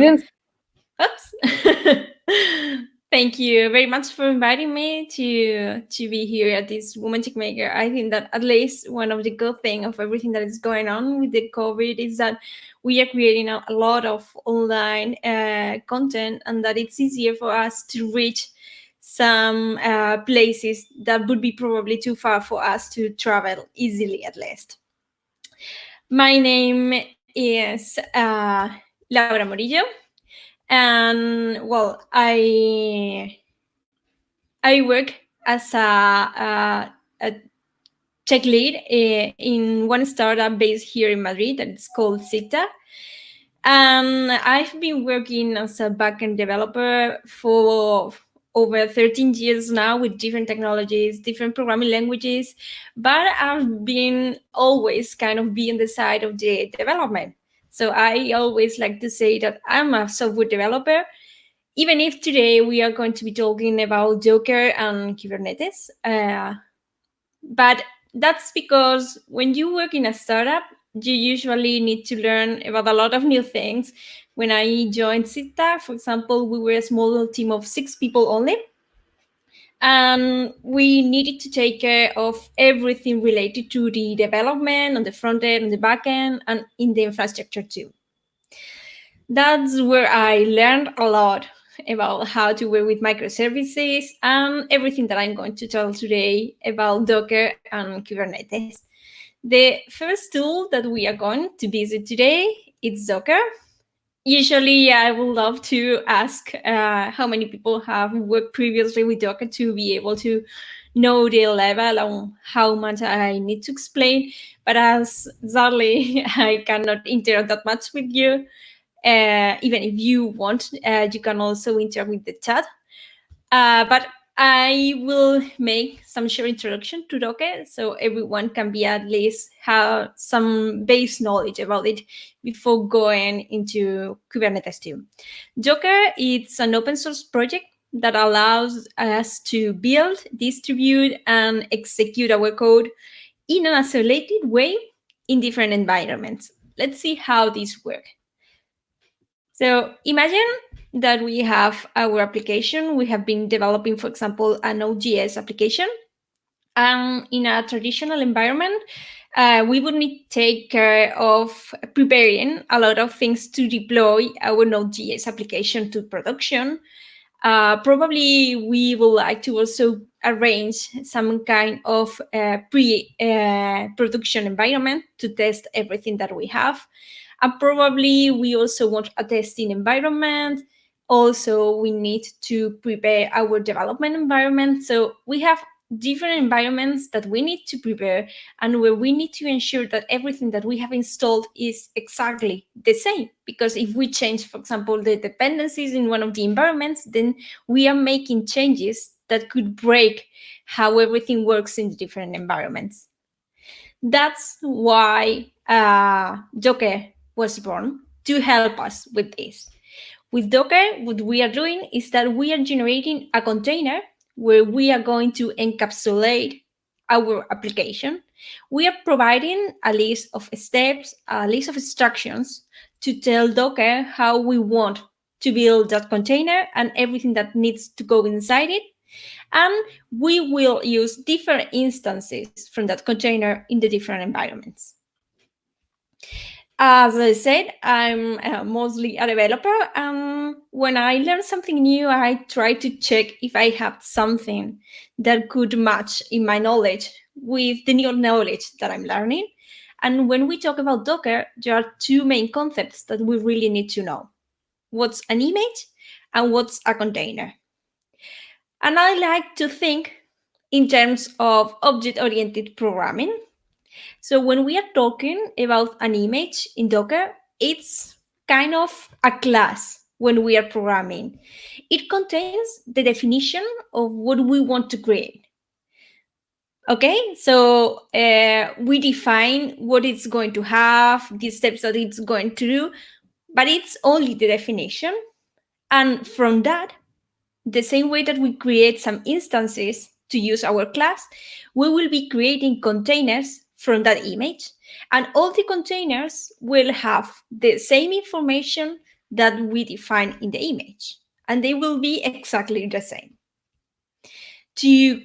Oops. Thank you very much for inviting me to be here at this Women Techmaker. I think that at least one of the good thing of everything that is going on with the COVID is that we are creating a lot of online content, and that it's easier for us to reach some places that would be probably too far for us to travel easily, at least. My name is Laura Morillo, and well, I work as a tech lead in one startup based here in Madrid that is called Sita. And I've been working as a backend developer for over 13 years now with different technologies, different programming languages, but I've been always kind of being the side of the development. So I always like to say that I'm a software developer, even if today we are going to be talking about Docker and Kubernetes. But that's because when you work in a startup, you usually need to learn about a lot of new things. When I joined Sita, for example, we were a small team of 6 people only, and we needed to take care of everything related to the development on the front end, on the back end, and in the infrastructure too. That's where I learned a lot about how to work with microservices and everything that I'm going to tell today about Docker and Kubernetes. The first tool that we are going to visit today is Docker. Usually, I would love to ask how many people have worked previously with Docker to be able to know the level on how much I need to explain. But as sadly, I cannot interact that much with you. Even if you want, you can also interact with the chat. But I will make some short introduction to Docker so everyone can be at least have some base knowledge about it before going into Kubernetes too. Docker is an open source project that allows us to build, distribute, and execute our code in an isolated way in different environments. Let's see how this works. So imagine that we have our application. We have been developing, for example, an Node.js application. And in a traditional environment, we would need to take care of preparing a lot of things to deploy our Node.js application to production. Probably we would like to also arrange some kind of pre-production environment to test everything that we have. And probably we also want a testing environment. Also, we need to prepare our development environment. So we have different environments that we need to prepare, and where we need to ensure that everything that we have installed is exactly the same. Because if we change, for example, the dependencies in one of the environments, then we are making changes that could break how everything works in the different environments. That's why Docker was born, to help us with this. With Docker, what we are doing is that we are generating a container where we are going to encapsulate our application. We are providing a list of steps, a list of instructions to tell Docker how we want to build that container and everything that needs to go inside it. And we will use different instances from that container in the different environments. As I said, I'm mostly a developer, and when I learn something new, I try to check if I have something that could match in my knowledge with the new knowledge that I'm learning. And when we talk about Docker, there are two main concepts that we really need to know. What's an image and what's a container? And I like to think in terms of object-oriented programming. So when we are talking about an image in Docker, it's kind of a class when we are programming. It contains the definition of what we want to create. Okay, so we define what it's going to have, the steps that it's going to do, but it's only the definition. And from that, the same way that we create some instances to use our class, we will be creating containers from that image. And all the containers will have the same information that we define in the image, and they will be exactly the same. To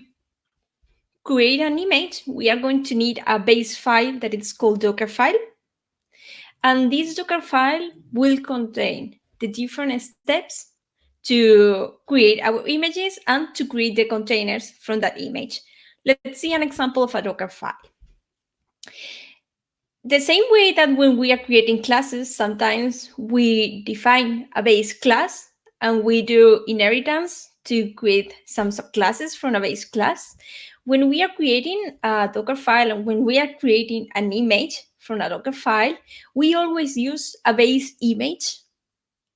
create an image, we are going to need a base file that is called Docker file. And this Docker file will contain the different steps to create our images and to create the containers from that image. Let's see an example of a Docker file. The same way that when we are creating classes, sometimes we define a base class and we do inheritance to create some subclasses from a base class. When we are creating a Docker file and when we are creating an image from a Docker file, we always use a base image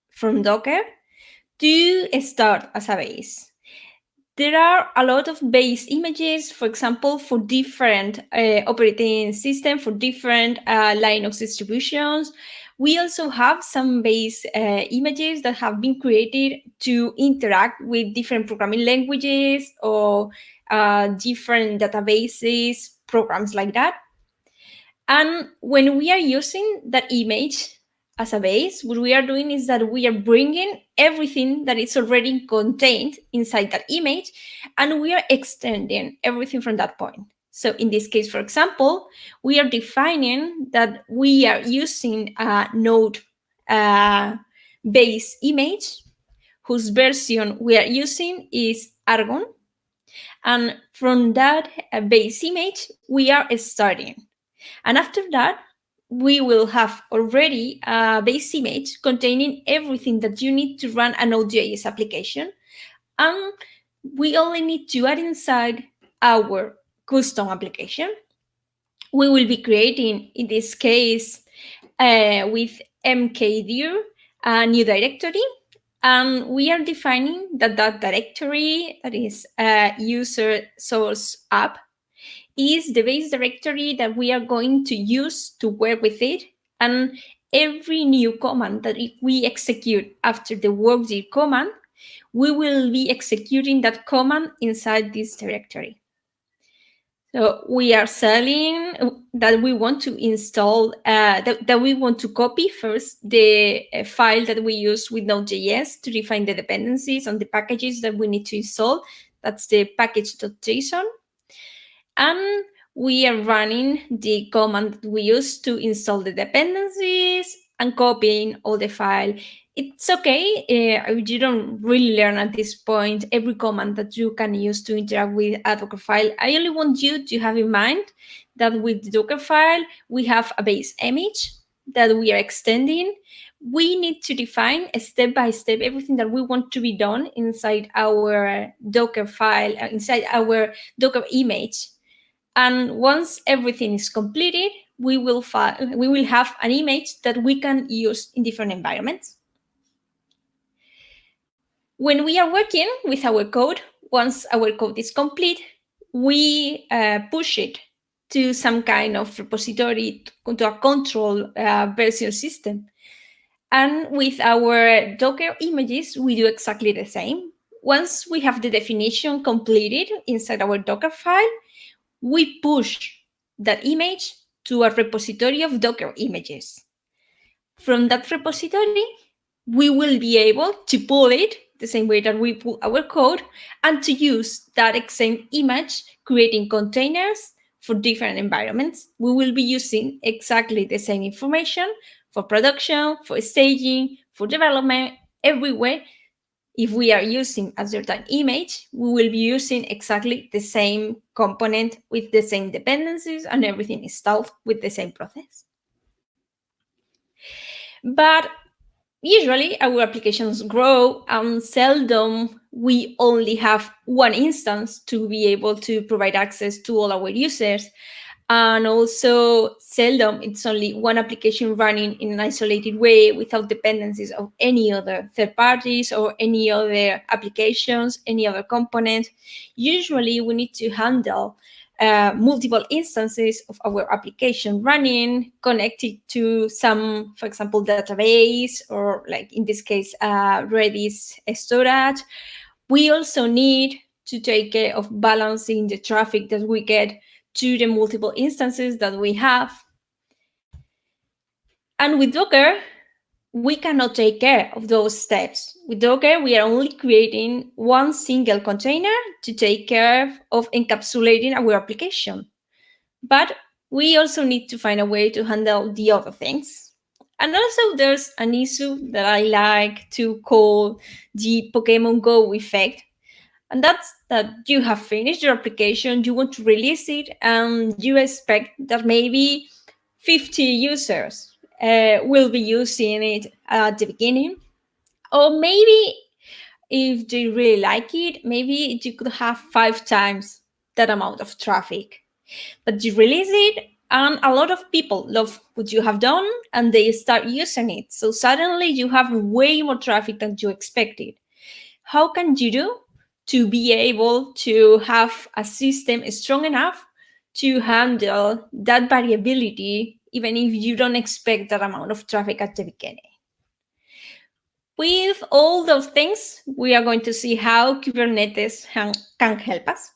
from Docker to start as a base. There are a lot of base images, for example, for different operating systems, for different Linux distributions. We also have some base images that have been created to interact with different programming languages or different databases, programs like that. And when we are using that image as a base, what we are doing is that we are bringing everything that is already contained inside that image, and we are extending everything from that point. So in this case, for example, we are defining that we are using a node base image whose version we are using is Argon. And from that base image, we are starting. And after that, we will have already a base image containing everything that you need to run a Node.js application. And we only need to add inside our custom application. We will be creating, in this case, with mkdir, a new directory. And we are defining that directory, that is user source app, is the base directory that we are going to use to work with it. And every new command that we execute after the workdir command, we will be executing that command inside this directory. So we are selling that we want to install, that we want to copy first the file that we use with Node.js to define the dependencies on the packages that we need to install. That's the package.json. And we are running the command that we use to install the dependencies and copying all the file. It's okay if you don't really learn at this point every command that you can use to interact with a Docker file. I only want you to have in mind that with the Docker file, we have a base image that we are extending. We need to define step by step everything that we want to be done inside our Docker file, inside our Docker image. And once everything is completed, we will have an image that we can use in different environments. When we are working with our code, once our code is complete, we push it to some kind of repository, to a control version system. And with our Docker images, we do exactly the same. Once we have the definition completed inside our Docker file, we push that image to a repository of Docker images. From that repository, we will be able to pull it the same way that we pull our code and to use that same image, creating containers for different environments. We will be using exactly the same information for production, for staging, for development, everywhere. If we are using a certain image, we will be using exactly the same component with the same dependencies and everything installed with the same process. But usually our applications grow and seldom we only have one instance to be able to provide access to all our users. And also seldom it's only one application running in an isolated way without dependencies of any other third parties or any other applications, any other component. Usually we need to handle multiple instances of our application running, connected to some, for example, database, or like in this case, Redis storage. We also need to take care of balancing the traffic that we get to the multiple instances that we have. And with Docker, we cannot take care of those steps. With Docker, we are only creating one single container to take care of encapsulating our application. But we also need to find a way to handle the other things. And also, there's an issue that I like to call the Pokemon Go effect. And that's that you have finished your application, you want to release it, and you expect that maybe 50 users will be using it at the beginning. Or maybe if they really like it, maybe you could have 5 times that amount of traffic. But you release it, and a lot of people love what you have done, and they start using it. So suddenly you have way more traffic than you expected. How can you do to be able to have a system strong enough to handle that variability, even if you don't expect that amount of traffic at the beginning? With all those things, we are going to see how Kubernetes can help us.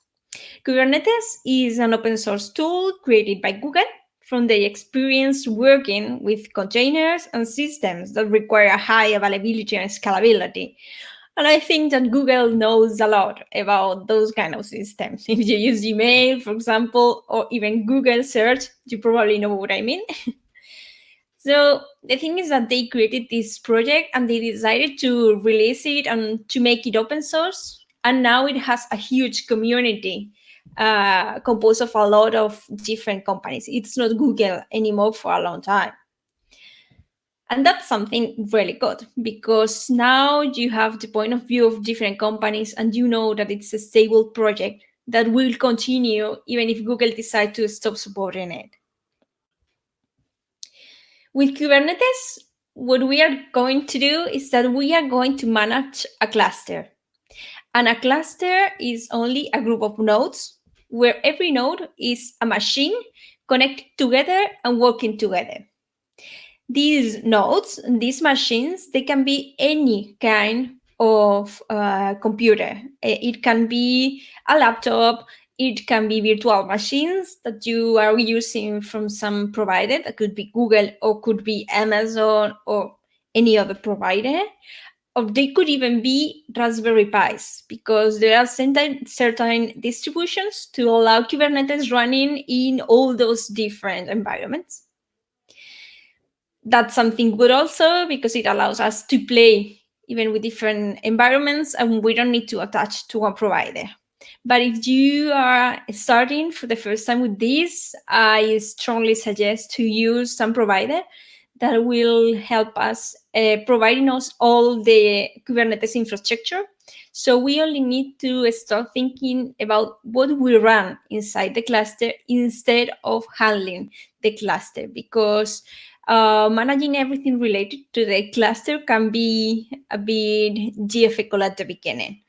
Kubernetes is an open source tool created by Google from the experience working with containers and systems that require high availability and scalability. And I think that Google knows a lot about those kind of systems. If you use Gmail, for example, or even Google search, you probably know what I mean. So the thing is that they created this project and they decided to release it and to make it open source. And now it has a huge community composed of a lot of different companies. It's not Google anymore for a long time. And that's something really good because now you have the point of view of different companies and you know that it's a stable project that will continue even if Google decides to stop supporting it. With Kubernetes, what we are going to do is that we are going to manage a cluster. And a cluster is only a group of nodes where every node is a machine connected together and working together. These nodes, these machines, they can be any kind of computer. It can be a laptop, it can be virtual machines that you are using from some provider. That could be Google or could be Amazon or any other provider. Or they could even be Raspberry Pis because there are certain distributions to allow Kubernetes running in all those different environments. That's something good also because it allows us to play even with different environments and we don't need to attach to one provider. But if you are starting for the first time with this, I strongly suggest to use some provider that will help us providing us all the Kubernetes infrastructure. So we only need to start thinking about what we run inside the cluster instead of handling the cluster, because managing everything related to the cluster can be a bit difficult at the beginning.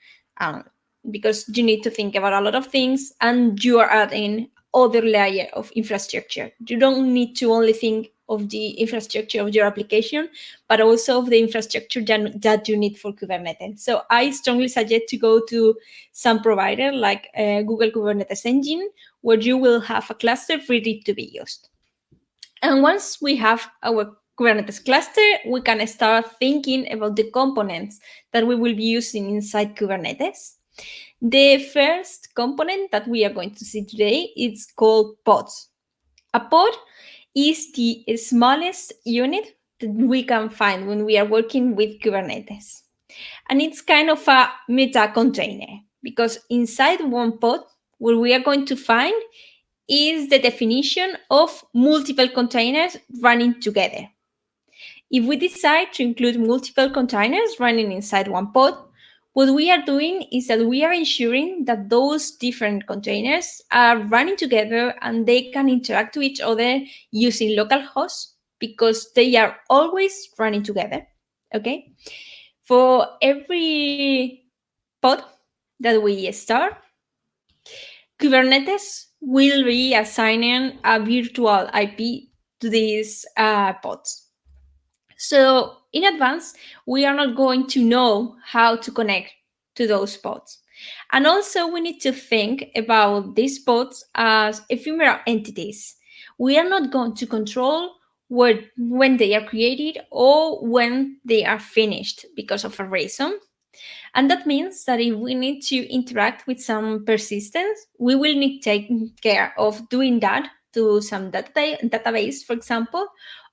Because you need to think about a lot of things and you are adding other layer of infrastructure. You don't need to only think of the infrastructure of your application, but also of the infrastructure that you need for Kubernetes. So I strongly suggest to go to some provider like Google Kubernetes Engine, where you will have a cluster ready to be used. And once we have our Kubernetes cluster, we can start thinking about the components that we will be using inside Kubernetes. The first component that we are going to see today is called pods. A pod is the smallest unit that we can find when we are working with Kubernetes. And it's kind of a meta container because inside one pod, what we are going to find is the definition of multiple containers running together. If we decide to include multiple containers running inside one pod, what we are doing is that we are ensuring that those different containers are running together and they can interact with each other using local hosts because they are always running together. Okay. For every pod that we start, Kubernetes will be assigning a virtual IP to these pods. So in advance, we are not going to know how to connect to those pods. And also we need to think about these pods as ephemeral entities. We are not going to control when they are created or when they are finished because of a reason. And that means that if we need to interact with some persistence, we will need to take care of doing that to some database, for example,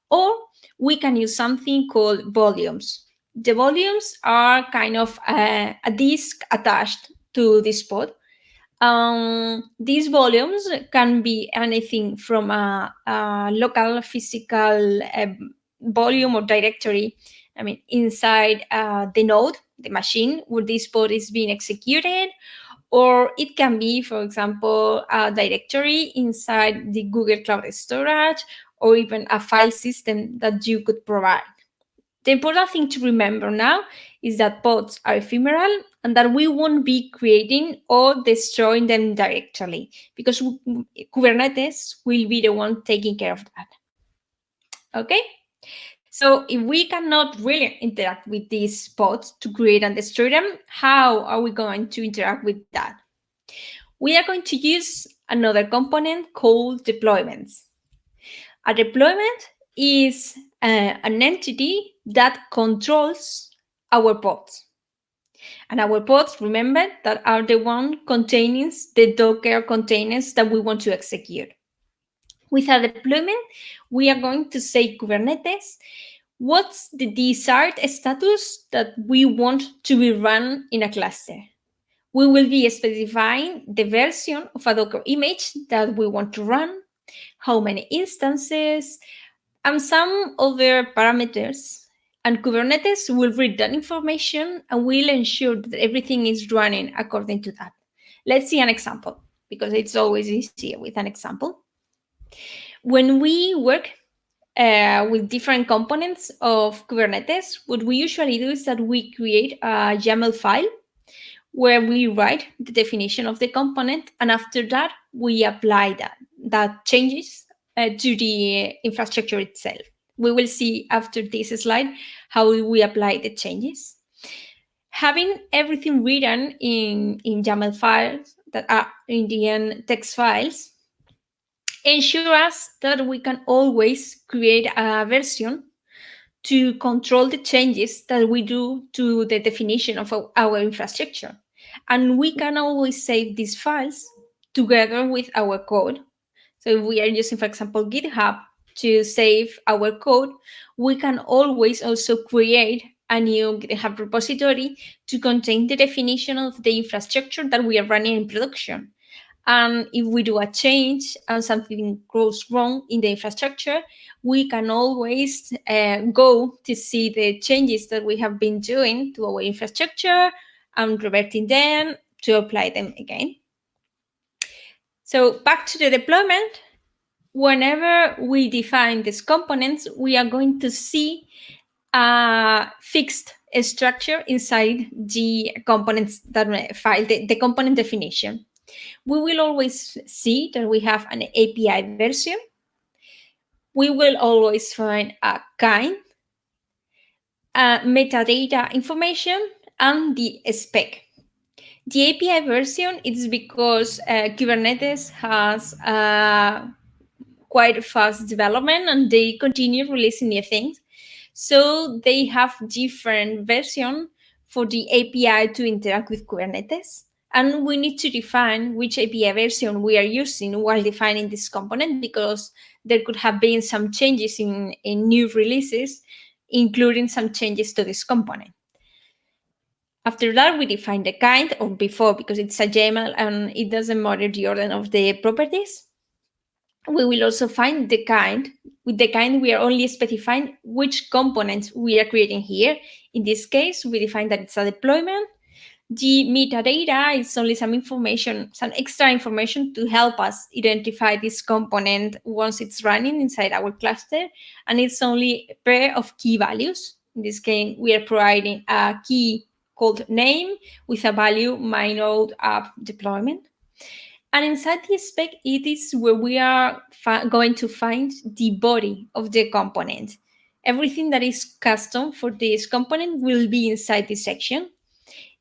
or we can use something called volumes. The volumes are kind of a disk attached to this pod. These volumes can be anything from a local physical volume or directory. I mean, inside the node, the machine where this pod is being executed, or it can be, for example, a directory inside the Google Cloud Storage, or even a file system that you could provide. The important thing to remember now is that pods are ephemeral and that we won't be creating or destroying them directly because Kubernetes will be the one taking care of that. Okay? So if we cannot really interact with these pods to create and destroy them, how are we going to interact with that? We are going to use another component called deployments. A deployment is an entity that controls our pods. And our pods, remember, that are the one containing the Docker containers that we want to execute. With a deployment, we are going to say Kubernetes, what's the desired status that we want to be run in a cluster. We will be specifying the version of a Docker image that we want to run, how many instances, and some other parameters. And Kubernetes will read that information and will ensure that everything is running according to that. Let's see an example, because it's always easier with an example. When we work with different components of Kubernetes, what we usually do is that we create a YAML file where we write the definition of the component, and after that, we apply that changes to the infrastructure itself. We will see after this slide how we apply the changes. Having everything written in YAML files that are in the end text files ensure us that we can always create a version to control the changes that we do to the definition of our infrastructure. And we can always save these files together with our code. So if we are using, for example, GitHub to save our code, we can always also create a new GitHub repository to contain the definition of the infrastructure that we are running in production. And if we do a change and something goes wrong in the infrastructure, we can always go to see the changes that we have been doing to our infrastructure and reverting them to apply them again. So back to the deployment. Whenever we define these components, we are going to see a fixed structure inside the components that file, the component definition. We will always see that we have an API version. We will always find a kind, metadata information, and the spec. The API version is because Kubernetes has quite fast development and they continue releasing new things. So they have different version for the API to interact with Kubernetes. And we need to define which API version we are using while defining this component, because there could have been some changes in new releases, including some changes to this component. After that, we define the kind, or before, because it's a YAML and it doesn't matter the order of the properties. We will also find the kind. With the kind, we are only specifying which components we are creating here. In this case, we define that it's a deployment. The metadata is only some information, some extra information to help us identify this component once it's running inside our cluster. And it's only a pair of key values. In this case, we are providing a key called name with a value my node app deployment. And inside the spec, it is where we are going to find the body of the component. Everything that is custom for this component will be inside this section.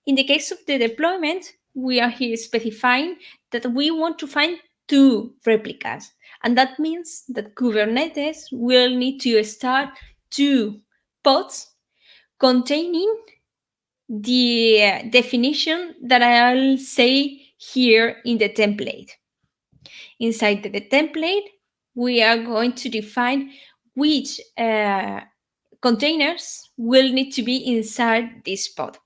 In the case of the deployment, we are here specifying that we want to find two replicas. And that means that Kubernetes will need to start 2 pods containing the definition that I'll say here in the template. Inside the template, we are going to define which containers will need to be inside this pod.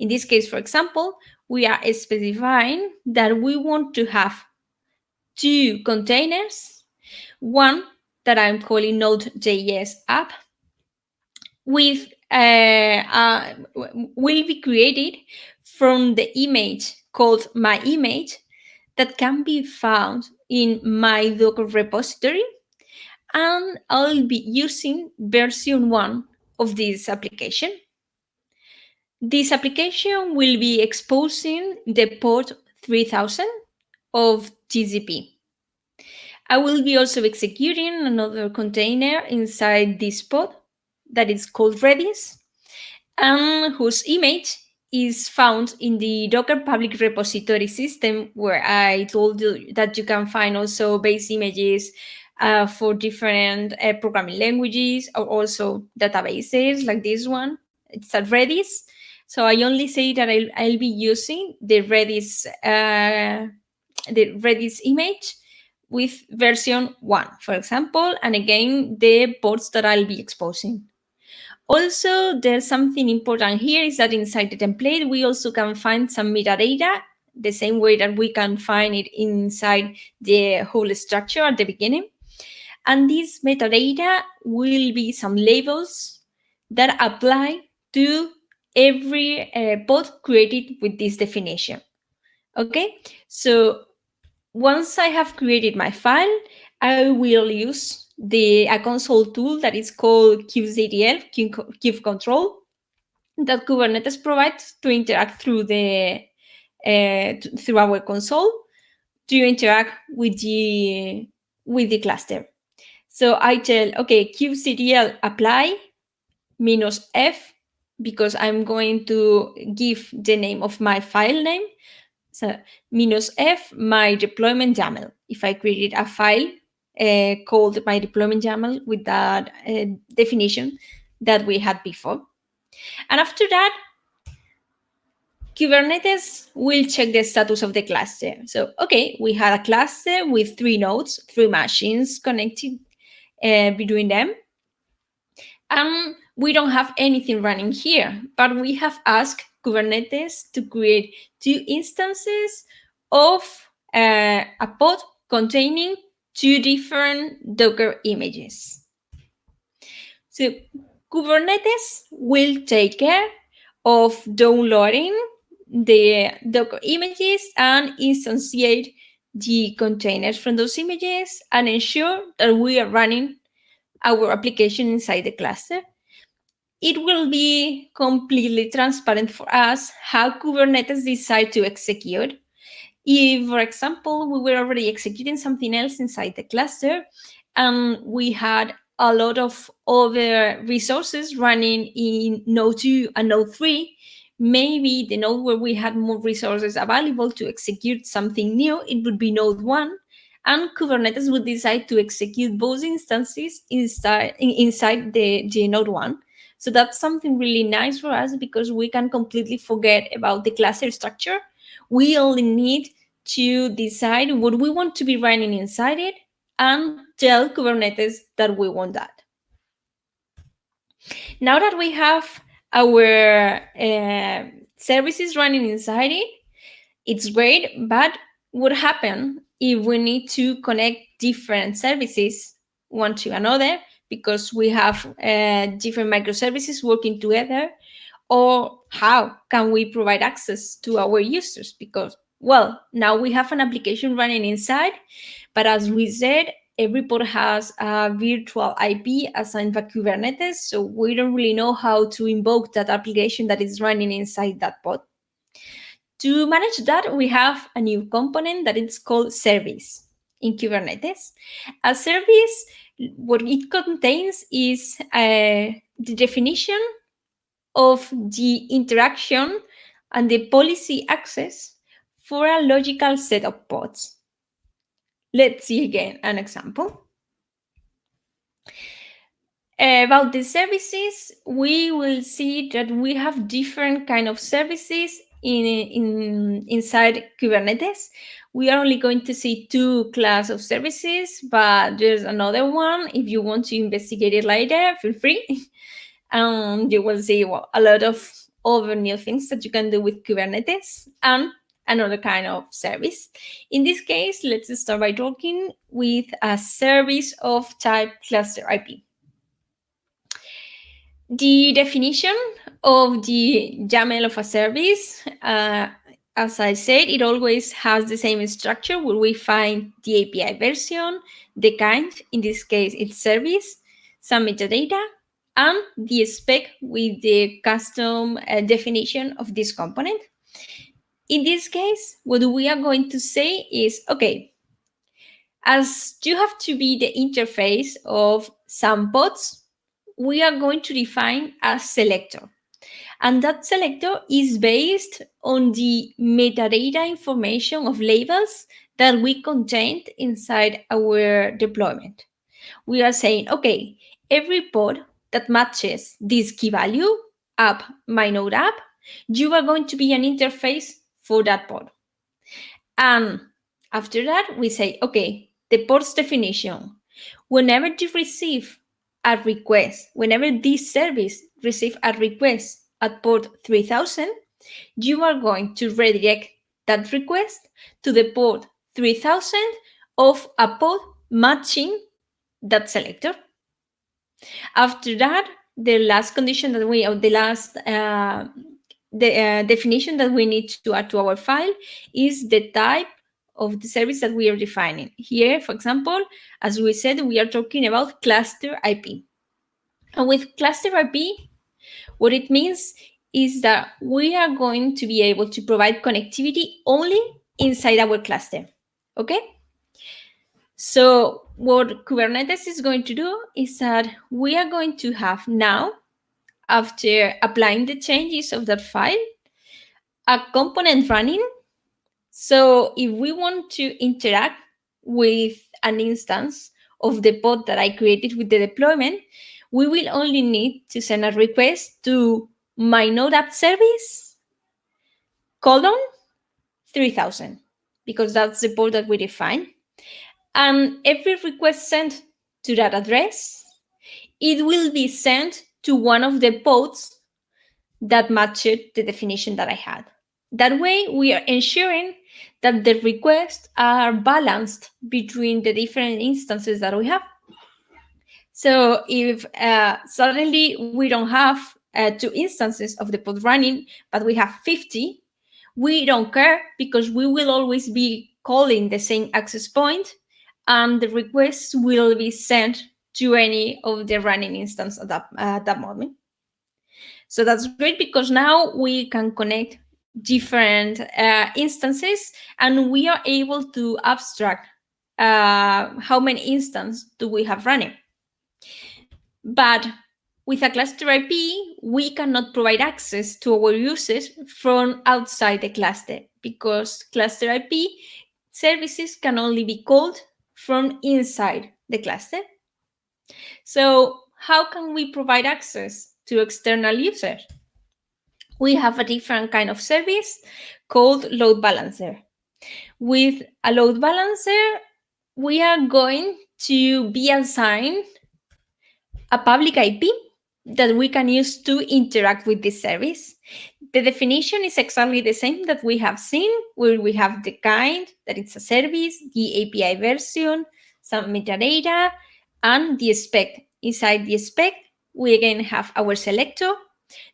In this case, for example, we are specifying that we want to have 2 containers, one that I'm calling Node.js app with will be created from the image called my image that can be found in my Docker repository, and I'll be using version 1 of this application. This application will be exposing the port 3000 of TCP. I will be also executing another container inside this pod that is called Redis, and whose image is found in the Docker public repository system, where I told you that you can find also base images for different programming languages, or also databases like this one. It's at Redis. So I only say that I'll be using the Redis image with version 1, for example, and again, the ports that I'll be exposing. Also, there's something important here is that inside the template, we also can find some metadata, the same way that we can find it inside the whole structure at the beginning. And this metadata will be some labels that apply to every pod created with this definition. Okay, so once I have created my file, I will use a console tool that is called kubectl, kubectl, that Kubernetes provides to interact through through our console to interact with the cluster. So I tell, okay, kubectl apply -f, because I'm going to give the name of my file name. So -f my deployment YAML. If I created a file called my deployment YAML with that definition that we had before. And after that, Kubernetes will check the status of the cluster. So, okay, we had a cluster with 3 nodes, 3 machines connected between them. And we don't have anything running here, but we have asked Kubernetes to create 2 instances of a pod containing 2 different Docker images. So Kubernetes will take care of downloading the Docker images and instantiate the containers from those images and ensure that we are running our application inside the cluster. It will be completely transparent for us how Kubernetes decides to execute. If, for example, we were already executing something else inside the cluster and we had a lot of other resources running in node 2 and node 3, maybe the node where we had more resources available to execute something new, it would be node 1, and Kubernetes would decide to execute both instances inside the node 1. So that's something really nice for us because we can completely forget about the cluster structure. We only need to decide what we want to be running inside it and tell Kubernetes that we want that. Now that we have our services running inside it, it's great, but what happens if we need to connect different services one to another because we have different microservices working together? Or how can we provide access to our users? Because, well, now we have an application running inside, but as we said, every pod has a virtual IP assigned by Kubernetes, so we don't really know how to invoke that application that is running inside that pod. To manage that, we have a new component that is called service in Kubernetes. A service, what it contains is the definition of the interaction and the policy access for a logical set of pods. Let's see again an example. About the services, we will see that we have different kind of services inside Kubernetes. We are only going to see two class of services, but there's another one. If you want to investigate it later, feel free. You will see a lot of other new things that you can do with Kubernetes and another kind of service. In this case, let's start by talking with a service of type cluster IP. The definition of the YAML of a service, as I said, it always has the same structure where we find the API version, the kind, in this case it's service, some metadata, and the spec with the custom definition of this component. In this case, what we are going to say is, okay, as you have to be the interface of some pods, we are going to define a selector. And that selector is based on the metadata information of labels that we contained inside our deployment. We are saying, okay, every pod that matches this key value, app, my node app, you are going to be an interface for that pod. And after that, we say, okay, the pod's definition. Whenever you receive a request, whenever this service receives a request at port 3000, you are going to redirect that request to the port 3000 of a pod matching that selector. After that, the last condition that we, or the last definition that we need to add to our file is the type of the service that we are defining. Here, for example, as we said, we are talking about cluster IP. And with cluster IP, what it means is that we are going to be able to provide connectivity only inside our cluster, okay? So what Kubernetes is going to do is that we are going to have now, after applying the changes of that file, a component running. So if we want to interact with an instance of the pod that I created with the deployment, we will only need to send a request to my node app service colon 3000, because that's the port that we define. And every request sent to that address, it will be sent to one of the pods that matched the definition that I had. That way, we are ensuring that the requests are balanced between the different instances that we have. So if suddenly we don't have 2 instances of the pod running, but we have 50, we don't care, because we will always be calling the same access point, and the requests will be sent to any of the running instance at that moment. So that's great, because now we can connect different instances, and we are able to abstract how many instances do we have running. But with a cluster IP, we cannot provide access to our users from outside the cluster, because cluster IP services can only be called from inside the cluster. So how can we provide access to external users? We have a different kind of service called load balancer. With a load balancer, we are going to be assigned a public IP that we can use to interact with this service. The definition is exactly the same that we have seen, where we have the kind, that it's a service, the API version, some metadata, and the spec. Inside the spec, we again have our selector,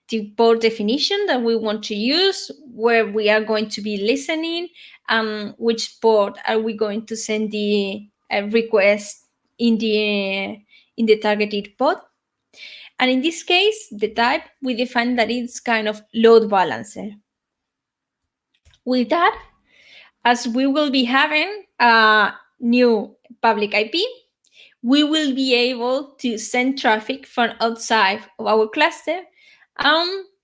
the port definition that we want to use, where we are going to be listening, and which port are we going to send the request in the targeted pod. And in this case, the type, we define that it's kind of load balancer. With that, as we will be having a new public IP, we will be able to send traffic from outside of our cluster.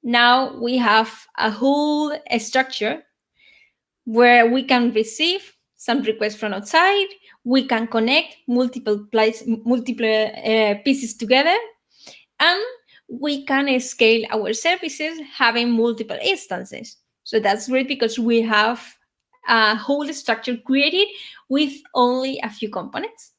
Now we have a whole structure where we can receive some requests from outside, We can connect multiple pieces together, and we can scale our services having multiple instances. So that's great because we have a whole structure created with only a few components.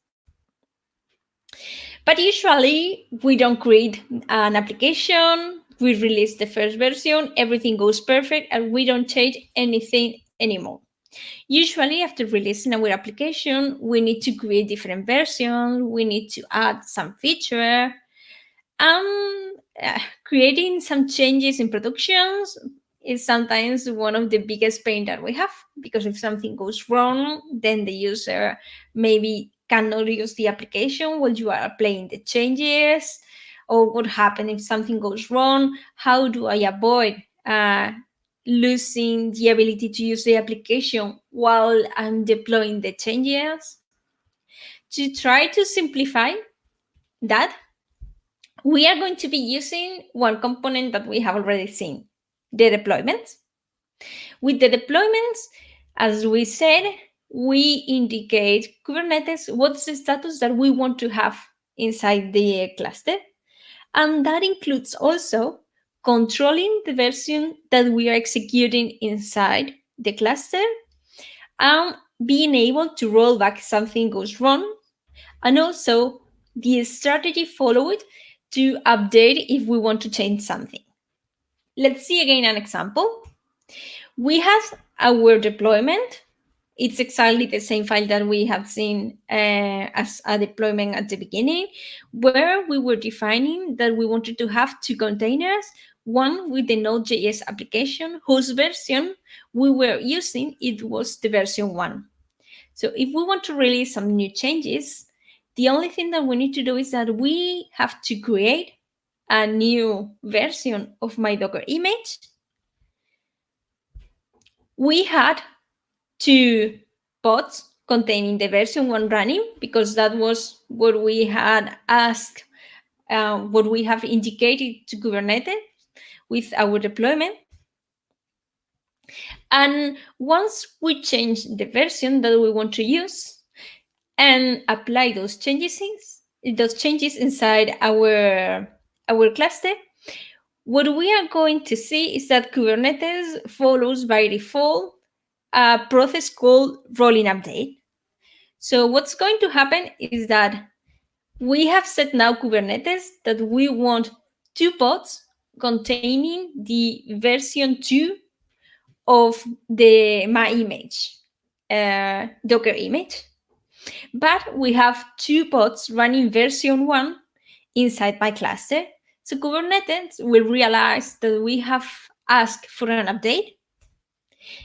But usually we don't create an application, we release the first version, everything goes perfect, and we don't change anything anymore. Usually, after releasing our application, we need to create different versions, we need to add some feature, creating some changes in productions is sometimes one of the biggest pain that we have, because if something goes wrong, then the user maybe cannot use the application while you are applying the changes. Or what happens if something goes wrong? How do I avoid losing the ability to use the application while I'm deploying the changes? To try to simplify that, we are going to be using one component that we have already seen, the deployments. With the deployments, as we said, we indicate Kubernetes what's the status that we want to have inside the cluster. And that includes also controlling the version that we are executing inside the cluster, and being able to roll back if something goes wrong, and also the strategy followed to update if we want to change something. Let's see again an example. We have our deployment. It's exactly the same file that we have seen as a deployment at the beginning, where we were defining that we wanted to have two containers, one with the Node.js application, whose version we were using, it was the version 1. So if we want to release some new changes, the only thing that we need to do is that we have to create a new version of my Docker image. We had two pods containing the version 1 running, because that was what we had asked, what we have indicated to Kubernetes with our deployment. And once we change the version that we want to use and apply those changes inside our cluster, what we are going to see is that Kubernetes follows by default a process called rolling update. So what's going to happen is that we have set now Kubernetes that we want two pods containing the version 2 of my image, Docker image. But we have two pods running version 1 inside my cluster. So Kubernetes will realize that we have asked for an update.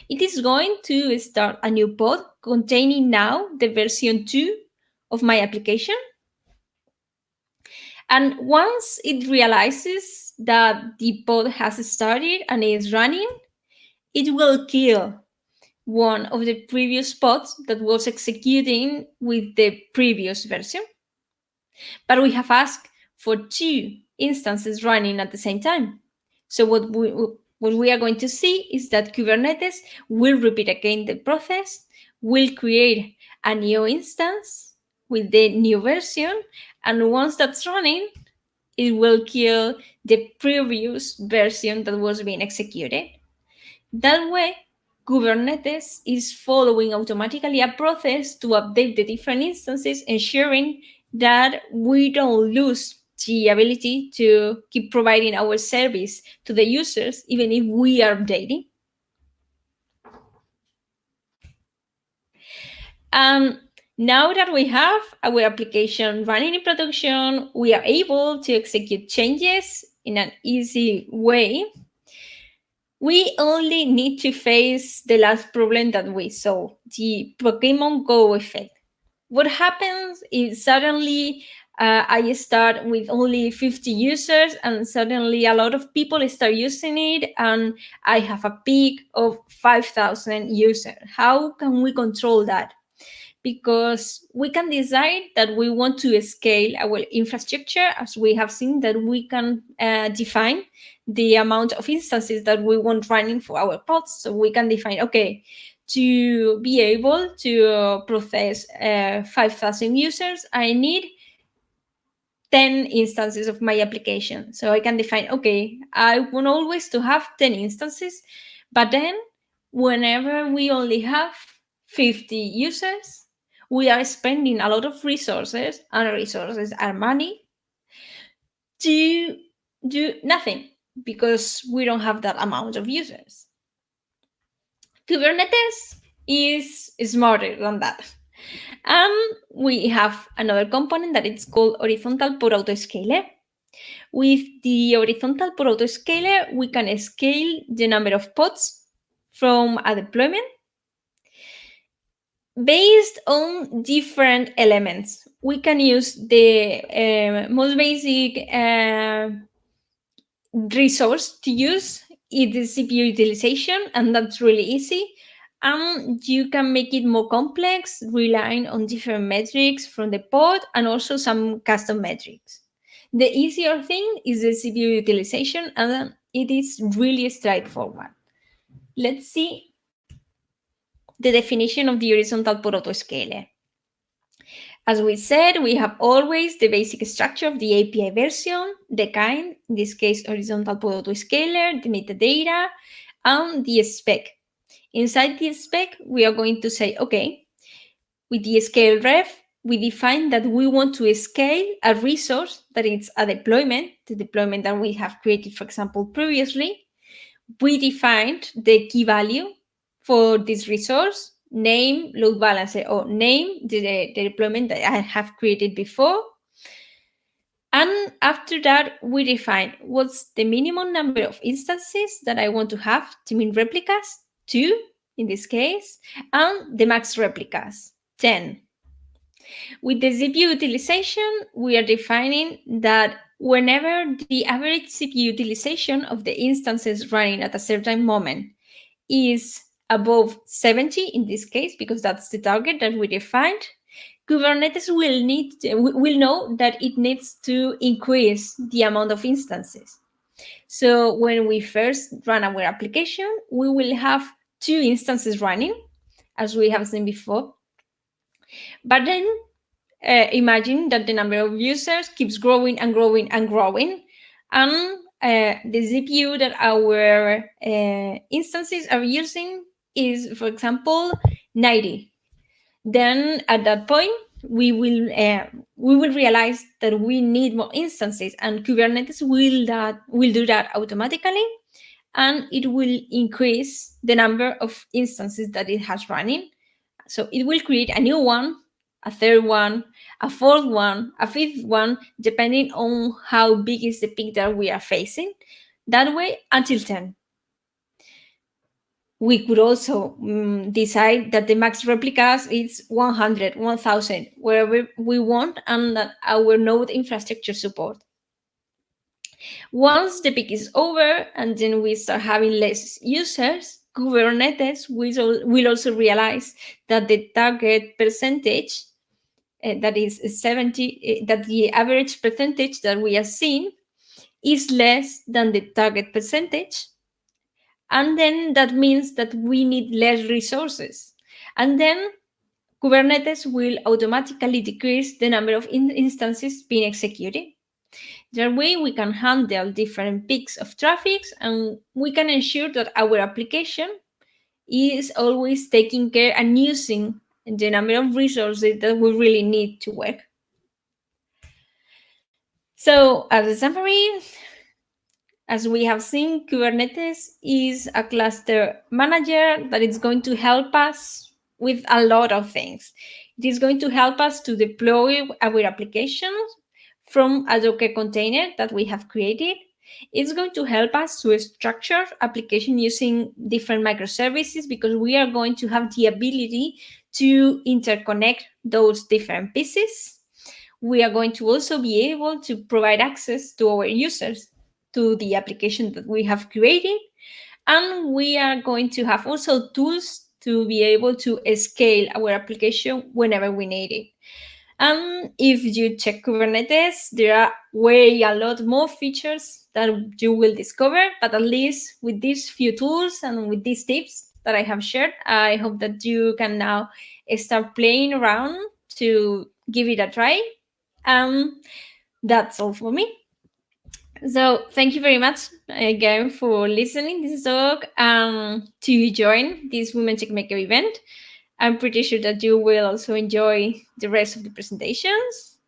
It is going to start a new pod containing now the version 2 of my application. And once it realizes that the pod has started and is running, it will kill one of the previous pods that was executing with the previous version. But we have asked for two instances running at the same time. So what we are going to see is that Kubernetes will repeat again the process, will create a new instance with the new version, and once that's running, it will kill the previous version that was being executed. That way, Kubernetes is following automatically a process to update the different instances, ensuring that we don't lose the ability to keep providing our service to the users, even if we are updating. Now that we have our application running in production, we are able to execute changes in an easy way. We only need to face the last problem that we saw, the Pokemon Go effect. What happens if suddenly I start with only 50 users and suddenly a lot of people start using it and I have a peak of 5,000 users? How can we control that? Because we can decide that we want to scale our infrastructure, as we have seen that we can define the amount of instances that we want running for our pods. So we can define, okay, to be able to process 5,000 users, I need 10 instances of my application. So I can define, okay, I want always to have 10 instances, but then whenever we only have 50 users, we are spending a lot of resources, and resources are money, to do nothing because we don't have that amount of users. Kubernetes is smarter than that. We have another component that it's called horizontal pod autoscaler. With the horizontal pod autoscaler, we can scale the number of pods from a deployment based on different elements. We can use the most basic resource to use is the CPU utilization, and that's really easy. And you can make it more complex, relying on different metrics from the pod and also some custom metrics. The easier thing is the CPU utilization, and it is really straightforward. Let's see the definition of the horizontal pod autoscaler. As we said, we have always the basic structure of the API version, the kind, in this case, horizontal pod autoscaler, the metadata, and the spec. Inside the spec, we are going to say, okay, with the scale ref, we define that we want to scale a resource that is a deployment, the deployment that we have created, for example, previously. We defined the key value for this resource, name, load balancer, or name the deployment that I have created before. And after that, we define what's the minimum number of instances that I want to have, to mean replicas, 2 in this case, and the max replicas, 10. With the CPU utilization, we are defining that whenever the average CPU utilization of the instances running at a certain moment is above 70 in this case, because that's the target that we defined, Kubernetes will know that it needs to increase the amount of instances. So when we first run our application, we will have 2 instances running, as we have seen before. But then imagine that the number of users keeps growing and growing and growing, and the CPU that our instances are using is, for example, 90. Then at that point, we will realize that we need more instances, and Kubernetes will do that automatically, and it will increase the number of instances that it has running. So it will create a new one, a third one, a fourth one, a fifth one, depending on how big is the peak that we are facing. That way, until 10. We could also decide that the max replicas is 100, 1000, wherever we want, and that our node infrastructure support. Once the peak is over and then we start having less users, Kubernetes will also realize that the target percentage, that is 70, that the average percentage that we are seeing is less than the target percentage. And then that means that we need less resources. And then Kubernetes will automatically decrease the number of instances being executed. That way, we can handle different peaks of traffic, and we can ensure that our application is always taking care and using the number of resources that we really need to work. So, as a summary, as we have seen, Kubernetes is a cluster manager that is going to help us with a lot of things. It is going to help us to deploy our applications from a Docker container that we have created. It's going to help us to structure application using different microservices, because we are going to have the ability to interconnect those different pieces. We are going to also be able to provide access to our users to the application that we have created. And we are going to have also tools to be able to scale our application whenever we need it. If you check Kubernetes, there are a lot more features that you will discover, but at least with these few tools and with these tips, that I have shared. I hope that you can now start playing around to give it a try. That's all for me. So thank you very much again for listening this talk to join this Women Techmaker event. I'm pretty sure that you will also enjoy the rest of the presentations.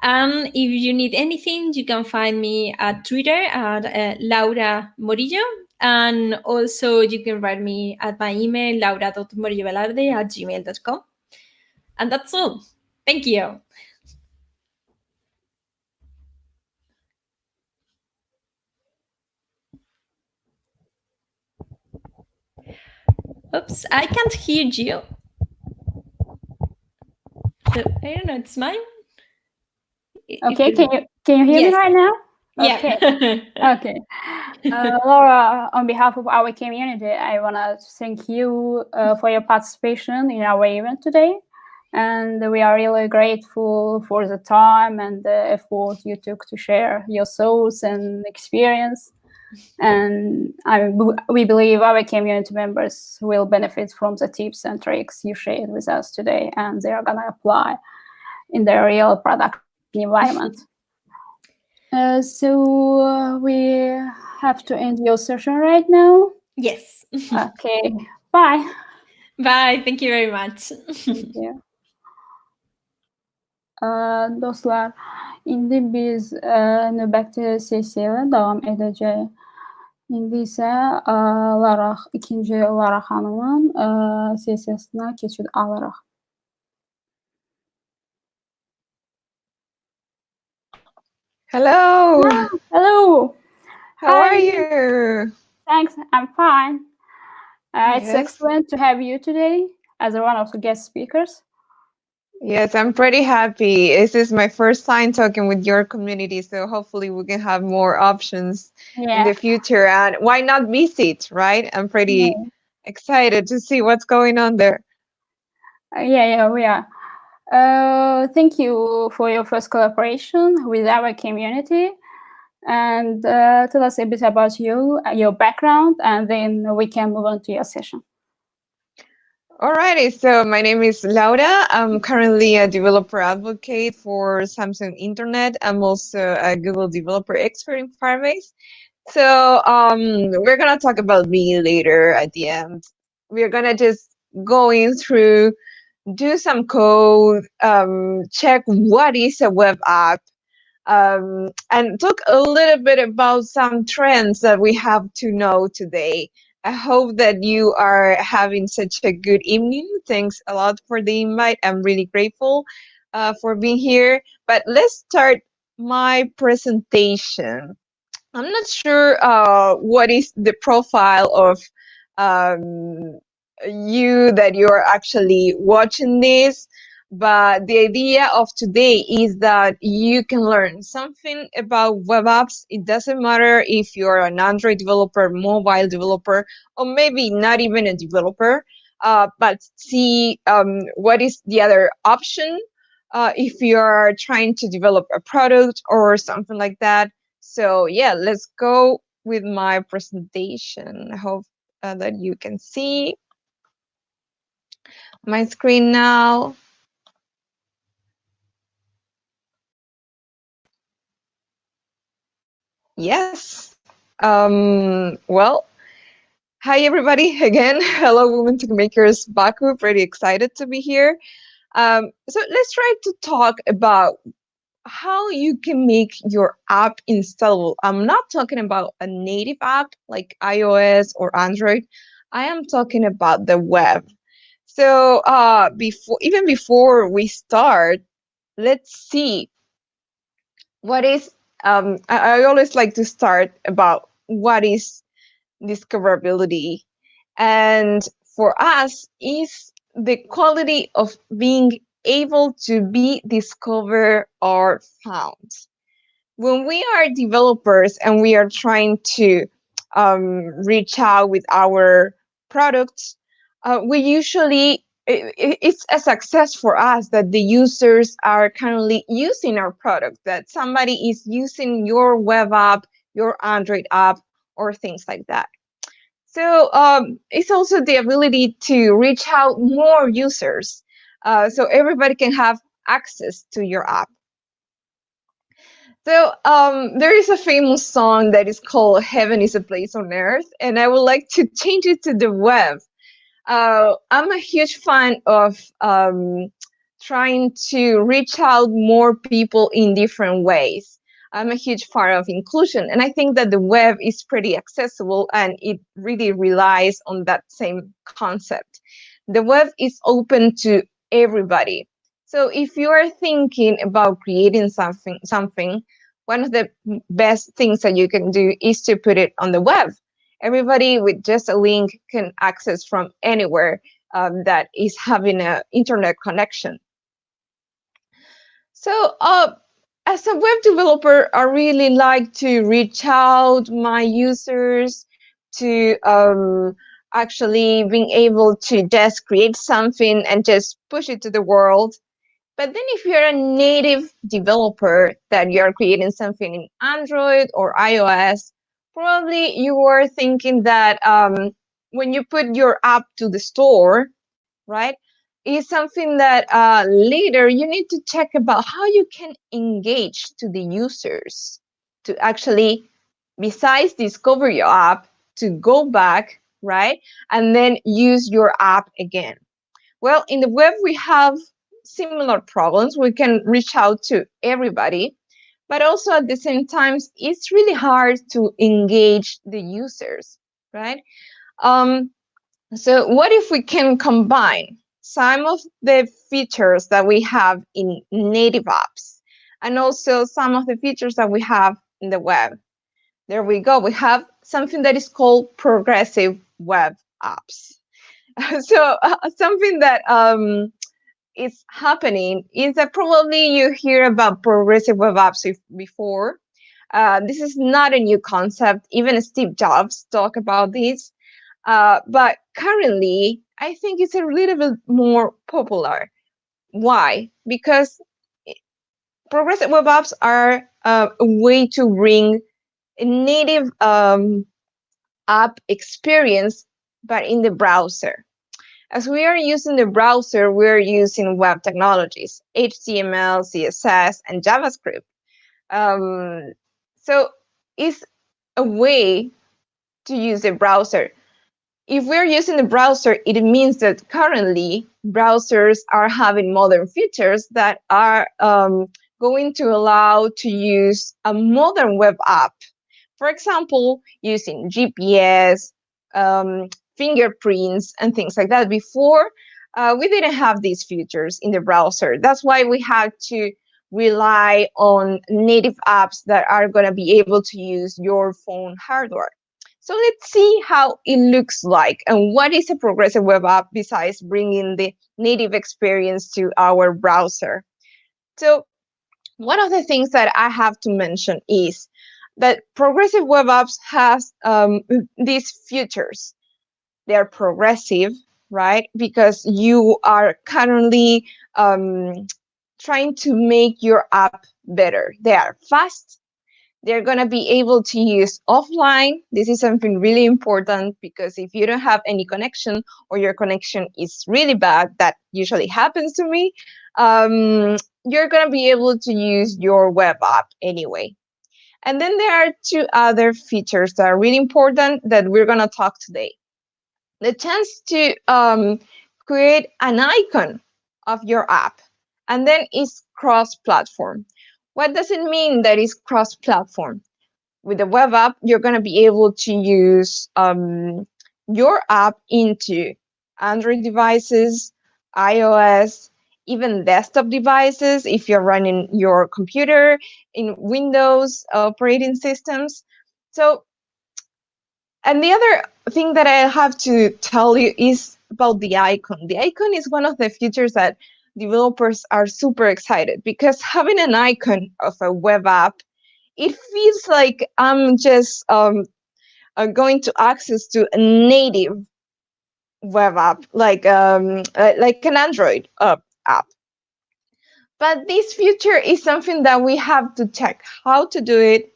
And if you need anything, you can find me at Twitter at Laura Morillo. And also you can write me at my email, laura.morillovelarde@gmail.com. And that's all. Thank you. Oops, I can't hear you. So, I don't know, it's mine. Okay, can you hear me right now? Yeah. Okay. Okay. Laura, on behalf of our community, I want to thank you for your participation in our event today. And we are really grateful for the time and the effort you took to share your thoughts and experience. And we believe our community members will benefit from the tips and tricks you shared with us today, and they are going to apply in their real production environment. So we have to end your session right now. Yes. Okay. Bye. Bye. Thank you very much. Thank you. Dostlar, indi biz növbəti sessiyaya davam edəcəyik. İndi isə ikinci Lara xanımın sessiyasına keçid alırıq. Hello. Hello. How are you? Thanks. I'm fine. Yes. It's excellent to have you today as one of the guest speakers. Yes, I'm pretty happy. This is my first time talking with your community, so hopefully we can have more options in the future. And why not visit, right? I'm pretty excited to see what's going on there. Yeah, we are. Thank you for your first collaboration with our community. And tell us a bit about you, your background, and then we can move on to your session. Alrighty, so my name is Laura. I'm currently a developer advocate for Samsung Internet. I'm also a Google developer expert in Firebase. So we're gonna talk about me later at the end. We're gonna just going through, do some code, check what is a web app, and talk a little bit about some trends that we have to know today. I hope that you are having such a good evening. Thanks a lot for the invite. I'm really grateful for being here. But let's start my presentation. I'm not sure what is the profile of you that you're actually watching this, but the idea of today is that you can learn something about web apps. It doesn't matter if you're an Android developer, mobile developer, or maybe not even a developer, but see what is the other option if you're trying to develop a product or something like that. So yeah, let's go with my presentation. I hope that you can see my screen now. Yes. Well, hi everybody again. Hello, Women Techmakers Baku. Pretty excited to be here. So let's try to talk about how you can make your app installable. I'm not talking about a native app like iOS or Android. I am talking about the web. So before we start, let's see what is I always like to start about what is discoverability. And for us is the quality of being able to be discovered or found. When we are developers and we are trying to reach out with our products, we usually it's a success for us that the users are currently using our product, that somebody is using your web app, your Android app, or things like that. So it's also the ability to reach out more users, so everybody can have access to your app. So there is a famous song that is called "Heaven is a Place on Earth," and I would like to change it to the web. I'm a huge fan of trying to reach out more people in different ways. I'm a huge fan of inclusion, and I think that the web is pretty accessible and it really relies on that same concept. The web is open to everybody. So if you are thinking about creating something, one of the best things that you can do is to put it on the web. Everybody with just a link can access from anywhere that is having an internet connection. So, as a web developer, I really like to reach out my users to actually being able to just create something and just push it to the world. But then if you're a native developer that you're creating something in Android or iOS, probably you are thinking that when you put your app to the store, right, is something that later you need to check about how you can engage to the users to actually, besides discover your app, to go back, right, and then use your app again. Well, in the web, we have similar problems. We can reach out to everybody, but also at the same time, it's really hard to engage the users, right? Um, so what if we can combine some of the features that we have in native apps and also some of the features that we have in the web? There we go. We have something that is called progressive web apps. So something that is happening is that probably you hear about progressive web apps before. This is not a new concept. Even Steve Jobs talked about this. But currently, I think it's a little bit more popular. Why? Because progressive web apps are a way to bring a native app experience, but in the browser. As we are using the browser, we're using web technologies, HTML, CSS, and JavaScript. Um, so it's a way to use a browser. If we're using the browser, it means that currently browsers are having modern features that are going to allow to use a modern web app. For example, using GPS, um, fingerprints, and things like that. Before, we didn't have these features in the browser. That's why we had to rely on native apps that are going to be able to use your phone hardware. So let's see how it looks like and what is a progressive web app besides bringing the native experience to our browser. So one of the things that I have to mention is that progressive web apps has these features. They're progressive, right? Because you are currently trying to make your app better. They are fast. They're going to be able to use offline. This is something really important because if you don't have any connection or your connection is really bad, that usually happens to me, you're going to be able to use your web app anyway. And then there are two other features that are really important that we're going to talk today. The chance to create an icon of your app, and then it's cross-platform. What does it mean that it's cross-platform? With the web app, you're going to be able to use your app into Android devices, iOS, even desktop devices if you're running your computer in Windows operating systems. So, and the other thing that I have to tell you is about the icon. The icon is one of the features that developers are super excited because having an icon of a web app, it feels like I'm just going to access to a native web app, like an Android app. But this feature is something that we have to check how to do it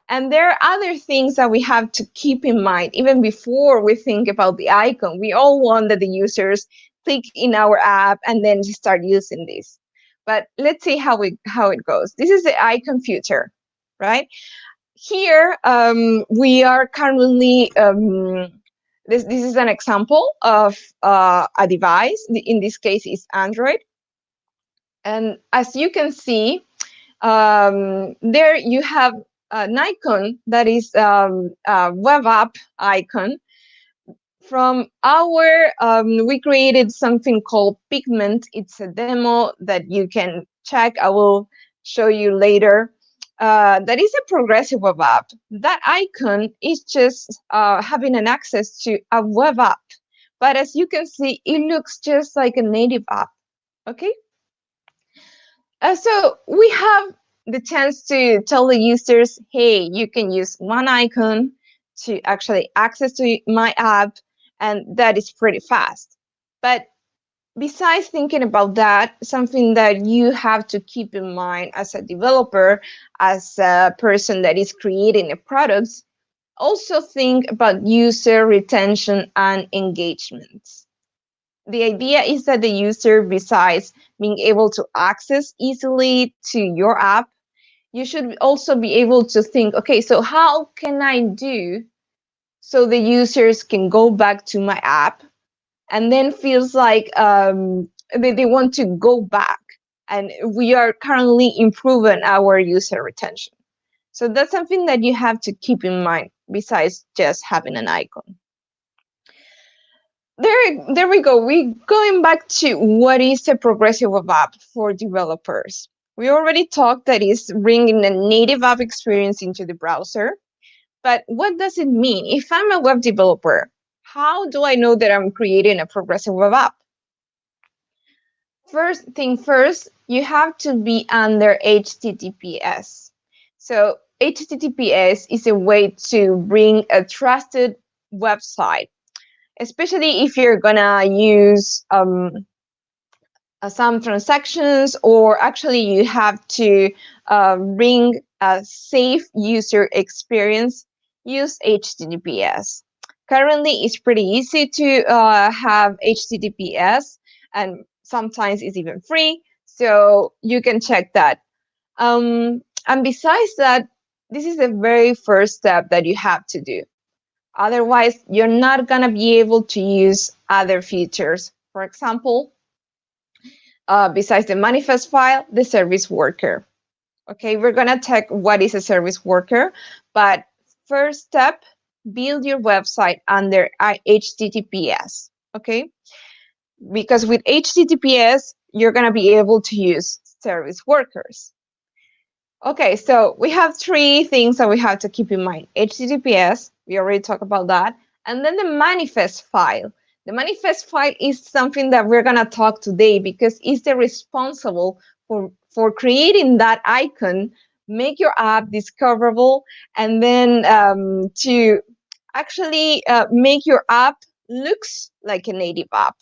And there are other things that we have to keep in mind even before we think about the icon. We all want that the users click in our app and then start using this. But let's see how it goes. This is the icon feature, right? Here we are currently this is an example of a device. In this case, is Android. And as you can see, there you have an icon that is a web app icon. From our, we created something called Pigment. It's a demo that you can check. I will show you later. That is a progressive web app. That icon is just having an access to a web app. But as you can see, it looks just like a native app. Okay. So we have the chance to tell the users, hey, you can use one icon to actually access to my app, and that is pretty fast. But besides thinking about that, something that you have to keep in mind as a developer, as a person that is creating a product, also think about user retention and engagement. The idea is that the user, besides being able to access easily to your app, you should also be able to think, okay, so how can I do so the users can go back to my app and then feels like they want to go back. And we are currently improving our user retention. So that's something that you have to keep in mind besides just having an icon. There we go. We're going back to what is a progressive web app for developers. We already talked that is bringing a native app experience into the browser. But what does it mean? If I'm a web developer, how do I know that I'm creating a progressive web app? First thing first, you have to be under HTTPS. So HTTPS is a way to bring a trusted website, especially if you're gonna use some transactions, or actually you have to bring a safe user experience. Use HTTPS. Currently, it's pretty easy to have HTTPS, and sometimes it's even free, so you can check that. And besides that, this is the very first step that you have to do. Otherwise, you're not going to be able to use other features. For example, besides the manifest file, the service worker. Okay, we're going to check what is a service worker, but first step, build your website under HTTPS. Okay, because with HTTPS, you're going to be able to use service workers. Okay, so we have three things that we have to keep in mind. HTTPS, we already talked about that. And then the manifest file. The manifest file is something that we're going to talk today because it's the responsible for creating that icon, make your app discoverable, and then to actually make your app looks like a native app.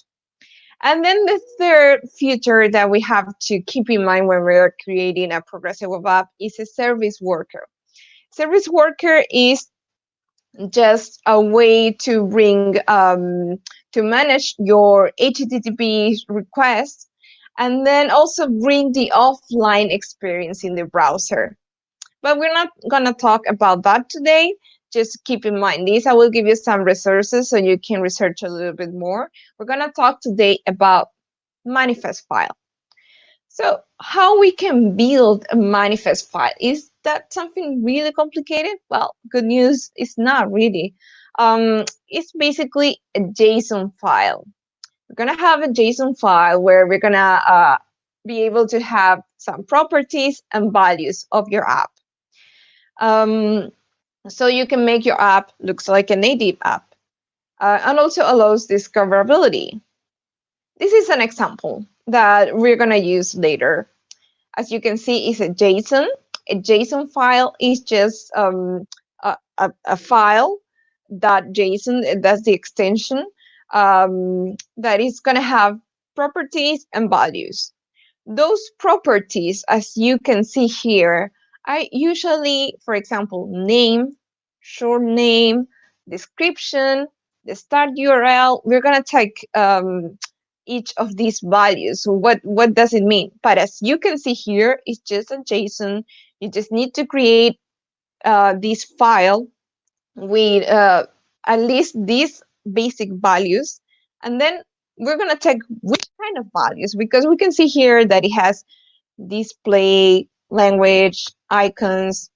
And then the third feature that we have to keep in mind when we're creating a progressive web app is a service worker. Service worker is just a way to bring to manage your HTTP requests, and then also bring the offline experience in the browser. But we're not going to talk about that today. Just keep in mind this. I will give you some resources so you can research a little bit more. We're going to talk today about manifest file. So how we can build a manifest file? Is that something really complicated? Well, good news, it's not really. It's basically a JSON file. We're going to have a JSON file where we're going to be able to have some properties and values of your app. So you can make your app looks like a native app, and also allows discoverability. This is an example that we're going to use later. As you can see, it's a JSON. A JSON file is just a file, .json, that's the extension, that is going to have properties and values. Those properties, as you can see here, I usually, for example, name, short name, description, the start URL. We're gonna take each of these values. So what does it mean? But as you can see here, it's just a JSON. You just need to create this file with at least these basic values, and then we're gonna check which kind of values, because we can see here that it has display, language, icons.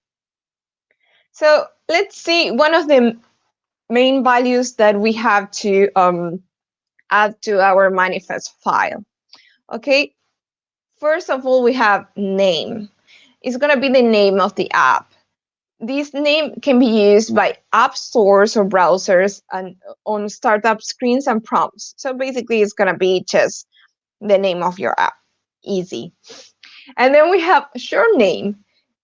So let's see one of the main values that we have to add to our manifest file. Okay, first of all, we have name. It's gonna be the name of the app. This name can be used by app stores or browsers and on startup screens and prompts. So basically, it's gonna be just the name of your app. Easy. And then we have short name.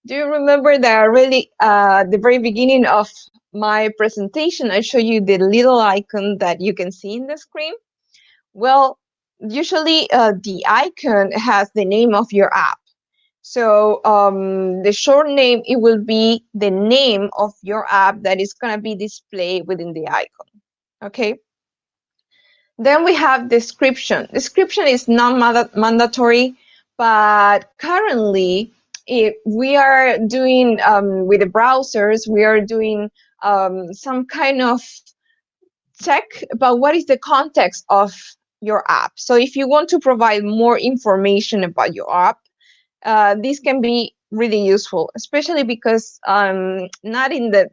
Do you remember that really the very beginning of my presentation, I show you the little icon that you can see in the screen? Well, usually the icon has the name of your app. So the short name, it will be the name of your app that is going to be displayed within the icon. Okay. Then we have description. Description is non-mandatory, but currently, if we are doing with the browsers, we are doing some kind of check about what is the context of your app. So if you want to provide more information about your app, this can be really useful, especially because not in the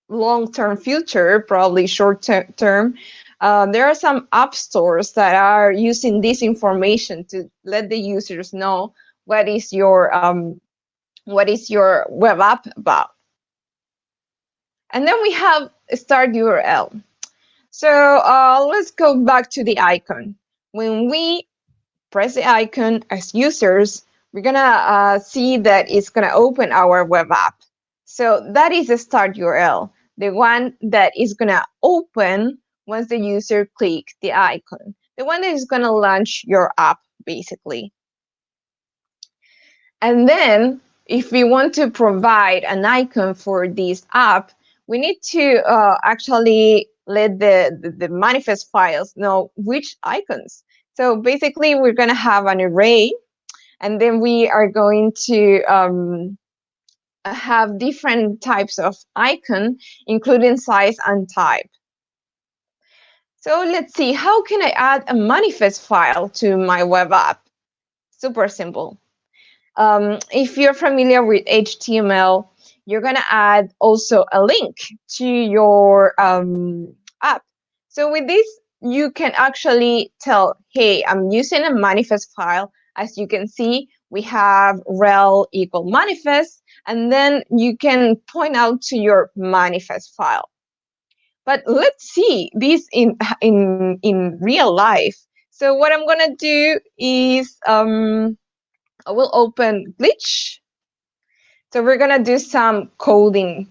long-term future, probably short-term, there are some app stores that are using this information to let the users know what is your web app about. And then we have start URL. So let's go back to the icon. When we press the icon as users, we're gonna see that it's gonna open our web app. So that is the start URL, the one that is gonna open once the user clicks the icon, the one that is gonna launch your app, basically. And then if we want to provide an icon for this app, we need to actually let the manifest files know which icons. So basically, we're going to have an array, and then we are going to have different types of icon, including size and type. So let's see, how can I add a manifest file to my web app? Super simple. If you're familiar with HTML, you're going to add also a link to your app. So with this, you can actually tell, hey, I'm using a manifest file. As you can see, we have rel equal manifest, and then you can point out to your manifest file. But let's see this in real life. So what I'm going to do is I will open Glitch. So we're going to do some coding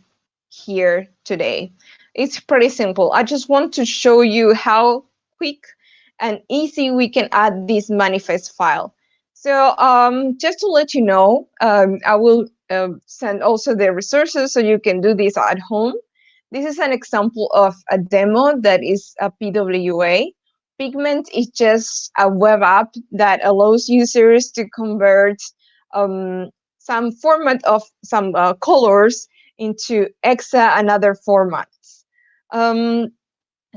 here today. It's pretty simple. I just want to show you how quick and easy we can add this manifest file. So just to let you know, I will send also the resources so you can do this at home. This is an example of a demo that is a PWA. Pigment is just a web app that allows users to convert some format of some colors into exa and other formats.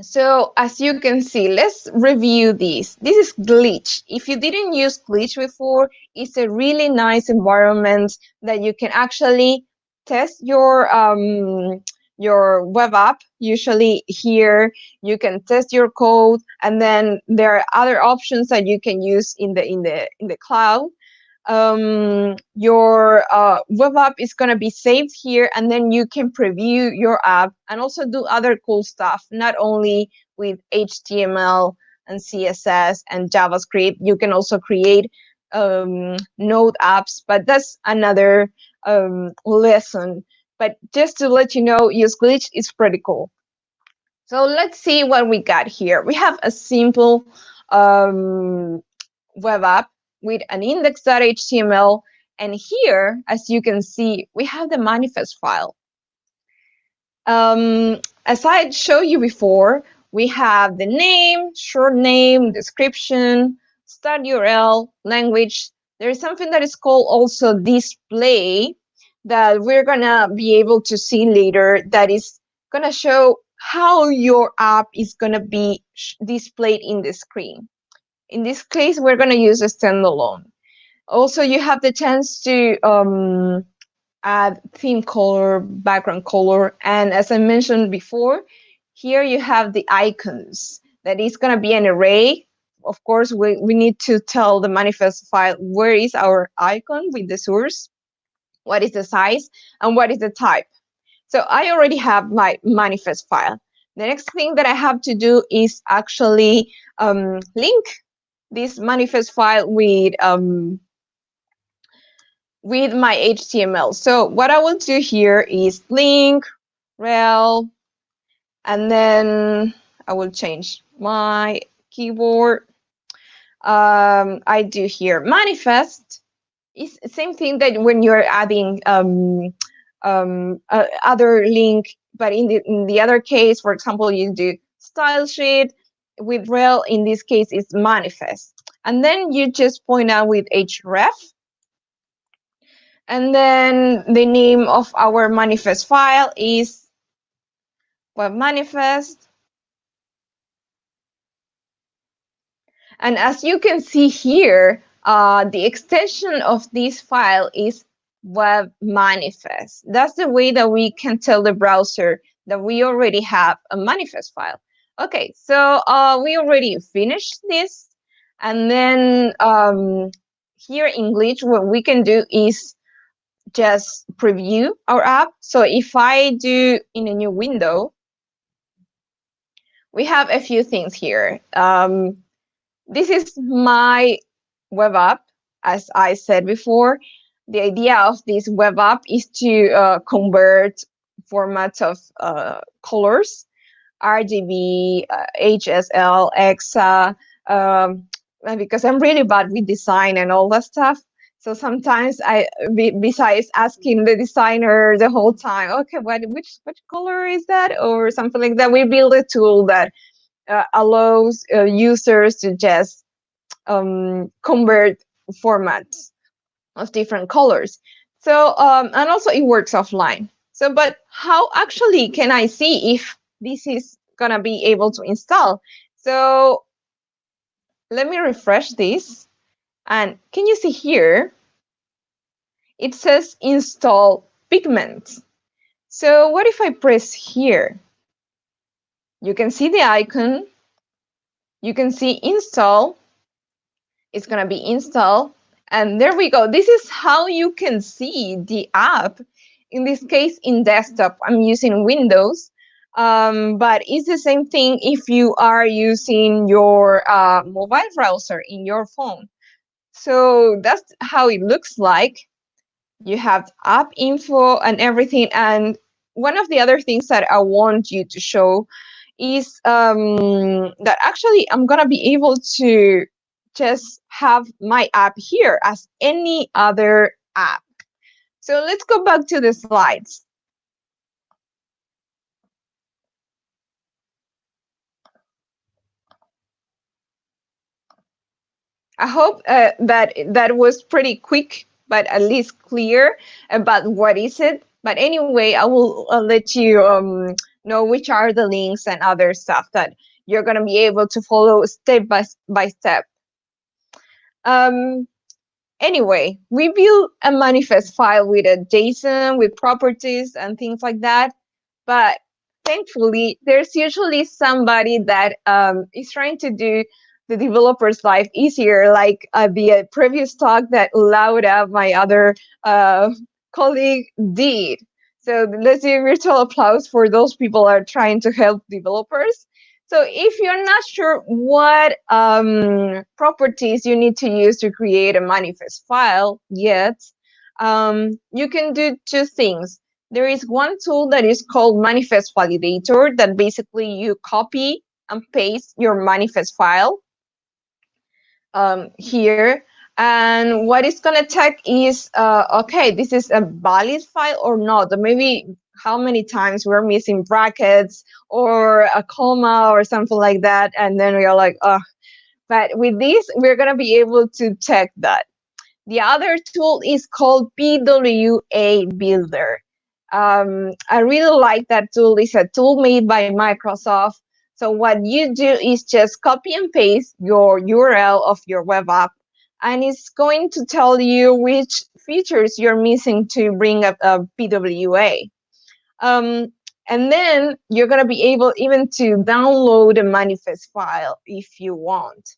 So as you can see, let's review this. This is Glitch. If you didn't use Glitch before, it's a really nice environment that you can actually test your web app. Usually here you can test your code, and then there are other options that you can use in the cloud. Your web app is going to be saved here, and then you can preview your app and also do other cool stuff, not only with HTML and CSS and JavaScript. You can also create Node apps, but that's another lesson. But just to let you know, use Glitch is pretty cool. So let's see what we got here. We have a simple web app with an index.html And here, as you can see, we have the manifest file. As I showed you before, we have the name, short name, description, start URL, language. There is something that is called also display that we're gonna be able to see later, that is gonna show how your app is gonna be displayed in the screen. In this case, we're gonna use a standalone. Also, you have the chance to add theme color, background color, and as I mentioned before, here you have the icons. That is going to be an array. Of course, we need to tell the manifest file where is our icon with the source, what is the size, and what is the type. So I already have my manifest file. The next thing that I have to do is actually link this manifest file with my HTML. So what I will do here is link, rel, and then I will change my keyboard. I do here manifest. It's the same thing that when you're adding other link, but in the other case, for example, you do style sheet with rel. In this case, it's manifest, and then you just point out with href. And then the name of our manifest file is web manifest. And as you can see here, the extension of this file is web manifest. That's the way that we can tell the browser that we already have a manifest file. Okay, so we already finished this. And then here in Glitch, what we can do is just preview our app. So if I do in a new window, we have a few things here. This is my web app. As I said before, the idea of this web app is to convert formats of colors, RGB, HSL, EXA, because I'm really bad with design and all that stuff. So sometimes besides asking the designer the whole time, okay, which color is that, or something like that, we build a tool that allows users to just convert formats of different colors. So and also it works offline. So, but how actually can I see if this is gonna be able to install? So let me refresh this, and can you see here? It says install pigment. So what if I press here? You can see the icon. You can see install. It's going to be installed. And there we go. This is how you can see the app. In this case, in desktop, I'm using Windows. But it's the same thing if you are using your mobile browser in your phone. So that's how it looks like. You have app info and everything. And one of the other things that I want you to show is that actually I'm going to be able to just have my app here as any other app. So let's go back to the slides. I hope that was pretty quick, but at least clear about what is it. But anyway, I will let you know which are the links and other stuff that you're going to be able to follow step by step. Anyway, we build a manifest file with a JSON, with properties and things like that. But thankfully, there's usually somebody that is trying to do the developer's life easier, like the previous talk that Laura, my other colleague, did. So let's do a virtual applause for those people that are trying to help developers. So if you're not sure what properties you need to use to create a manifest file yet, you can do two things. There is one tool that is called Manifest Validator that basically you copy and paste your manifest file here. And what it's going to check is, okay, this is a valid file or not. Or maybe how many times we're missing brackets or a comma or something like that. And then we are like, oh, but with this, we're going to be able to check that. The other tool is called PWA Builder. I really like that tool. It's a tool made by Microsoft. So what you do is just copy and paste your URL of your web app, and it's going to tell you which features you're missing to bring up a PWA. And then you're going to be able even to download a manifest file if you want.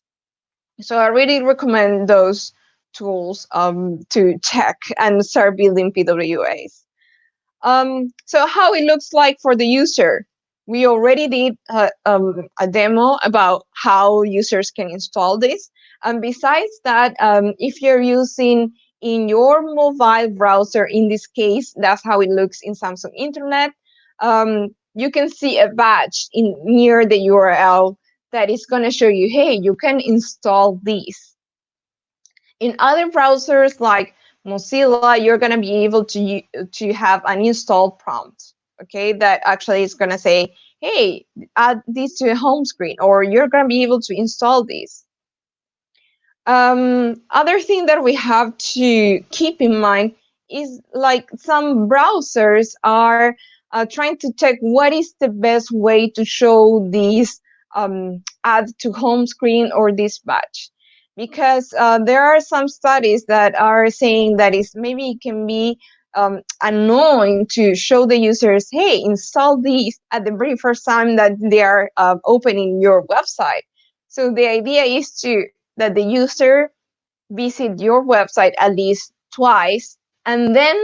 So I really recommend those tools to check and start building PWAs. So how it looks like for the user. We already did a demo about how users can install this. And besides that, if you're using in your mobile browser, in this case, that's how it looks in Samsung Internet. You can see a badge near the URL that is going to show you, hey, you can install these. In other browsers like Mozilla, you're going to be able to have an install prompt, okay, that actually is going to say, hey, add this to a home screen, or you're going to be able to install these. Other thing that we have to keep in mind is like some browsers are trying to check what is the best way to show these add to home screen or this badge. Because there are some studies that are saying that maybe it can be annoying to show the users, hey, install these at the very first time that they are opening your website. So the idea is that the user visit your website at least twice, and then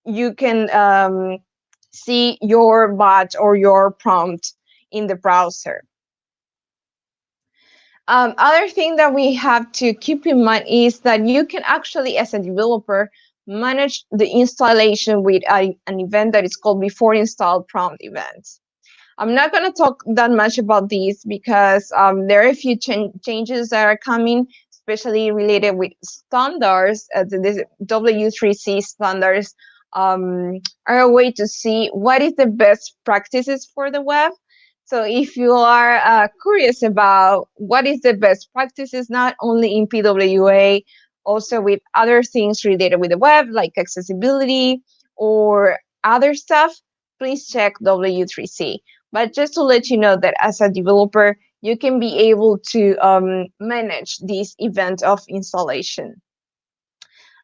you can see your badge or your prompt in the browser. Other thing that we have to keep in mind is that you can actually, as a developer, manage the installation with an event that is called before install prompt events. I'm not going to talk that much about these because there are a few changes that are coming, especially related with standards. The W3C standards are a way to see what is the best practices for the web. So if you are curious about what is the best practices, not only in PWA, also with other things related with the web, like accessibility or other stuff, please check W3C. But just to let you know that as a developer, you can be able to manage this event of installation.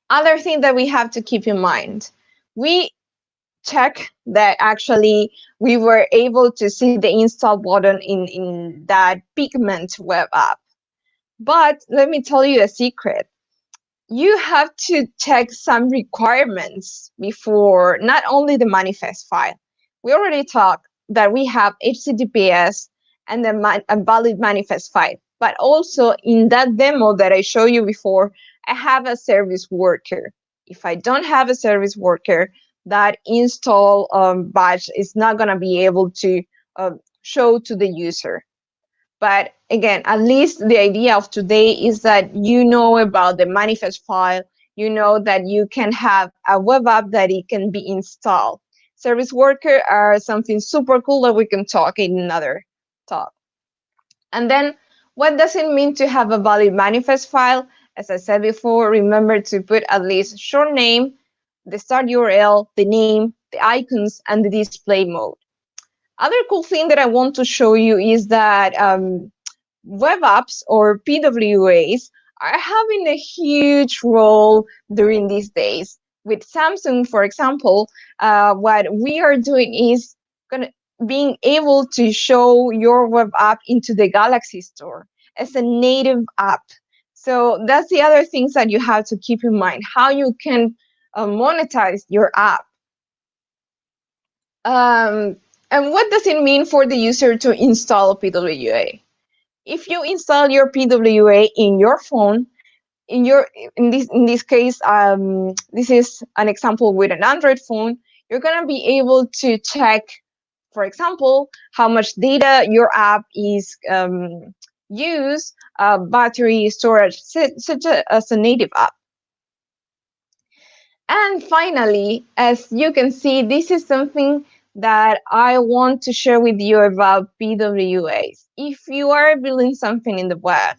Other thing that we have to keep in mind, we check that actually we were able to see the install button in that Pigment web app. But let me tell you a secret. You have to check some requirements before, not only the manifest file. We already talked that we have HTTPS and a valid manifest file, but also in that demo that I showed you before, I have a service worker. If I don't have a service worker, that install batch is not going to be able to show to the user. But again, at least the idea of today is that you know about the manifest file, you know that you can have a web app that it can be installed. Service worker are something super cool that we can talk in another talk. And then what does it mean to have a valid manifest file? As I said before, remember to put at least short name, the start URL, the name, the icons, and the display mode. Other cool thing that I want to show you is that web apps or PWAs are having a huge role during these days. With Samsung, for example, what we are doing is being able to show your web app into the Galaxy Store as a native app. So that's the other things that you have to keep in mind, how you can monetize your app. And what does it mean for the user to install a PWA? If you install your PWA in your phone, in this case, this is an example with an Android phone, you're gonna be able to check, for example, how much data your app is use battery storage such as a native app. And finally, as you can see, this is something that I want to share with you about PWAs. If you are building something in the web,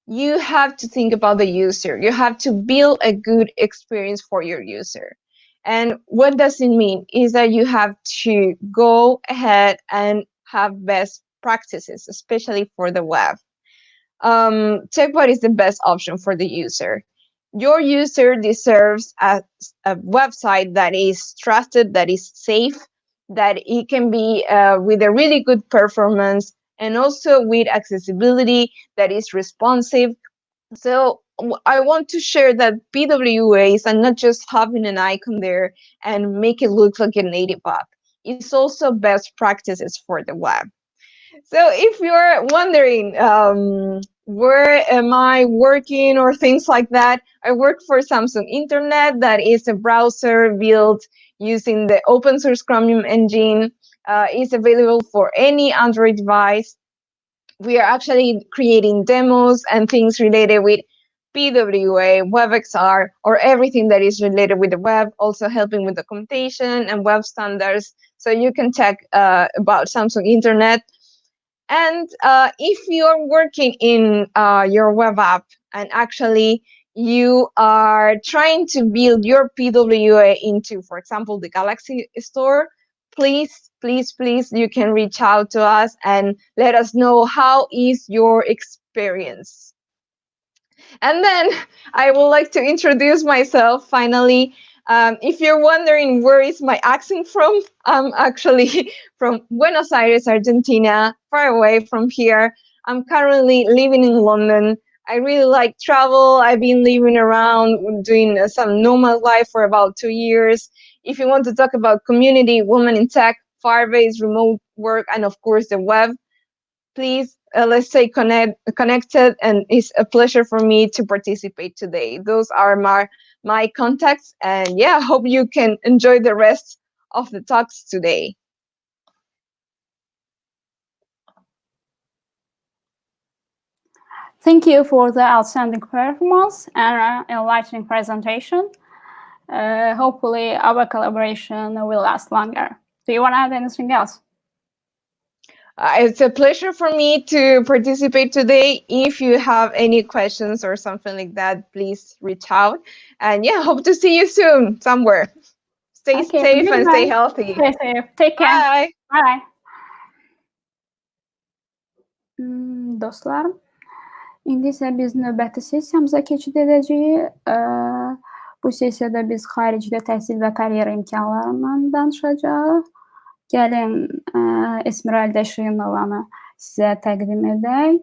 you have to think about the user. You have to build a good experience for your user. And what does it mean is that you have to go ahead and have best practices, especially for the web. Check what is the best option for the user. Your user deserves a website that is trusted, that is safe, that it can be with a really good performance, and also with accessibility that is responsive. So I want to share that PWAs are not just having an icon there and make it look like a native app. It's also best practices for the web. So if you're wondering, where am I working or things like that, I work for Samsung Internet. That is a browser built using the open source Chromium engine. It's available for any Android device. We are actually creating demos and things related with PWA, WebXR, or everything that is related with the web, also helping with documentation and web standards. So you can check about Samsung Internet. And if you're working in your web app and actually you are trying to build your PWA into, for example, the Galaxy Store, please, you can reach out to us and let us know how is your experience. And then I would like to introduce myself finally. If you're wondering where is my accent from, I'm actually from Buenos Aires, Argentina, far away from here. I'm currently living in London. I really like travel. I've been living around doing some nomad life for about 2 years. If you want to talk about community, women in tech, Firebase, remote work, and of course the web, please, let's stay connected, and it's a pleasure for me to participate today. Those are my contacts, and yeah, hope you can enjoy the rest of the talks today. Thank you for the outstanding performance and enlightening presentation. Hopefully our collaboration will last longer. Do you want to add anything else? It's a pleasure for me to participate today. If you have any questions or something like that, please reach out. And yeah, hope to see you soon somewhere. Stay safe and stay healthy. Stay safe. Take care. Bye. Bye. Dostlar, indi isə biz növbəti sessiyamıza keçid edəcəyik. Bu sessiyada biz xaricdə təhsil və karyera imkanlarından danışacağıq. Gəlin Esmeralda Şirinovanı sizə təqdim edək.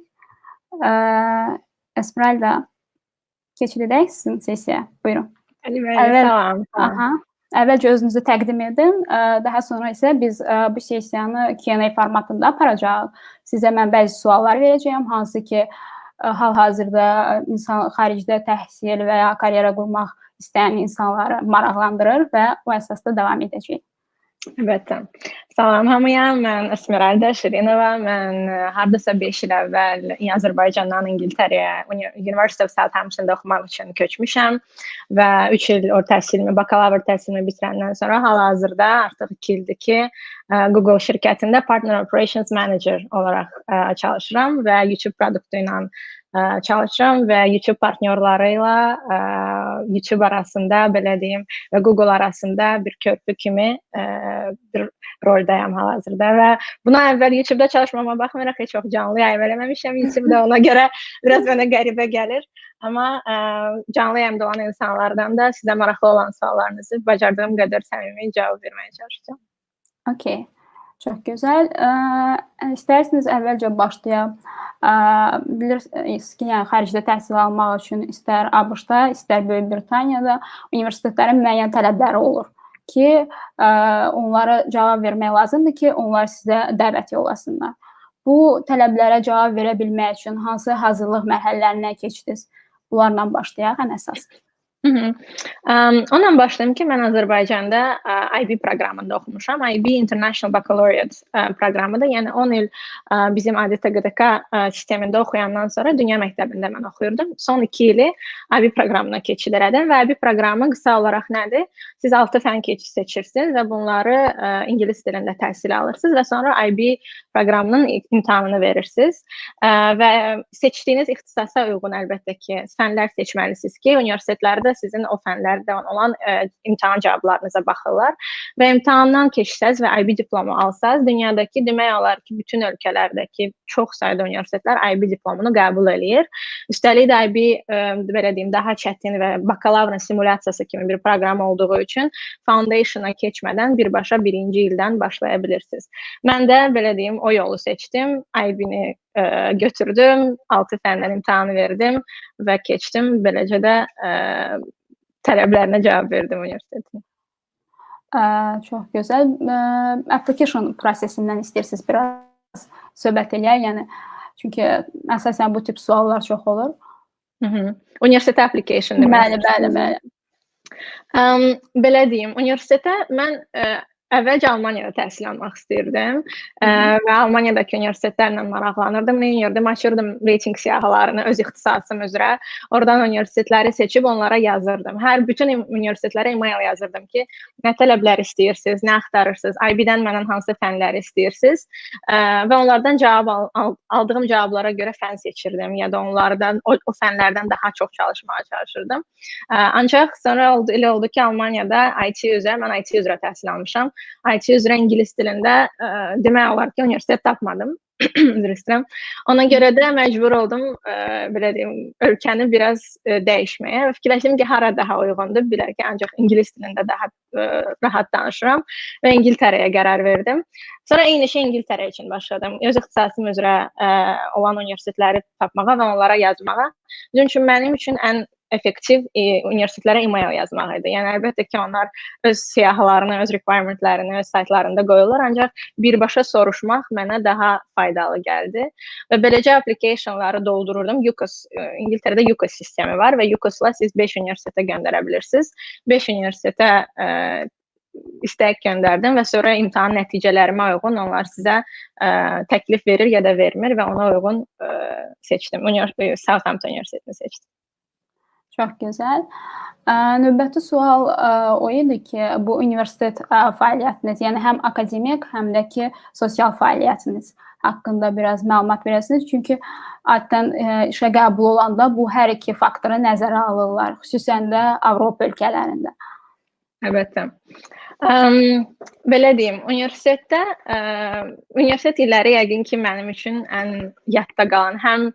Esmeralda, keçid edək sizin sessiya. Buyurun. Salam. Əvvəlcə özünüzü təqdim edin, daha sonra isə biz bu sessiyanı Q&A formatında aparacağıq. Sizə mən bəzi suallar verəcəyəm, hansı ki, hal-hazırda xaricdə təhsil və ya karyera qurmaq istəyən insanları maraqlandırır və bu əsasda davam edəcəyik. Əlbəttə. Salam hamıya, mən Esmeralda Şirinova. Mən hardasa 5 il əvvəl Azərbaycandan İngiltərəyə University of Southampton'da oxumaq üçün köçmüşəm və 3 il orta təhsilimi, bakalavr təhsilimi bitirəndən sonra hal-hazırda artıq 2 ildir ki, Google şirkətində Partner Operations Manager olaraq çalışıram və YouTube produktu ilə çalışıram və YouTube partnyorları ilə YouTube arasında, belə deyim, və Google arasında bir körpü kimi bir roldayam hal-hazırda və buna əvvəl YouTube'da çalışmama baxmayaraq heç çox canlı yayım eləməmişəm. YouTube'da ona görə biraz mənə qəribə gəlir. Amma canlı yayımda olan insanlardan da sizə maraqlı olan suallarınızı bacardığım qədər səmimi cavab verməyə çalışacağım. Okay. Çox gözəl. İstərsiniz əvvəlcə başlayaq. Bilirsiniz ki, yəni xaricdə təhsil almaq üçün istər ABŞ-da, istər Böyük Britaniyada universitetlərin müəyyən tələbləri olur ki, onlara cavab vermək lazımdır ki, onlar sizə dəvət yollasınlar. Bu tələblərə cavab verə bilmək üçün hansı hazırlıq mərhələlərindən keçdiniz? Bunlarla başlayaq ən əsas. Onunla başlayım ki, mən Azərbaycanda IB proqramında oxumuşam. IB International Baccalaureate proqramıdır. Yəni 10 il bizim adi TQDK sistemində oxuyandan sonra dünya məktəbində mən oxuyurdum. Son 2 ili IB proqramına keçid elədim və IB proqramı qısa olaraq nədir? Siz 6 fən seçirsiniz və bunları ingilis dilində təhsil alırsınız və sonra IB proqramının imtahanını verirsiniz və seçdiyiniz ixtisasa uyğun əlbəttə ki, fənlər seçməlisiniz ki, universitetlərdə sizin o fənlərdən olan imtahan cavablarınıza baxırlar və imtahandan keçsəz və IB diplomu alsaz, dünyadakı demək olar ki, bütün ölkələrdəki çox sayda universitetlər IB diplomunu qəbul eləyir. Üstəlik də IB belə deyim, daha çətin və bakalavrın simulyasiyası kimi bir proqram olduğu üçün foundationa keçmədən birbaşa birinci ildən başlaya bilirsiniz. Mən də belə deyim, o yolu seçdim. IB-ni götürdüm, 6 fəndən imtahanı verdim və keçdim. Beləcə də tələblərinə cavab verdim universitetin. Çox gözəl. Application prosesindən istəyirsiniz biraz söhbət eləyək, yəni çünki əsasən bu tip suallar çox olur. Universitet application demək. Bəli. Belə deyim, universitetə mən əvvəlcə Almaniyada təhsil almaq istəyirdim və Almaniyadakı universitetlərlə maraqlanırdım. Nə edirdim? Açırdım reyting siyahılarını öz ixtisasım üzrə. Oradan universitetləri seçib onlara yazırdım. Bütün universitetlərə email yazırdım ki, nə tələblər istəyirsiniz, nə axtarırsınız, IB-dən məndən hansı fənləri istəyirsiniz və onlardan aldığım cavablara görə fən seçirdim ya da onlardan o fənlərdən daha çox çalışmağa çalışırdım. Ancaq sonra elə oldu ki, Almaniyada mən IT üzrə təhsil almışam. IT üzrə ingilis dilində demək olar ki, universitet tapmadım. Ona görə də məcbur oldum belə deyim, ölkəni biraz dəyişməyə. Fikirləşdim ki, hara daha uyğundur, bilər ki, ancaq ingilis dilində daha rahat danışıram və İngiltərəyə qərar verdim. Sonra eyni şey İngiltərə üçün başladım. Öz ixtisasım üzrə olan universitetləri tapmağa və onlara yazmağa. Çünki mənim üçün ən effektiv universitetlərə email yazmaq idi. Yəni əlbəttə ki, onlar öz siyahılarını, öz requirementlərini öz saytlarında qoyurlar, ancaq birbaşa soruşmaq mənə daha faydalı gəldi. Və beləcə applicationları doldururdum. İngiltərədə UCAS sistemi var və UCAS-la siz 5 universitetə göndərə bilirsiniz. 5 universitetə istək göndərdim və sonra imtahan nəticələrimə uyğun onlar sizə təklif verir ya da vermir və ona uyğun seçdim. Southampton Universitetini seçdim. Çox gözəl. Növbəti sual o idi ki, bu universitet fəaliyyətiniz, yəni həm akademik, həm də ki, sosial fəaliyyətiniz haqqında biraz məlumat verəsiniz. Çünki adətən işə qəbul olanda bu hər iki faktoru nəzərə alırlar, xüsusən də Avropa ölkələrində. Əlbəttə. Belə deyim, universitet illəri yəqin ki, mənim üçün ən yadda qalan, həm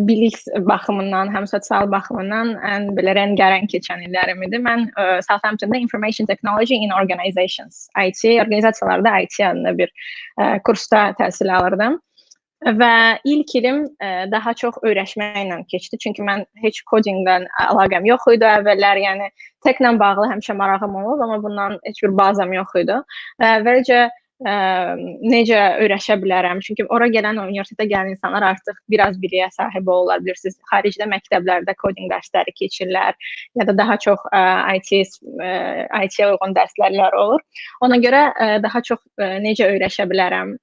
bilik baxımından, həm sosial baxımından ən belə rəngarəng keçən illərim idi. Mən Southampton'da Information Technology in Organizations, organizasiyalarda IT adında bir kursda təhsil alırdım. Və ilk ilim daha çox öyrəşməklə keçdi. Çünki mən heç kodingdən əlaqəm yox idi əvvəllər. Yəni teklə bağlı həmişə marağım olub, amma bundan heç bir bazam yox idi. Əvvəlcə necə öyrəşə bilərəm? Çünki ora gələn, universitetə gələn insanlar artıq biraz biliyə sahib olurlar, bilirsiniz. Xaricdə məktəblərdə koding dərsləri keçirlər ya da daha çox IT-yə uyğun dərslər olur. Ona görə daha çox necə öyrəşə bilərəm,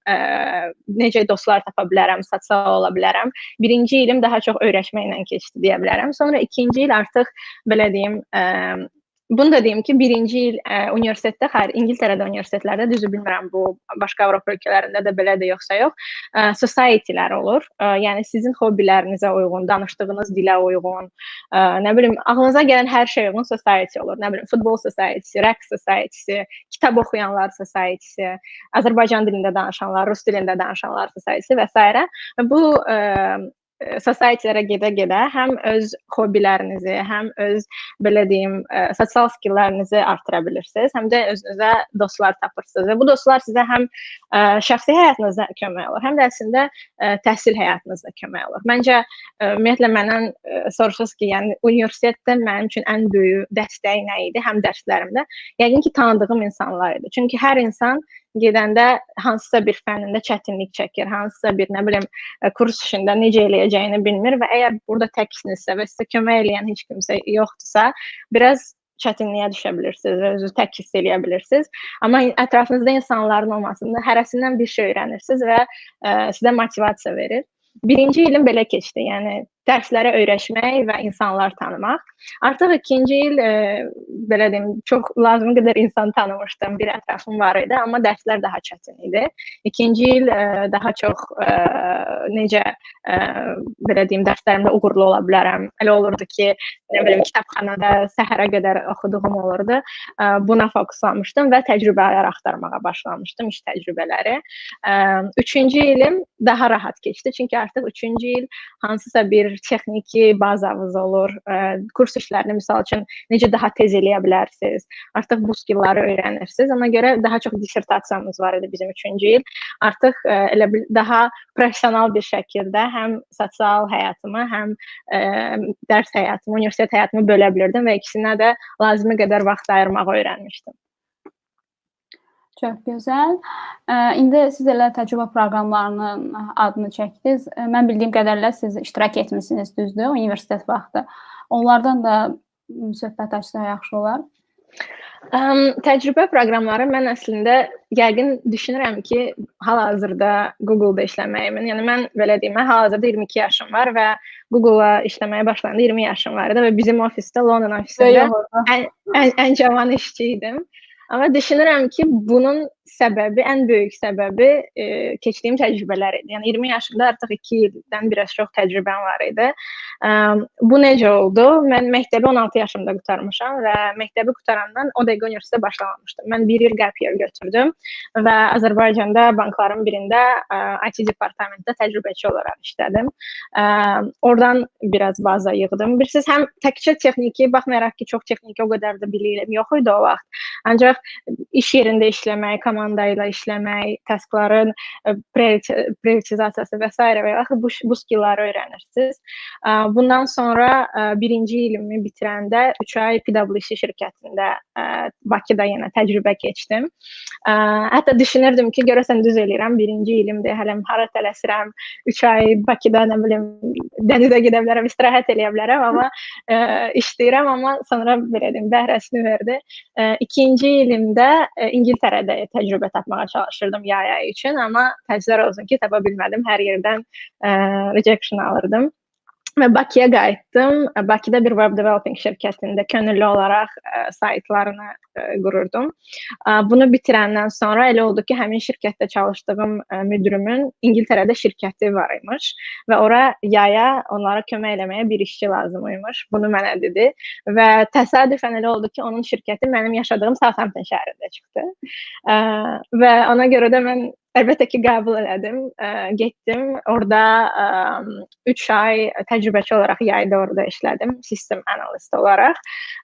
necə dostlar tapa bilərəm, sosial ola bilərəm. Birinci ilim daha çox öyrəşməklə keçdi deyə bilərəm. Sonra ikinci il artıq belə deyim, bunu da deyim ki, birinci il universitetdə, İngiltərədə universitetlərdə, düzü bilmirəm, bu başqa Avropa ölkələrində də belədir yoxsa yox, society-lər olur. Yəni sizin hobbilərinizə uyğun, danışdığınız dilə uyğun, nə bilim, ağlınıza gələn hər şey uyğun society olur. Nə bilim, futbol society-si, rəqs society-si, kitab oxuyanlar society-si, Azərbaycan dilində danışanlar, rus dilində danışanlar society-si və s. Bu society-lərə gedə-gedə həm öz hobbilərinizi, həm öz, belə deyim, sosial skilllərinizi artıra bilirsiniz, həm də özünüzə dostlar tapırsınız. Və bu dostlar sizə həm şəxsi həyatınızda kömək olur, həm də əslində təhsil həyatınızda kömək olur. Məncə, ümumiyyətlə, məndən soruşursunuz ki, yəni, universitetdə mənim üçün ən böyük dəstəyi nə idi, həm dərslərimdə? Yəqin ki, tanıdığım insanlar idi. Çünki hər insan gedəndə hansısa bir fənnində çətinlik çəkir, hansısa bir nə bilim kurs işində necə eləyəcəyini bilmir və əgər burada təksinizsə və sizə kömək eləyən heç kimsə yoxdursa, biraz çətinliyə düşə bilirsiniz və özünüzü tək hiss eləyə bilirsiniz. Amma ətrafınızda insanların olmasında hərəsindən bir şey öyrənirsiniz və sizə motivasiya verir. Birinci ilim belə keçdi, yəni dərslərə öyrəşmək və insanlar tanımaq. Artıq ikinci il, belə deyim, çox lazım qədər insan tanımışdım, bir ətrafım var idi, amma dərslər daha çətin idi. İkinci il daha çox necə, belə deyim, dərslərimdə uğurlu ola bilərəm. Elə olurdu ki, nə bilim, kitabxanada səhərə qədər oxuduğum olurdu. Buna fokuslanmışdım və təcrübələr axtarmağa başlamışdım, iş təcrübələri. Üçüncü ilim daha rahat keçdi, çünki artıq üçüncü il hansısa bir texniki bazanız olur. Kurs işlərini misal üçün necə daha tez eləyə bilərsiniz. Artıq bu skillləri öyrənirsiniz. Ona görə daha çox dissertasiyamız var idi bizim üçüncü il. Artıq elə daha professional bir şəkildə həm sosial həyatımı, həm dərs həyatımı, universitet həyatımı bölə bilirdim və ikisinə də lazımi qədər vaxt ayırmağı öyrənmişdim. Çox gözəl. İndi siz elə təcrübə proqramlarının adını çəkdiniz. Mən bildiyim qədərlə siz iştirak etmişsiniz, düzdür, universitet vaxtı. Onlardan da söhbət açsa yaxşı olar. Təcrübə proqramları mən əslində yəqin düşünürəm ki, hal-hazırda Google-da işləməyimin, yəni mən belə deyim, hal-hazırda 22 yaşım var və Google-la işləməyə başlayanda 20 yaşım var idi və bizim ofisdə, London ofisində ən cavan işçi idim. Amma düşünürəm ki, bunun səbəbi, ən böyük səbəbi keçdiyim təcrübələr idi. Yəni 20 yaşımda artıq 2 ildən biraz çox təcrübəm var idi. Bu necə oldu? Mən məktəbi 16 yaşımda qurtarmışam və məktəbi qurtarandan o dəqiqə universitetə başlamamışdım. Mən 1 il gap year götürdüm və Azərbaycanda bankların birində IT departamentdə təcrübəçi olaraq işlədim. Oradan biraz baza yığdım. Bilirsiniz, həm təkcə texniki, baxmayaraq ki, çox texniki o qədər də biliklim yox idi o vaxt. Ancaq iş yerində işləmək, komanda ilə işləmək, taskların prioritizasiyası və s. və yaxud bu skillləri öyrənirsiniz. Bundan sonra birinci ilimi bitirəndə 3 ay PwC şirkətində Bakıda yenə təcrübə keçdim. Hətta düşünürdüm ki, görəsən düz eləyirəm, birinci ilimdir, hələm hara tələsirəm, 3 ay Bakıda, nə bilim, dənizə gedə bilərəm, istirahət eləyə bilərəm, amma işləyirəm, amma sonra belə deyim, bəhrəsini verdi. İkinci ilimdə İngiltərədə təcrübə tapmağa çalışırdım yay üçün, amma təəssüflər olsun ki, tapa bilmədim. Hər yerdən rejection alırdım. Və Bakıya qayıtdım. Bakıda bir web developing şirkətində könüllü olaraq saytlarını qururdum. Bunu bitirəndən sonra elə oldu ki, həmin şirkətdə çalışdığım müdürümün İngiltərədə şirkəti var imiş və ora yaya onlara kömək eləməyə bir işçi lazım imiş. Bunu mənə dedi və təsadüfən elə oldu ki, onun şirkəti mənim yaşadığım Southampton şəhərində çıxdı. Və ona görə də mən əlbəttə ki, qəbul elədim, getdim. Orada 3 ay təcrübəçi olaraq yayda orada işlədim, sistem analist olaraq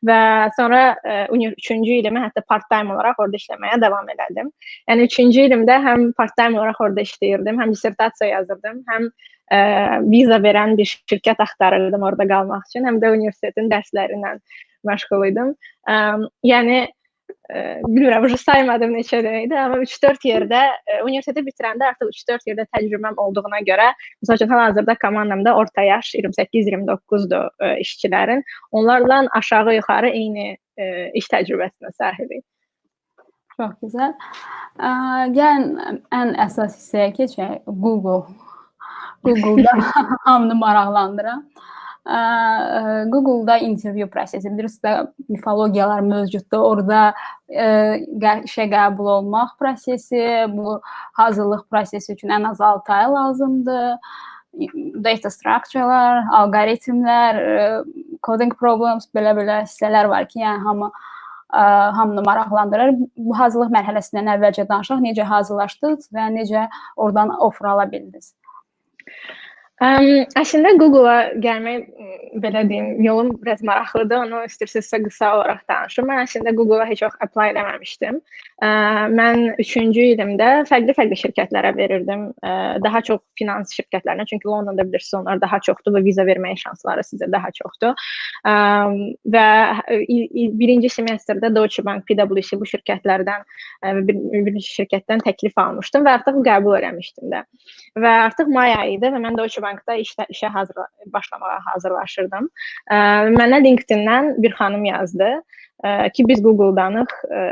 və sonra 3-cü ilimi hətta part-time olaraq orada işləməyə davam elədim. Yəni 3-cü ilimdə həm part-time olaraq orada işləyirdim, həm dissertasiya yazırdım, həm viza verən bir şirkət axtarırdım orada qalmaq üçün, həm də universitetin dərsləri ilə məşğul idim. Yəni bilmirəm, saymadım neçə dənəydi, amma 3-4 yerdə, universiteti bitirəndə artıq 3-4 yerdə təcrübəm olduğuna görə, məsəl üçün, hal-hazırda komandamda orta yaş 28-29-dur işçilərin. Onlarla aşağı-yuxarı eyni iş təcrübəsinə sahibik. Çox gözəl. Gəlin, ən əsas hissəyə keçək, Google. Google-da hamını maraqlandıran. Google-da interview prosesi, bilirsiniz, mifologiyalar mövcuddur. Orada işə qəbul olmaq prosesi, bu hazırlıq prosesi üçün ən az 6 ay lazımdır. Data structure'lar, algoritmlər, coding problems, belə hissələr var ki, yəni hamını maraqlandırır. Bu hazırlıq mərhələsindən əvvəlcə danışaq, necə hazırlaşdınız və necə oradan offer ala bildiniz? Əslində Google-a gəlmək belə deyim, yolum biraz maraqlıdır, onu istəyirsinizsə qısa olaraq danışım. Mən əslində Google-a heç vaxt apply eləməmişdim. Mən 3-cü ilimdə fərqli şirkətlərə verirdim. Daha çox finans şirkətlərinə, çünki Londonda bilirsiniz, onlar daha çoxdur və viza verməyə şansları sizə daha çoxdur. Və birinci semestrdə Deutsche Bank, PwC bu şirkətlərdən bir şirkətdən təklif almışdım və artıq qəbul eləmişdim də. Və artıq may ayı idi və mən Deutsche Bankda işə başlamağa hazırlaşırdım. Mənə LinkedIn-dən bir xanım yazdı ki, biz Google-danıq,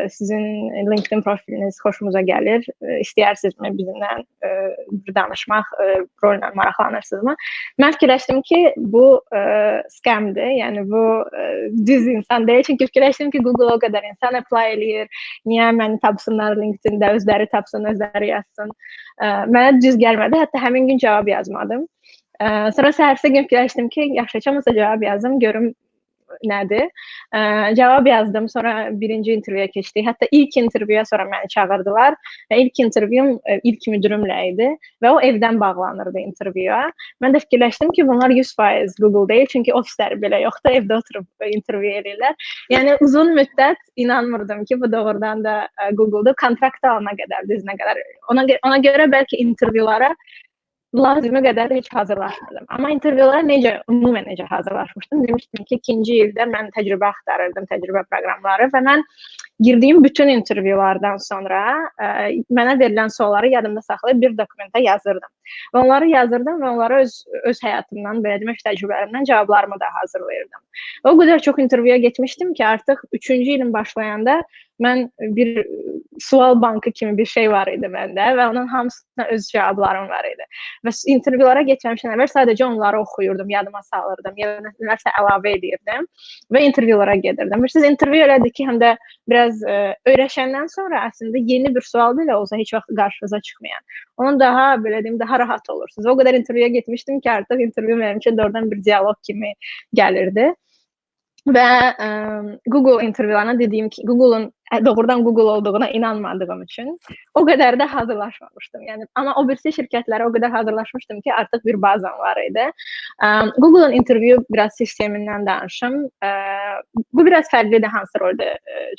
sizin LinkedIn profiliniz xoşumuza gəlir, istəyərsinizmi bizimlə danışmaq, rolla maraqlanırsınızmı? Mən fikirləşdim ki, bu scamdir, yəni bu düz insan deyil, çünki fikirləşdim ki, Google o qədər insan apply eləyir, niyə məni tapsınlar LinkedIn-də, özləri tapsın, özləri yazsın. Mənə düz gəlmədi, hətta həmin gün cavab yazmadım. Sonra səhərsi gün fikirləşdim ki, yaxşıca cavab yazdım, görüm nədir. Cavab yazdım, sonra birinci intervyuya keçdik. Hətta ilk intervyuya sonra məni çağırdılar və ilk intervyum ilk müdürümlə idi və o evdən bağlanırdı intervyuya. Mən də fikirləşdim ki, bunlar 100% Google deyil, çünki ofisləri belə yoxdur, evdə oturub intervyu edirlər. Yəni uzun müddət inanmırdım ki, bu doğrudan da Google-dur. Kontrakt alana qədər, düzünə qədər. Ona görə bəlkə intervyulara lazımı qədər heç hazırlaşmırdım. Amma intervyulara ümumən necə hazırlaşmışdım? Demişdim ki, 2-ci ildə mən təcrübə axtarırdım, təcrübə proqramları və mən girdiyim bütün intervyulardan sonra mənə verilən sualları yadımda saxlayıb bir dokumenta yazırdım. Və onları yazırdım və onlara öz həyatımdan, belə demək, təcrübələrimdən cavablarımı da hazırlayırdım. O qədər çox intervyuya getmişdim ki, artıq 3-cü ilin başlayanda mən bir sual bankı kimi bir şey var idi məndə və onun hamısına öz cavablarım var idi. Və intervyulara getməmişdən əvvəl sadəcə onları oxuyurdum, yadıma salırdım, nəsə əlavə edirdim və intervyulara gedirdim. Siz intervyu elədi ki, həm də biraz öyrəşəndən sonra əslində yeni bir sual belə olsa heç vaxt qarşınıza çıxmayan. Onun daha, belə deyim, daha rahat olursunuz. O qədər intervyuya getmişdim ki, artıq intervyu mənim üçün doğrudan bir dialoq kimi gəlirdi. Və Google intervyularına dediyim ki, doğrudan Google olduğuna inanmadığım üçün o qədər də hazırlaşmamışdım. Yəni, amma o birisi şirkətlərə o qədər hazırlaşmışdım ki, artıq bir bazam var idi. Google'un intervyu biraz sistemindən danışım. Bu biraz fərqlidir hansı rolda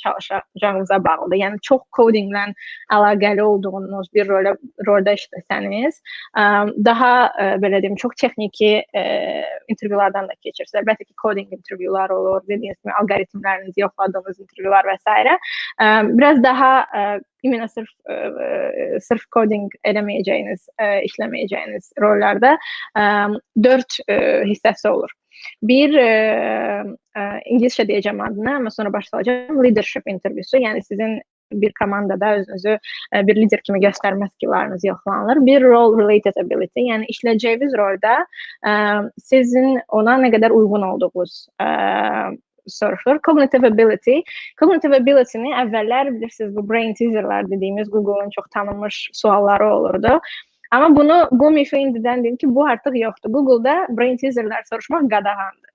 çalışacağınıza bağlıdır. Yəni, çox codinglə əlaqəli olduğunuz bir rolda işləsəniz, daha, belə deyim, çox texniki intervyulardan da keçirsiniz. Əlbəttə ki, coding intervyular olur, dediyiniz kimi, algoritmlərinizi yoxladığınız intervyular və s. Biraz daha iminə sırf coding eləməyəcəyiniz, işləməyəcəyiniz rollarda 4 hissəsi olur. Bir, İngilizcə deyəcəm adını, amma sonra başlayacağım, leadership intervyusu, yəni sizin bir komandada özünüzü bir lider kimi göstərmə skillarınız yoxlanılır. Bir role related ability, yəni işləyəcəyiniz rolda sizin ona nə qədər uyğun olduğunuz soruşulur. Cognitive ability. Cognitive ability-ni əvvəllər bilirsiniz, bu brain teaserlər dediyimiz Google-un çox tanınmış sualları olurdu. Amma bu mifi indidən deyim ki, bu artıq yoxdur. Google-da brain teaserlər soruşmaq qadağandır.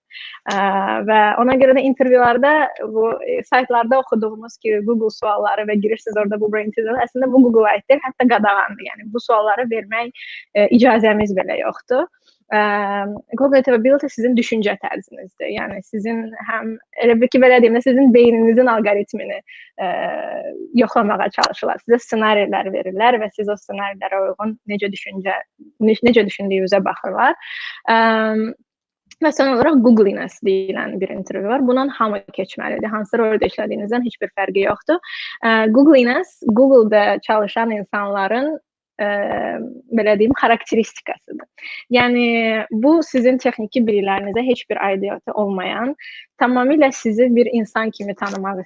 Və ona görə də intervyularda, bu saytlarda oxuduğumuz ki, Google sualları və girirsiniz orada bu brain teaserlər, əslində bu Google-a aiddir, hətta qadağandır. Yəni bu sualları vermək icazəmiz belə yoxdur. Cognitive ability sizin düşüncə tərzinizdir. Yəni sizin həm elə bir ki, belə deyim də, sizin beyninizin alqoritmini yoxlamağa çalışırlar. Sizə ssenarilər verirlər və siz o ssenarilərə uyğun necə düşündüyünüzə baxırlar. Və son olaraq Googliness deyilən bir intervyu var. Bundan hamı keçməlidir. Hansı rolda işlədiyinizdən heç bir fərqi yoxdur. Googliness, Google-da çalışan insanların belə deyim, xarakteristikasıdır. Yəni, bu sizin texniki biliklərinizə heç bir aidiyyatı olmayan, tamamilə sizi bir insan kimi tanımaq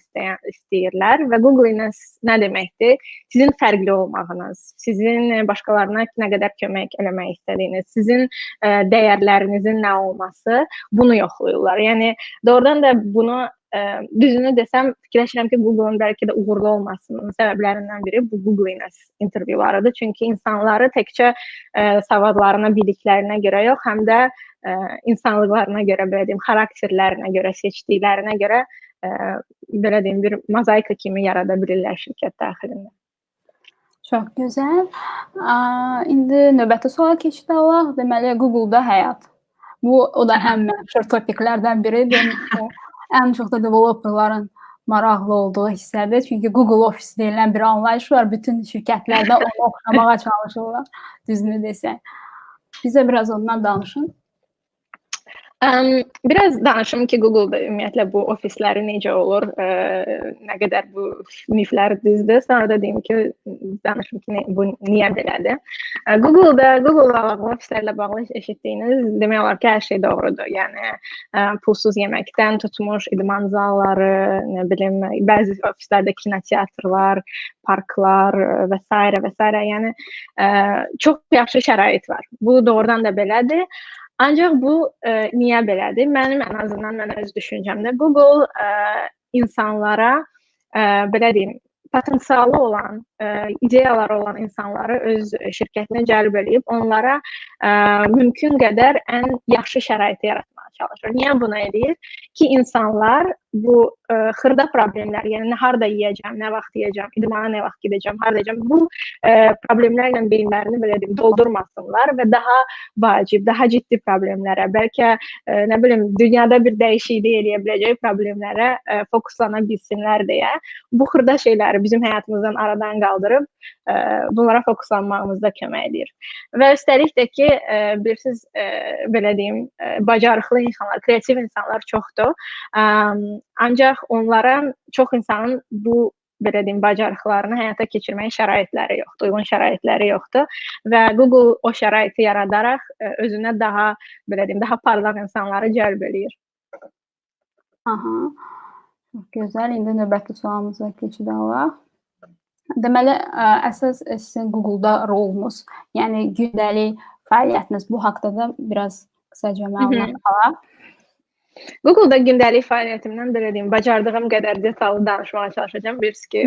istəyirlər və Googliness nə deməkdir? Sizin fərqli olmağınız, sizin başqalarına nə qədər kömək eləmək istədiyiniz, sizin dəyərlərinizin nə olması, bunu yoxlayırlar. Yəni, doğrudan da bunu düzünü desəm, fikirləşirəm ki, Google-un bəlkə də uğurlu olmasının səbəblərindən biri bu Googliness intervyularıdır. Çünki insanları təkcə savadlarına, biliklərinə görə yox, həm də insanlıqlarına görə, belə deyim, xarakterlərinə görə, seçdiklərinə görə, belə deyim, bir mozaika kimi yarada bilirlər şirkət daxilində. Çox gözəl. İndi növbəti suala keçid alaq. Deməli, Google-da həyat. Bu o da ən məşhur topiklərdən biridir. Ən çox da developerların maraqlı olduğu hissədir. Çünki Google Office deyilən bir anlayış var. Bütün şirkətlərdə onu oxşamağa çalışırlar. Düzünü desək. Bizə biraz ondan danışın. Biraz danışım ki, Google'da ümumiyyətlə bu ofisləri necə olur, nə qədər bu miflər düzdür. Sonra da deyim ki, danışım ki, bu niyə belədir. Google'la bağlı, ofislərlə bağlı eşitdiyiniz demək olar ki, hər şey doğrudur. Yəni, pulsuz yeməkdən tutmuş, idman zalları, nə bilim, bəzi ofislərdə kinoteatrlar, parklar və s. Yəni, çox yaxşı şərait var. Bu doğrudan da belədir. Ancaq bu niyə belədir? Mənim ən azından mən öz düşüncəmdə Google insanlara belə deyim, potensialı olan, ideyaları olan insanları öz şirkətinə cəlb edib, onlara mümkün qədər ən yaxşı şəraiti yaratmağa çalışır. Niyə bunu edir? Ki, insanlar bu xırda problemlər, yəni harda yeyəcəm, nə vaxt yeyəcəm, idmana nə vaxt gedəcəm, harda yeyəcəm, bu problemlərlə beyinlərini belə deyim, doldurmasınlar və daha vacib, daha ciddi problemlərə, bəlkə nə bilim, dünyada bir dəyişiklik eləyə biləcək problemlərə fokuslana bilsinlər deyə bu xırda şeyləri bizim həyatımızdan aradan qaldırıb bunlara fokuslanmağımızda kömək edir. Və üstəlik də ki, bilirsiniz, belə deyim, bacarıqlı insanlar, kreativ insanlar çoxdur. Ancaq onlara çox insanın bu belə deyim, bacarıqlarını həyata keçirməyə şəraitləri yoxdur, uyğun şəraitləri yoxdur və Google o şəraiti yaradaraq özünə daha, belə deyim, daha parlaq insanları cəlb edir. Aha. Çox gözəl. İndi növbəti sualımıza keçid alaq. Deməli, əsas sizin Google-da rolunuz, yəni gündəlik fəaliyyətiniz, bu haqda da biraz qısaca məlumat alaq. Google'da gündəlik fəaliyyətimdən belə deyim, bacardığım qədər detallı danışmağa çalışacağam. Bilirsiniz ki,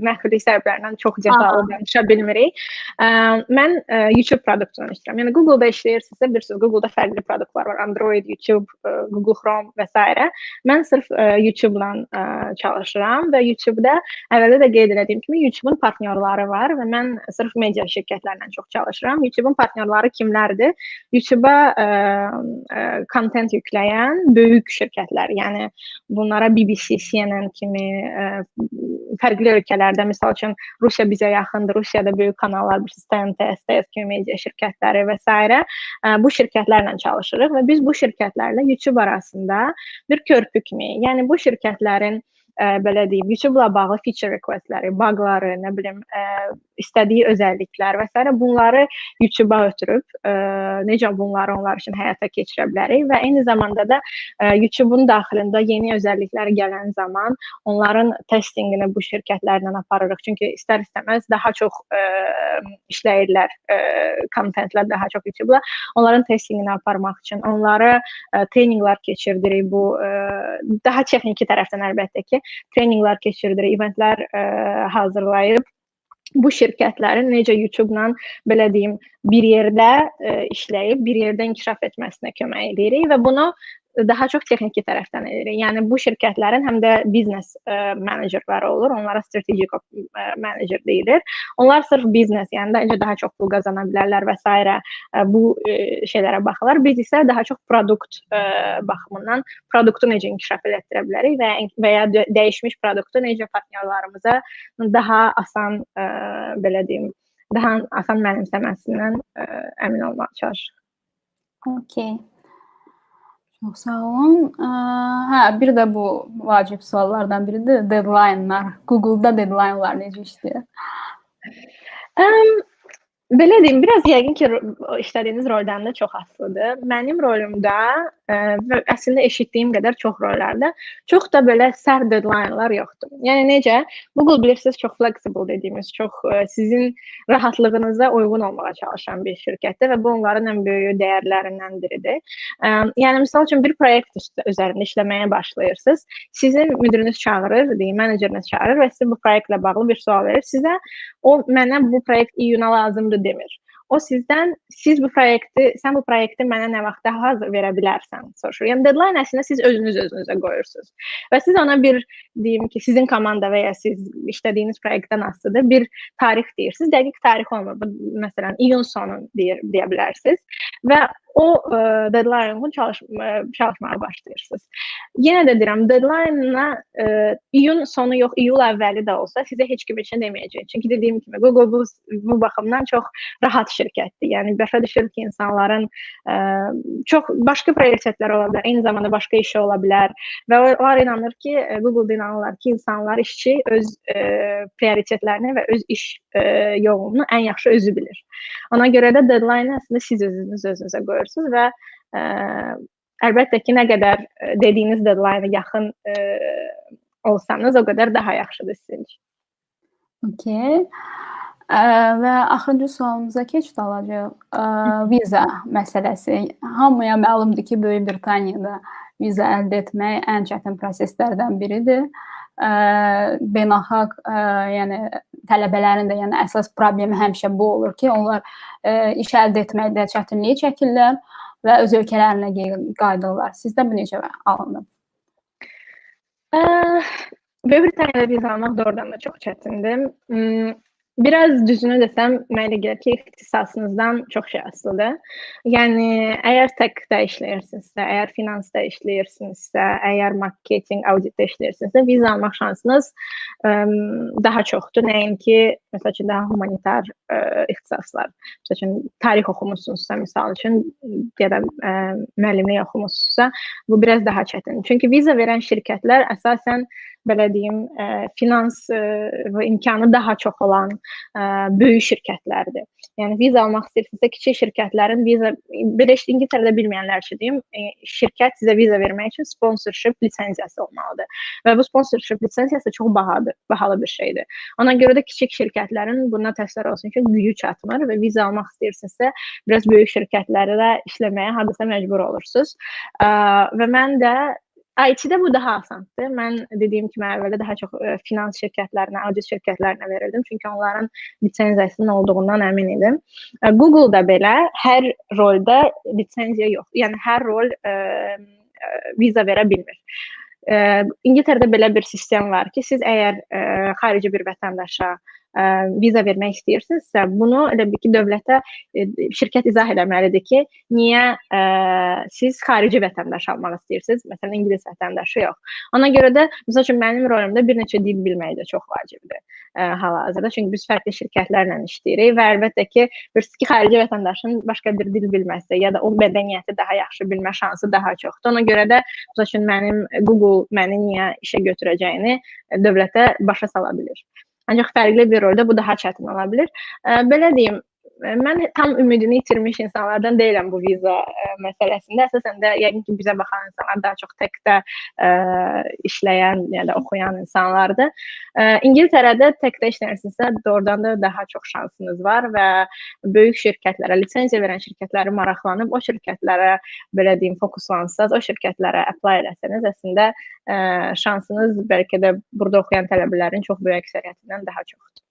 məxfilik səbəblərindən çox detallı danışa bilmirik. Mən YouTube produktunu işləyirəm. Yəni Google'da işləyirsinizsə, bilirsiniz, Google'da fərqli produktlar var. Android, YouTube, Google Chrome və s. Mən sırf YouTube-la çalışıram və YouTube-da əvvəldə də qeyd etdiyim kimi YouTube-un partnyorları var və mən sırf media şirkətlərlə çox çalışıram. YouTube-un partnyorları kimlərdir? YouTube-a content yükləyən böyük şirkətlər, yəni bunlara BBC, CNN kimi fərqli ölkələrdə, misal üçün Rusiya bizə yaxındır, Rusiyada böyük kanallar, TNT, STS kimi media şirkətləri və s. Bu şirkətlərlə çalışırıq və biz bu şirkətlərlə YouTube arasında bir körpü kimi, yəni bu şirkətlərin belə deyim, YouTube-la bağlı feature requestləri, bugları, nə bilim, istədiyi özəlliklər və s. bunları YouTube-a ötürüb necə bunları onlar üçün həyata keçirə bilərik və eyni zamanda da YouTube-un daxilində yeni özəlliklər gələn zaman onların testingini bu şirkətlərlə aparırıq. Çünki istər-istəməz daha çox işləyirlər kontentlər daha çox YouTube-la. Onların testingini aparmaq üçün onlara treninqlər keçirdirik. Bu daha texniki tərəfdən əlbəttə ki, treninqlər keçirdirik, eventlər hazırlayıb bu şirkətlərin necə YouTube-la belə deyim, bir yerdə işləyib, bir yerdə inkişaf etməsinə kömək edirik və bunu daha çox texniki tərəfdən edirik. Yəni bu şirkətlərin həm də biznes menecerləri olur, onlara strategic manager deyilir. Onlar sırf biznes, yəni necə daha çox pul qazana bilərlər və s. bu şeylərə baxırlar. Biz isə daha çox produkt baxımından produktu necə inkişaf etdirə bilərik və ya dəyişmiş produktu necə partnyorlarımıza daha asan belə deyim, daha asan mənimsəməsindən əmin olmağa çalışırıq. Okay. Çox sağ olun. Bir də bu vacib suallardan biridir, deadline'lar. Google-da deadline'lar necə işləyir? Belə deyim, biraz yəqin ki, işlədiyiniz roldan da çox asılıdır. Mənim rolumda və əslində eşitdiyim qədər çox rollarda çox da belə sərt deadline'lar yoxdur. Yəni necə? Google bilirsiniz çox flexible dediyimiz, çox sizin rahatlığınıza uyğun olmağa çalışan bir şirkətdir və bu onların ən böyük dəyərlərindən biridir. Yəni misal üçün bir proyekt üzərində işləməyə başlayırsınız. Sizin müdürünüz çağırır, deyim, meneceriniz çağırır və sizə bu proyektlə bağlı bir sual verir. Sizə o mənə bu proyekt iyuna lazımdır demir. O sizdən, sən bu proyekti mənə nə vaxtda hazır verə bilərsən soruşur. Yəni deadline əslində siz özünüzə qoyursunuz. Və siz ona bir, deyim ki, sizin komanda və ya siz işlədiyiniz proyektdən asılıdır, bir tarix deyirsiniz. Dəqiq tarix olmur. Məsələn, iyun sonu deyə bilərsiniz. Və o deadline uyğun çalışmağa başlayırsınız. Yenə də deyirəm, deadline-a iyun sonu yox, iyul əvvəli də olsa sizə heç kim üçün deməyəcək. Çünki dediyim kimi Google bu baxımdan çox rahat şirkətdir. Yəni başa düşür ki, insanların çox başqa prioritetləri ola bilər, eyni zamanda başqa işi ola bilər və onlar inanır ki, Google-da inanırlar ki, insanlar işçi öz prioritetlərini və öz iş yoğunluğunu ən yaxşı özü bilir. Ona görə də deadline əslində siz özünüzə qoyursunuz və əlbəttə ki, nə qədər dediyiniz deadline-a yaxın olsanız, o qədər daha yaxşıdır sizin üçün. Okay. Və axırıncı sualımıza keçid alacağıq. Viza məsələsi. Hamıya məlumdur ki, Böyük Britaniyada viza əldə etmək ən çətin proseslərdən biridir. Beynəlxalq, yəni tələbələrin də yəni əsas problemi həmişə bu olur ki, onlar iş əldə etməkdə çətinlik çəkirlər və öz ölkələrinə qayıdırlar. Sizdə bu necə alınıb? Böyük Britaniyada viza almaq doğrudan da çox çətindir. Biraz düzünü desəm, mənə gəlir ki, ixtisasınızdan çox şey asılıdır. Yəni, əgər tech-də işləyirsinizsə, əgər finansda işləyirsinizsə, əgər marketing, auditdə işləyirsinizsə, viza almaq şansınız daha çoxdur. Nəinki, məsəl üçün, daha humanitar ixtisaslar. Məsəl üçün, tarix oxumusunuzsa, misal üçün, ya da müəllimlik oxumusunuzsa, bu biraz daha çətindir. Çünki viza verən şirkətlər əsasən, belə deyim, finans və imkanı daha çox olan böyük şirkətlərdir. Yəni, viza almaq istəyirsinizsə, kiçik şirkətlərin viza, belə İngiltərədə bilməyənlər üçün deyim, şirkət sizə viza vermək üçün sponsorship lisenziyası olmalıdır. Və bu sponsorship lisenziyası çox bahalı bir şeydir. Ona görə də kiçik şirkətlərin buna təsvir olsun ki, gücü çatmır və viza almaq istəyirsinizsə, biraz böyük şirkətlərlə işləməyə hardasa məcbur olursunuz. Və mən də IT-də bu daha asandır. Mən dediyim kimi əvvəldə daha çox finans şirkətlərinə, audit şirkətlərinə verirdim. Çünki onların lisenziyasının olduğundan əmin idim. Google-da belə hər rolda lisenziya yox. Yəni, hər rol viza verə bilmir. İngiltərədə belə bir sistem var ki, siz əgər xarici bir vətəndaşa viza vermək istəyirsinizsə, bunu elə bir ki, dövlətə şirkət izah eləməlidir ki, niyə siz xarici vətəndaş almaq istəyirsiniz, məsələn, İngilis vətəndaşı yox. Ona görə də, məsəl üçün, mənim rolumda bir neçə dil bilmək də çox vacibdir hal-hazırda. Çünki biz fərqli şirkətlərlə işləyirik və əlbəttə ki, bilirsiniz ki, xarici vətəndaşın başqa bir dil bilməsə ya da o mədəniyyəti daha yaxşı bilmə şansı daha çoxdur. Ona görə də, məsəl üçün, mənim Google məni niyə işə götürəcəyini dövlətə başa sala bilir. Ancaq fərqli bir rolda bu daha çətin ola bilir. Belə deyim, mən tam ümidini itirmiş insanlardan deyiləm bu viza məsələsində. Əsasən də yəqin ki, bizə baxan insanlar daha çox tech-də işləyən ya da oxuyan insanlardır. İngiltərədə tech-də işləyirsinizsə, doğrudan da daha çox şansınız var və böyük şirkətlərə, lisenziya verən şirkətləri maraqlanıb, o şirkətlərə, belə deyim, fokuslansaz, o şirkətlərə apply eləsəniz, əslində şansınız bəlkə də burada oxuyan tələbələrin çox böyük əksəriyyətindən daha çoxdur.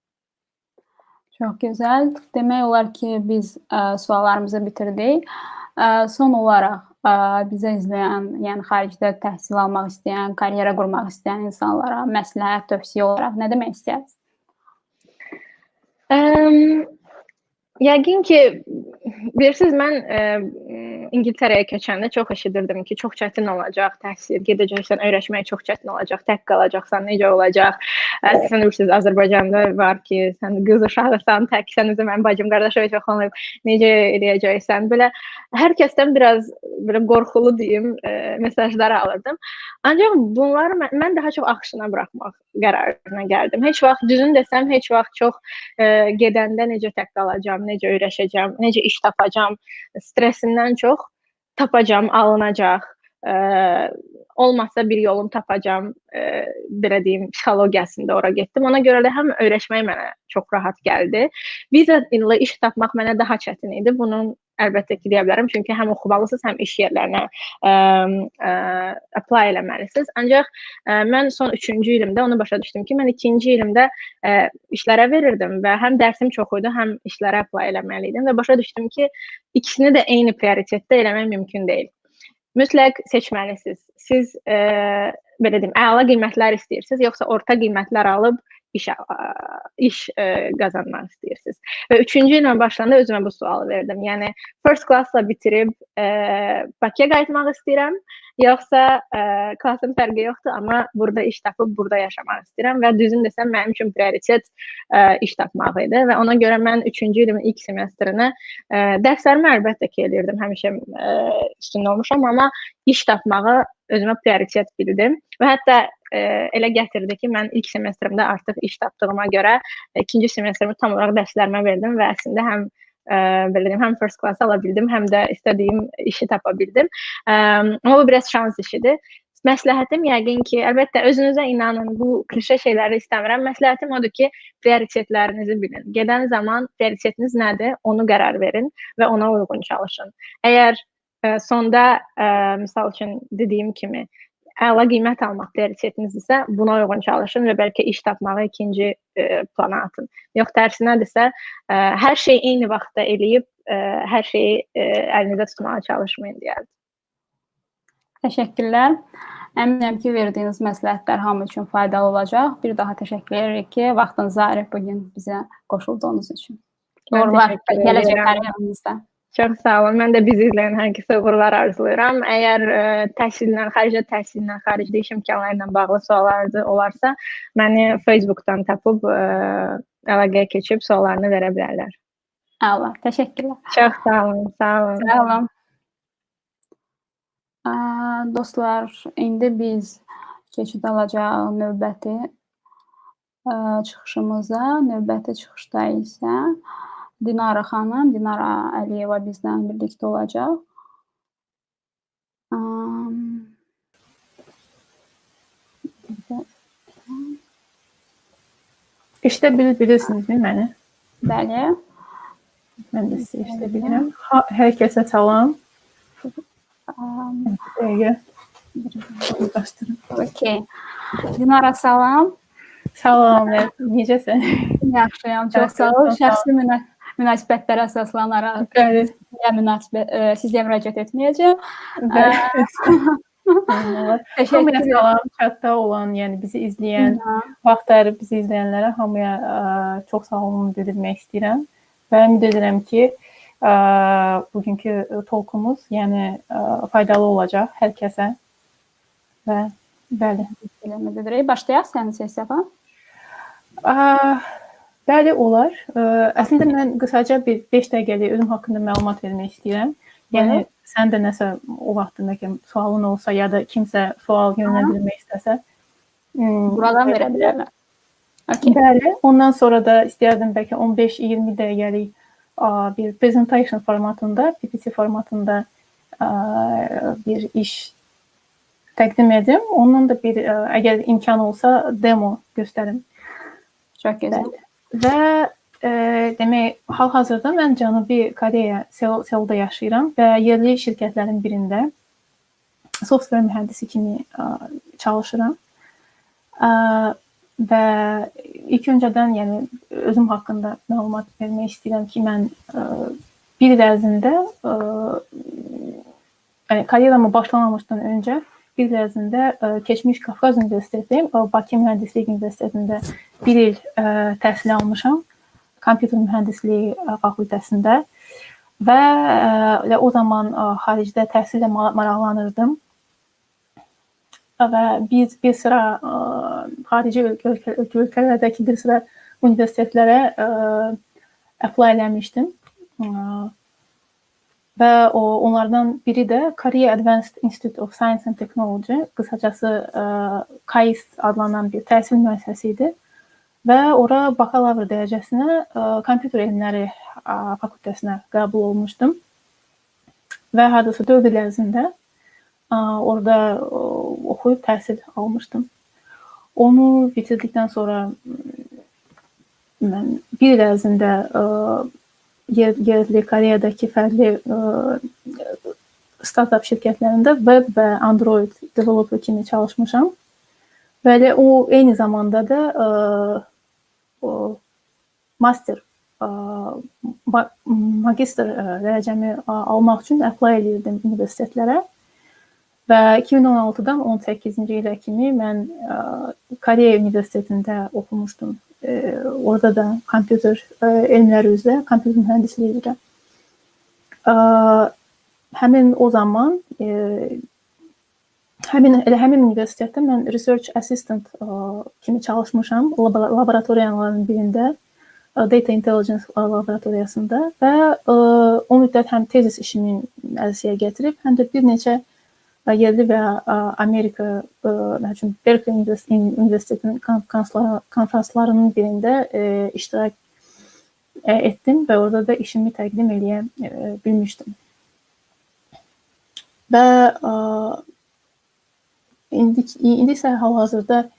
Çox gözəl. Demək olar ki, biz suallarımızı bitirdik. Son olaraq bizə izləyən, yəni xaricdə təhsil almaq istəyən, karyera qurmaq istəyən insanlara məsləhət, tövsiyə olaraq nə demək istəyirsiniz? Yəqin ki, bilirsiniz, mən İngiltərəyə keçəndə çox eşidirdim ki, çox çətin olacaq təhsil, gedəcəksən, öyrəşmək çox çətin olacaq, tək qalacaqsan, necə olacaq? Sən bilirsiniz, Azərbaycanda var ki, sən qız uşaqsan, təksən, mənim bacım, qardaşım çox olmayıb, necə eləyəcəksən? Belə, hər kəsdən biraz qorxulu deyim, mesajlar alırdım. Ancaq bunları mən daha çox axışına buraxmaq qərarına gəldim. Heç vaxt, düzünü desəm, heç vaxt çox gedəndə necə tək qalacam, necə öyrəşəcəm, necə iş tapacam, stresindən çox tapacam, alınacaq, olmazsa bir yolum tapacam, belə deyim, psixologiyasında ora getdim. Ona görə də həm öyrəşmək mənə çox rahat gəldi. Viza ilə iş tapmaq mənə daha çətin idi. Bunun əlbəttə ki, deyə bilərəm. Çünki həm oxumalısınız, həm iş yerlərinə apply eləməlisiniz. Ancaq mən son 3-cü ilimdə onu başa düşdüm ki, mən 2-ci ilimdə işlərə verirdim və həm dərsim çox idi, həm işlərə apply eləməliydim və başa düşdüm ki, ikisini də eyni prioritetdə eləmək mümkün deyil. Mütləq seçməlisiniz. Siz, belə deyim, əla qiymətlər istəyirsiniz, yoxsa orta qiymətlər alıb iş qazanmaq istəyirsiniz? Və 3-cü ilə başlayanda özümə bu sualı verdim. Yəni first class-la bitirib Bakıya qayıtmaq istəyirəm, yoxsa klassın fərqi yoxdur, amma burada iş tapıb burada yaşamaq istəyirəm və düzün desəm mənim üçün prioritet iş tapmaq idi və ona görə mən 3-cü ilimin ilk semestrinə dərslərimi əlbəttə ki eləyirdim, həmişə üstündə olmuşam, amma iş tapmağı özümə prioritet bildim və hətta elə gətirdi ki, mən ilk semestrimdə artıq iş tapdığıma görə ikinci semestrimi tam olaraq dərslərimə verdim və əslində həm belə deyim, həm first class ala bildim, həm də istədiyim işi tapa bildim. Amma bu biraz şans işidir. Məsləhətim yəqin ki, əlbəttə özünüzə inanın, bu klişe şeyləri istəmirəm. Məsləhətim odur ki, prioritetlərinizi bilin. Gedən zaman prioritetiniz nədir, onu qərar verin və ona uyğun çalışın. Əgər sonda misal üçün dediyim kimi əla qiymət almaq prioritetiniz-isə buna uyğun çalışın və bəlkə iş tapmağı ikinci plana atın. Yox, tərsinədirsə, hər şeyi eyni vaxtda eləyib, hər şeyi əlinizə tutmağa çalışmayın deyərdim. Təşəkkürlər. Əminəm ki, verdiyiniz məsləhətlər hamı üçün faydalı olacaq. Bir daha təşəkkür edirik ki, vaxtınızı ayırıb bugün bizə qoşulduğunuz üçün. Uğurlar gələcək karyeranızda. Çox sağ olun. Mən də bizi izləyən hər kəsə uğurlar arzulayıram. Əgər xarici təhsillə, iş imkanları ilə bağlı suallarınız olarsa, məni Facebookdan tapıb əlaqəyə keçib suallarını verə bilərlər. Allah, təşəkkürlər. Çox sağ olun. Sağ olun. Sağ olun. Dostlar, indi biz keçid alacağıq növbəti çıxışımıza. Növbəti çıxışda isə Dinara xanım, Dinara Əliyeva bizdən birlikdə olacaq. İşte bilirsinizmi məni? Bəli. Mən də sizi işdə bilirəm. Hər kəsə salam. Dəqiqə. Okay. Dinara salam. Salam, necəsən? Yaxşıyam, çox sağ ol. Şəxsi münasibətlərə əsaslanaraq sizə müraciət etməyəcəm. Hamıya salam, chatda olan, yəni bizi izləyən, vaxtları bizi izləyənlərə hamıya çox sağ olun bildirmək istəyirəm və ümid edirəm ki, bugünkü talkumuz yəni faydalı olacaq hər kəsə və bəli. Başlayaq sənin sessiyadan. Bəli, olar. Əslində mən qısaca bir 5 dəqiqəlik özüm haqqında məlumat vermək istəyirəm. Yəni sən də nəsə o vaxtındakı sualın olsa ya da kimsə sual yönləndirmək istəsə buradan verə bilərlər. Bəli, ondan sonra da istəyərdim bəlkə 15-20 dəqiqəlik bir presentation formatında, PPT formatında bir iş təqdim edim. Ondan da bir əgər imkan olsa demo göstərim. Çox gözəl. Və demək, hal-hazırda mən Cənubi Koreya, Seulda yaşayıram və yerli şirkətlərin birində software mühəndisi kimi çalışıram. Və ilk öncədən yəni özüm haqqında məlumat vermək istəyirəm ki, mən bir il ərzində karyeramı başlamamışdan öncə bir il ərzində keçmiş Qafqaz Universiteti, Bakı Mühəndislik Universitetində bir il təhsil almışam, kompüter mühəndisliyi fakültəsində və o zaman xaricdə təhsillə maraqlanırdım. Və biz bir sıra xarici ölkələrdəki bir sıra universitetlərə apply eləmişdim. Və onlardan biri də Korea Advanced Institute of Science and Technology, qısacası KAIST adlanan bir təhsil müəssisəsi idi. Və ora bakalavr dərəcəsinə kompüter elmləri fakültəsinə qəbul olmuşdum. Və hardasa 4 il ərzində orada oxuyub təhsil almışdım. Onu bitirdikdən sonra mən bir il ərzində yerli Koreyadakı fərqli startup şirkətlərində web və Android developer kimi çalışmışam. Belə o eyni zamanda da magistr dərəcəmi almaq üçün apply edirdim universitetlərə. Və 2016-dan 18-ci ilə kimi mən Koreya Universitetində oxumuşdum. Orada da kompüter elmləri üzrə kompüter mühəndisliyi üzrə. Həmin o zaman həmin universitetdə mən research assistant kimi çalışmışam laboratoriyaların birində, data intelligence laboratoriyasında və o müddət həm tezis işimi ərsəyə gətirib, həm də bir neçə yerli və Amerika, məsələn, Berkeley Universitetinin konfranslarının birində iştirak etdim və orada da işimi təqdim eləyə bilmişdim. Və indi isə hal-hazırda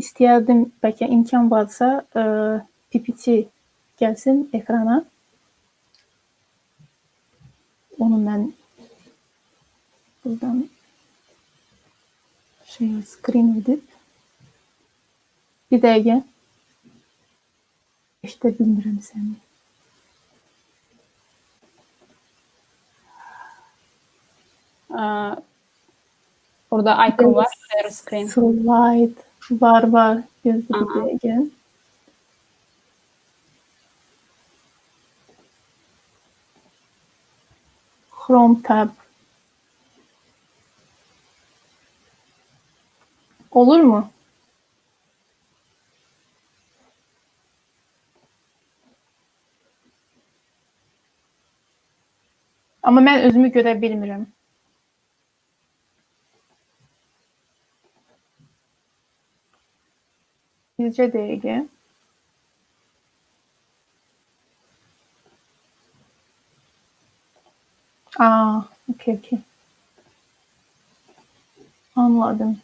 istəyərdim, bəlkə imkan varsa, PPT gəlsin ekrana. Onu mən buradan screen edib bir dəqiqə eşidə bilmirəm səni. Orada icon var, share screen. Slide var. Gözlə bir dəqiqə. Chrome tab. Olur mu? Amma mən özümü görə bilmirəm. Bircə dəqiqə. Okay. Anladım.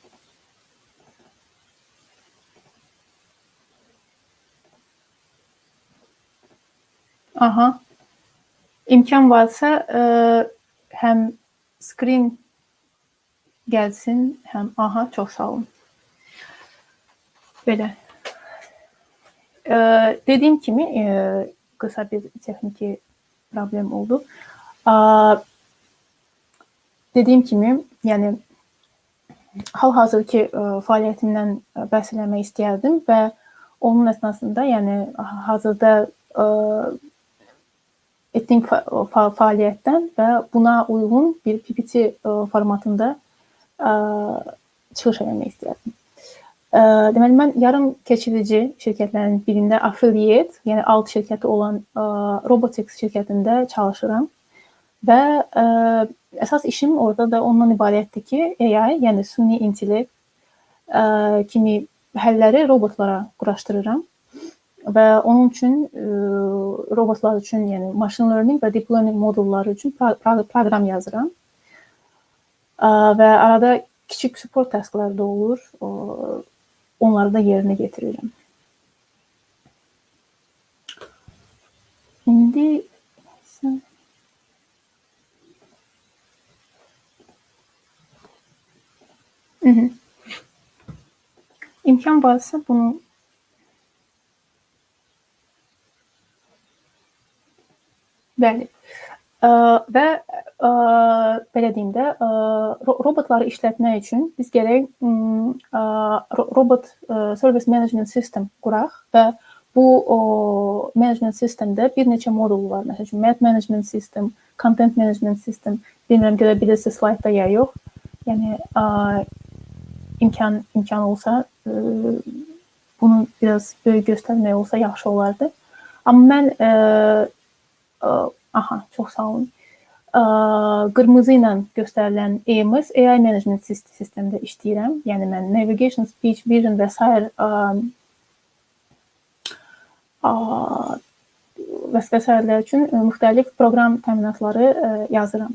İmkan varsa həm screen gəlsin, həm çox sağ olun. Belə. Dediyim kimi qısa bir texniki problem oldu. Dediyim kimi, yəni hal-hazırki fəaliyyətimdən bəhs eləmək istəyərdim və onun əsnasında, yəni hazırda etdiyim fəaliyyətdən və buna uyğun bir PPT formatında çıxış eləmək istəyərdim. Deməli, mən yarım keçirici şirkətlərin birində affiliate, yəni alt şirkəti olan Robotics şirkətində çalışıram və əsas işim orada da ondan ibarətdir ki, AI, yəni süni intellekt kimi həlləri robotlara quraşdırıram və onun üçün robotlar üçün, yəni machine learning və deep learning modulları üçün proqram yazıram və arada kiçik support tasklar da olur, onları da yerinə yetirirəm. İndi imkan varsa bunu bəli. Və belə deyim də, robotları işlətmək üçün biz gərək robot service management system quraq və bu management sistemdə bir neçə modul var. Məsələn, map management system, content management system, bilmirəm görə bilirsiniz slaytda ya yox. Yəni imkan olsa bunu biraz böyük göstərmək olsa yaxşı olardı. Amma mən çox sağ olun. Qırmızı ilə göstərilən AMS, AI Management sistemdə işləyirəm. Yəni mən Navigation, Speech, Vision və s. vəsvəsələr üçün müxtəlif proqram təminatları yazıram.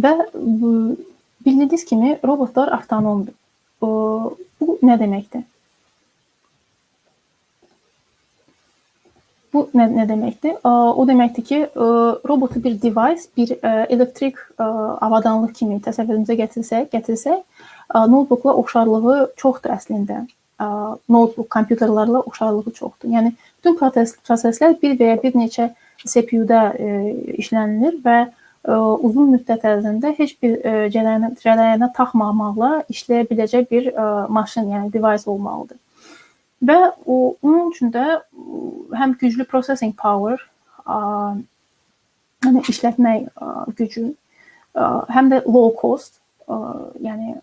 Və bildiyiniz kimi robotlar avtonomdur. Bu nə deməkdir? Bu nə deməkdir? O deməkdir ki, robotu bir device, bir elektrik avadanlıq kimi təsəvvürümüzə gətirsək, notebookla oxşarlığı çoxdur əslində. Notebook, kompüterlərlə oxşarlığı çoxdur. Yəni, bütün proseslər bir və ya bir neçə CPU-da işlənilir və uzun müddət ərzində heç bir cərəyana taxmamaqla işləyə biləcək bir maşın, yəni device olmalıdır. Və onun üçün də həm güclü processing power, yəni işlətmək gücü, həm də low cost, yəni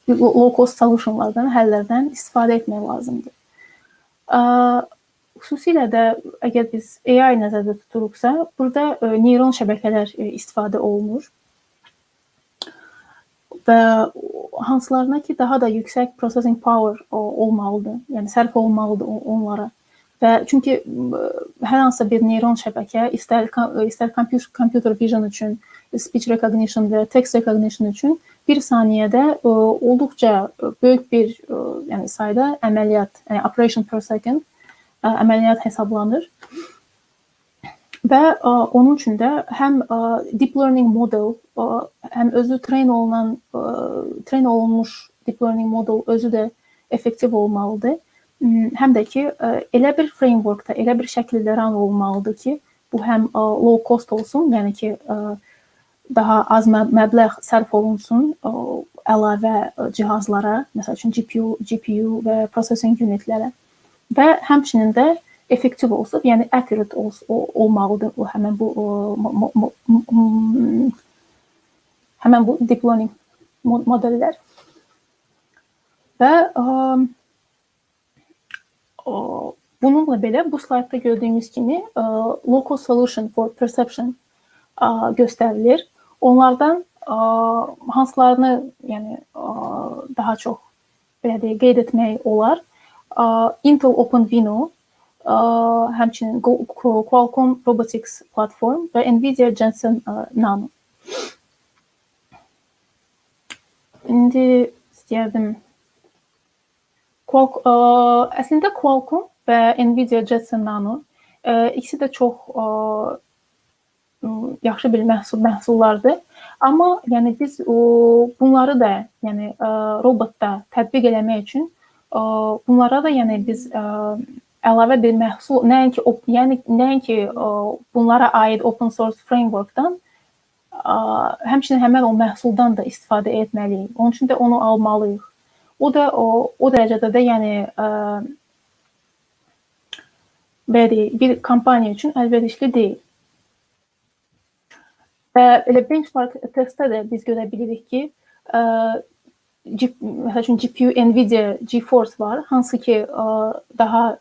low cost solutionlardan, həllərdən istifadə etmək lazımdır. Xüsusilə də əgər biz AI nəzərdə tuturuqsa, burada neyron şəbəkələr istifadə olunur və hansılarına ki, daha da yüksək processing power olmalıdır, yəni sərf olmalıdır onlara. Və çünki hər hansısa bir neyron şəbəkə istər computer vision üçün, speech recognition və text recognition üçün bir saniyədə olduqca böyük bir yəni sayda əməliyyat, yəni operation per second əməliyyat hesablanır. Və onun üçün də həm deep learning model, həm özü train olunmuş deep learning model özü də effektiv olmalıdır. Həm də ki, elə bir frameworkda, elə bir şəkildə run olmalıdır ki, bu həm low cost olsun, yəni ki, daha az məbləğ sərf olunsun əlavə cihazlara, məsəl üçün GPU və processing unitlərə. Və həmçinin də effektiv olsun, yəni accurate olmalıdır həmən bu deep learning modellər. Və bununla belə bu slaytda gördüyümüz kimi local solution for perception göstərilir. Onlardan hansılarını yəni daha çox belə deyək qeyd etmək olar. Intel OpenVINO, həmçinin Qualcomm Robotics platform və Nvidia Jensen Nano. İndi istəyərdim. Əslində Qualcomm və Nvidia Jetson Nano ikisi də çox yaxşı bir məhsullardır. Amma yəni biz bunları da yəni robotda tətbiq eləmək üçün bunlara da yəni biz əlavə bir məhsul, nəinki bunlara aid open source frameworkdan, həmçinin həmən o məhsuldan da istifadə etməliyik. Onun üçün də onu almalıyıq. O da o dərəcədə də yəni belə deyək, bir kompaniya üçün əlverişli deyil. Və elə benchmark testdə də biz görə bilirik ki, məsəl üçün GPU Nvidia GeForce var, hansı ki daha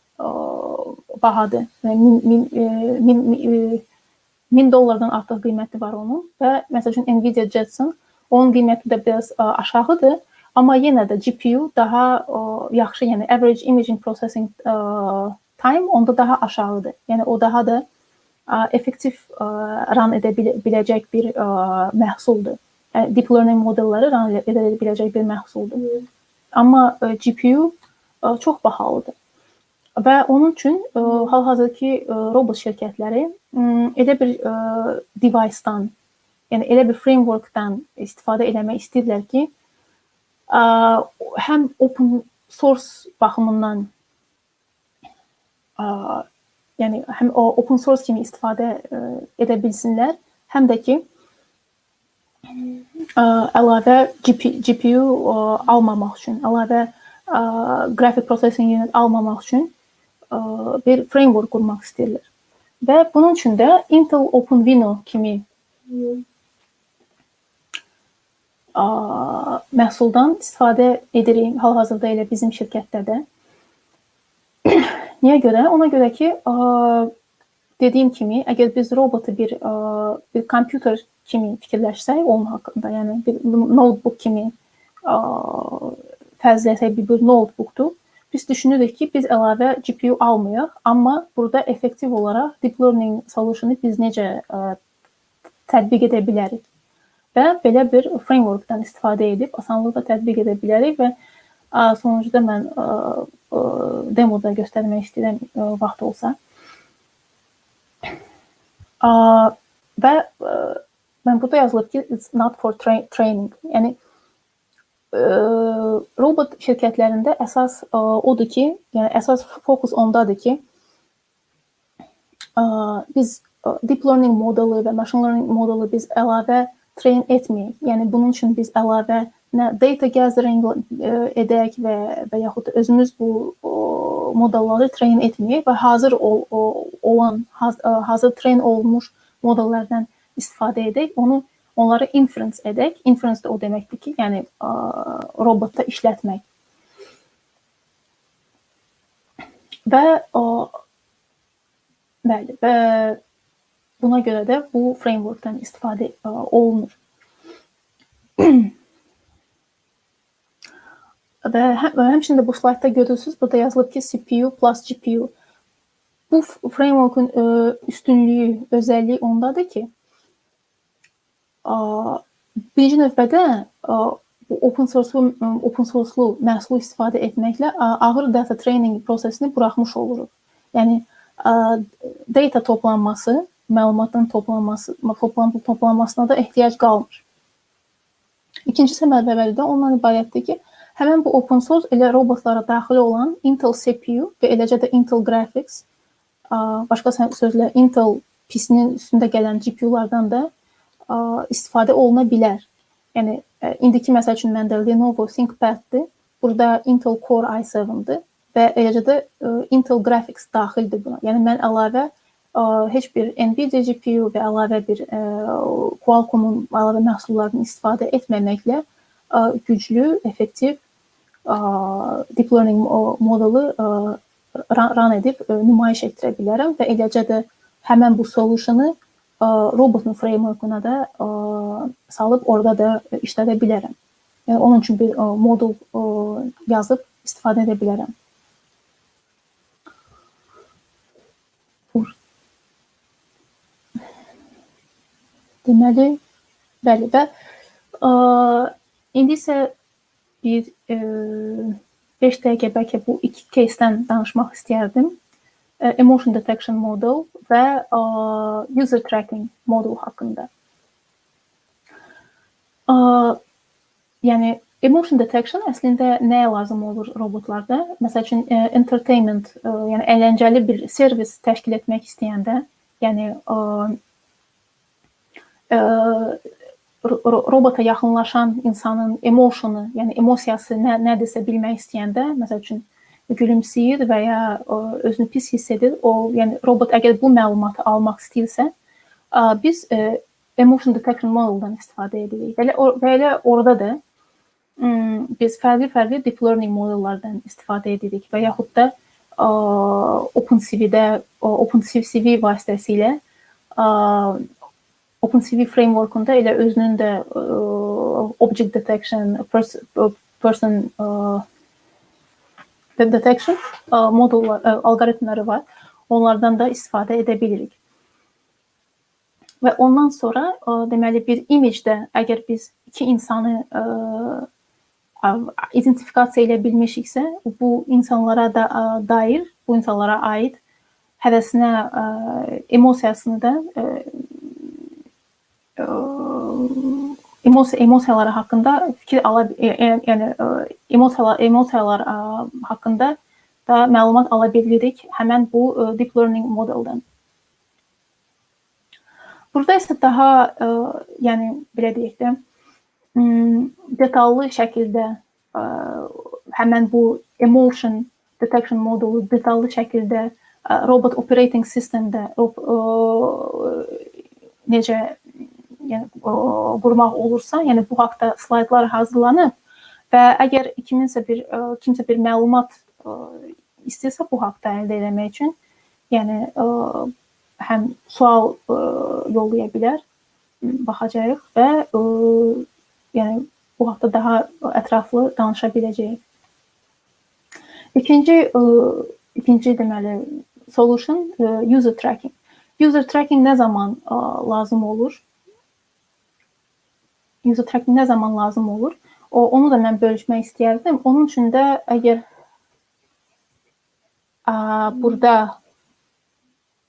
bahadır. $1000 artıq qiyməti var onun və məsəl üçün Nvidia Jetson, onun qiyməti də biraz aşağıdır, amma yenə də GPU daha yaxşı, yəni average imaging processing time onda daha aşağıdır. Yəni o daha da effektiv run edə biləcək bir məhsuldur. Deep learning modelləri run edə biləcək bir məhsuldur. Amma GPU çox bahalıdır. Və onun üçün hal-hazırki robot şirkətləri elə bir device-dan, yəni elə bir framework-dan istifadə etmək istəyirlər ki, həm open source baxımından, yəni həm o open source kimi istifadə edə bilsinlər, həm də ki, əlavə GPU almamaq üçün, əlavə graphic processing unit almamaq üçün bir framework qurmaq istəyirlər. Və bunun üçün də Intel OpenVINO kimi məhsuldan istifadə edirik hal-hazırda elə bizim şirkətdə də. Niyə görə? Ona görə ki, dediyim kimi, əgər biz robotu bir kompüter kimi fikirləşsək, onun haqqında, yəni bir notebook kimi fərzləsək bir notebookdur, biz düşünürük ki, biz əlavə GPU almayaq, amma burada effektiv olaraq deep learning solutionu biz necə tətbiq edə bilərik və belə bir frameworkdan istifadə edib asanlıqla tətbiq edə bilərik və sonucda mən demoda göstərmək istəyirəm vaxt olsa. Və mən burada yazılıb ki, it's not for training. Yəni robot şirkətlərində əsas odur ki, yəni əsas fokus ondadır ki, biz deep learning modeli və machine learning modeli biz əlavə train etməyək. Yəni bunun üçün biz əlavə nə data gathering edək və yaxud da özümüz bu modelləri train etməyək və hazır train olmuş modellərdən istifadə edək. Onları inference edək. Inference də o deməkdir ki, yəni robotda işlətmək. Və bəli, və buna görə də bu frameworkdan istifadə olunur. Və həmçinin də bu slaytda görürsünüz, burada yazılıb ki, CPU plus GPU. Bu frameworkun üstünlüyü, özəlliyi ondadır ki, birinci növbədə open source-lu məhsulu istifadə etməklə ağır data training prosesini buraxmış oluruq. Yəni data toplanması, məlumatın toplanmasına da ehtiyac qalmır. İkinci səbəbləri də ondan ibarətdir ki, həmin bu open source elə robotlara daxil olan Intel CPU və eləcə də Intel Graphics, başqa sözlə Intel PC-nin üstündə gələn GPU-lardan da istifadə oluna bilər. Yəni indiki məsəl üçün məndə Lenovo ThinkPad-dir. Burada Intel Core i7-dir və eləcə də Intel Graphics daxildir buna. Yəni mən əlavə heç bir Nvidia GPU və əlavə bir Qualcomm-un əlavə məhsullarını istifadə etməməklə güclü, effektiv deep learning modeli run edib nümayiş etdirə bilərəm və eləcə də həmən bu solutionu robotun frameworkuna da salıb orada da işlədə bilərəm. Yəni onun üçün bir modul yazıb istifadə edə bilərəm. Deməli, bəli və indi isə bir 5 dəqiqə bəlkə bu iki case-dən danışmaq istəyərdim. Emotion detection model və user tracking model haqqında. Yəni emotion detection əslində nəyə lazım olur robotlarda? Məsəl üçün entertainment, yəni əyləncəli bir servis təşkil etmək istəyəndə, yəni robota yaxınlaşan insanın emosionu, yəni emosiyası nədirsə bilmək istəyəndə, məsəl üçün gülümsəyir və ya özünü pis hiss edir, yəni robot əgər bu məlumatı almaq istəyirsə, biz emotion detection model'dan istifadə edirik. Və elə orada da biz fərqli deep learning modellardan istifadə edirik və yaxud da OpenCV vasitəsilə OpenCV frameworkunda elə özünün də object detection, person detection modullar, alqoritmləri var. Onlardan da istifadə edə bilirik. Və ondan sonra deməli bir image-də əgər biz iki insanı identifikasiya edə bilmişiksə, bu insanlara da dair, bu insanlara aid həvəsinə, emosiyasını da emosiyaları haqqında fikir yəni emosiyalar haqqında da məlumat ala bilirik həmən bu deep learning modeldən. Burada isə daha yəni belə deyək də detallı şəkildə həmən bu emotion detection modelu detallı şəkildə robot operating systemdə necə yəni qurmaq olursa, yəni bu haqda slaydlar hazırlanıb və əgər kimsə bir məlumat istəyirsə bu haqda əldə etmək üçün, yəni həm sual yollaya bilər, baxacağıq və yəni bu haqda daha ətraflı danışa biləcəyik. İkinci deməli solution user tracking. User tracking nə zaman lazım olur? User tracking nə zaman lazım olur? Onu da mən bölüşmək istəyərdim. Onun üçün də əgər burada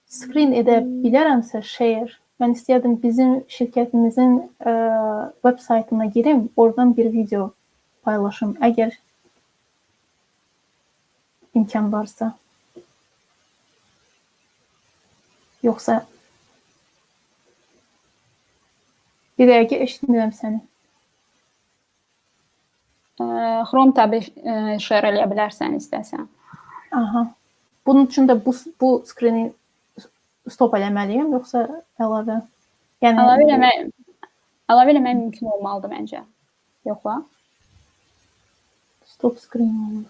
screen edə bilərəmsə share, mən istəyərdim bizim şirkətimizin web saytına girim, oradan bir video paylaşım, əgər imkan varsa. Yoxsa bir dəqiqə eşitmirəm səni. Chrome tabı share eləyə bilərsən istəsən. Aha. Bunun üçün də bu skrini stop eləməliyəm, yoxsa əlavə? Yəni əlavə eləmək mümkün olmalıdır məncə. Yoxla. Stop screen olur.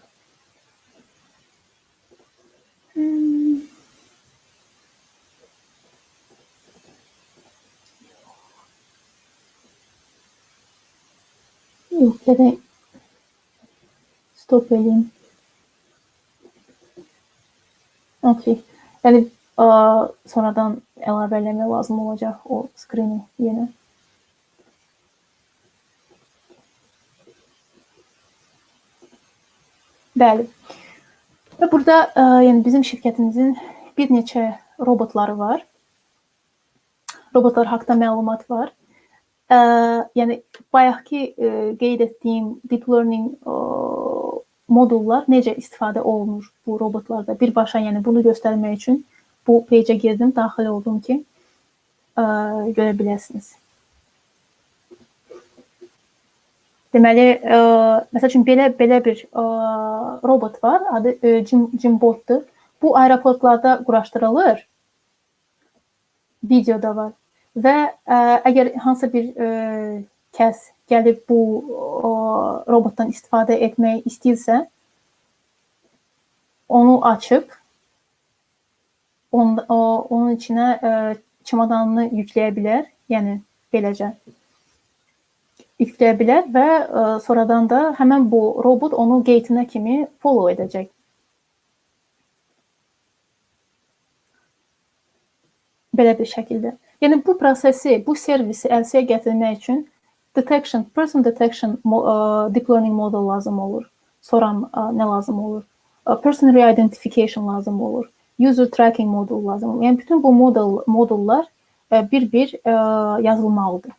Yox, gedək. Stop eləyim. Okay. Yəni sonradan əlavə eləmək lazım olacaq o skrini yenə. Bəli. Və burada yəni bizim şirkətimizin bir neçə robotları var. Robotlar haqqında məlumat var. Yəni bayaqki qeyd etdiyim deep learning modullar necə istifadə olunur bu robotlarda birbaşa, yəni bunu göstərmək üçün bu page-ə girdim, daxil oldum ki görə biləsiniz. Deməli, məsəl üçün belə bir robot var, adı Jimbotdur. Bu aeroportlarda quraşdırılır, videoda var və əgər hansısa bir kəs gəlib bu robotdan istifadə etmək istəyirsə, onu açıb, onun içinə çimadanını yükləyə bilər, yəni beləcə yükləyə bilər və sonradan da həmən bu robot onu gate-inə kimi follow edəcək. Belə bir şəkildə. Yəni bu prosesi, bu servisi əlçəyə gətirmək üçün person detection deep learning model lazım olur. Sonra nə lazım olur? Person re-identification lazım olur. User tracking model lazım olur. Yəni bütün bu modullar bir-bir yazılmalıdır.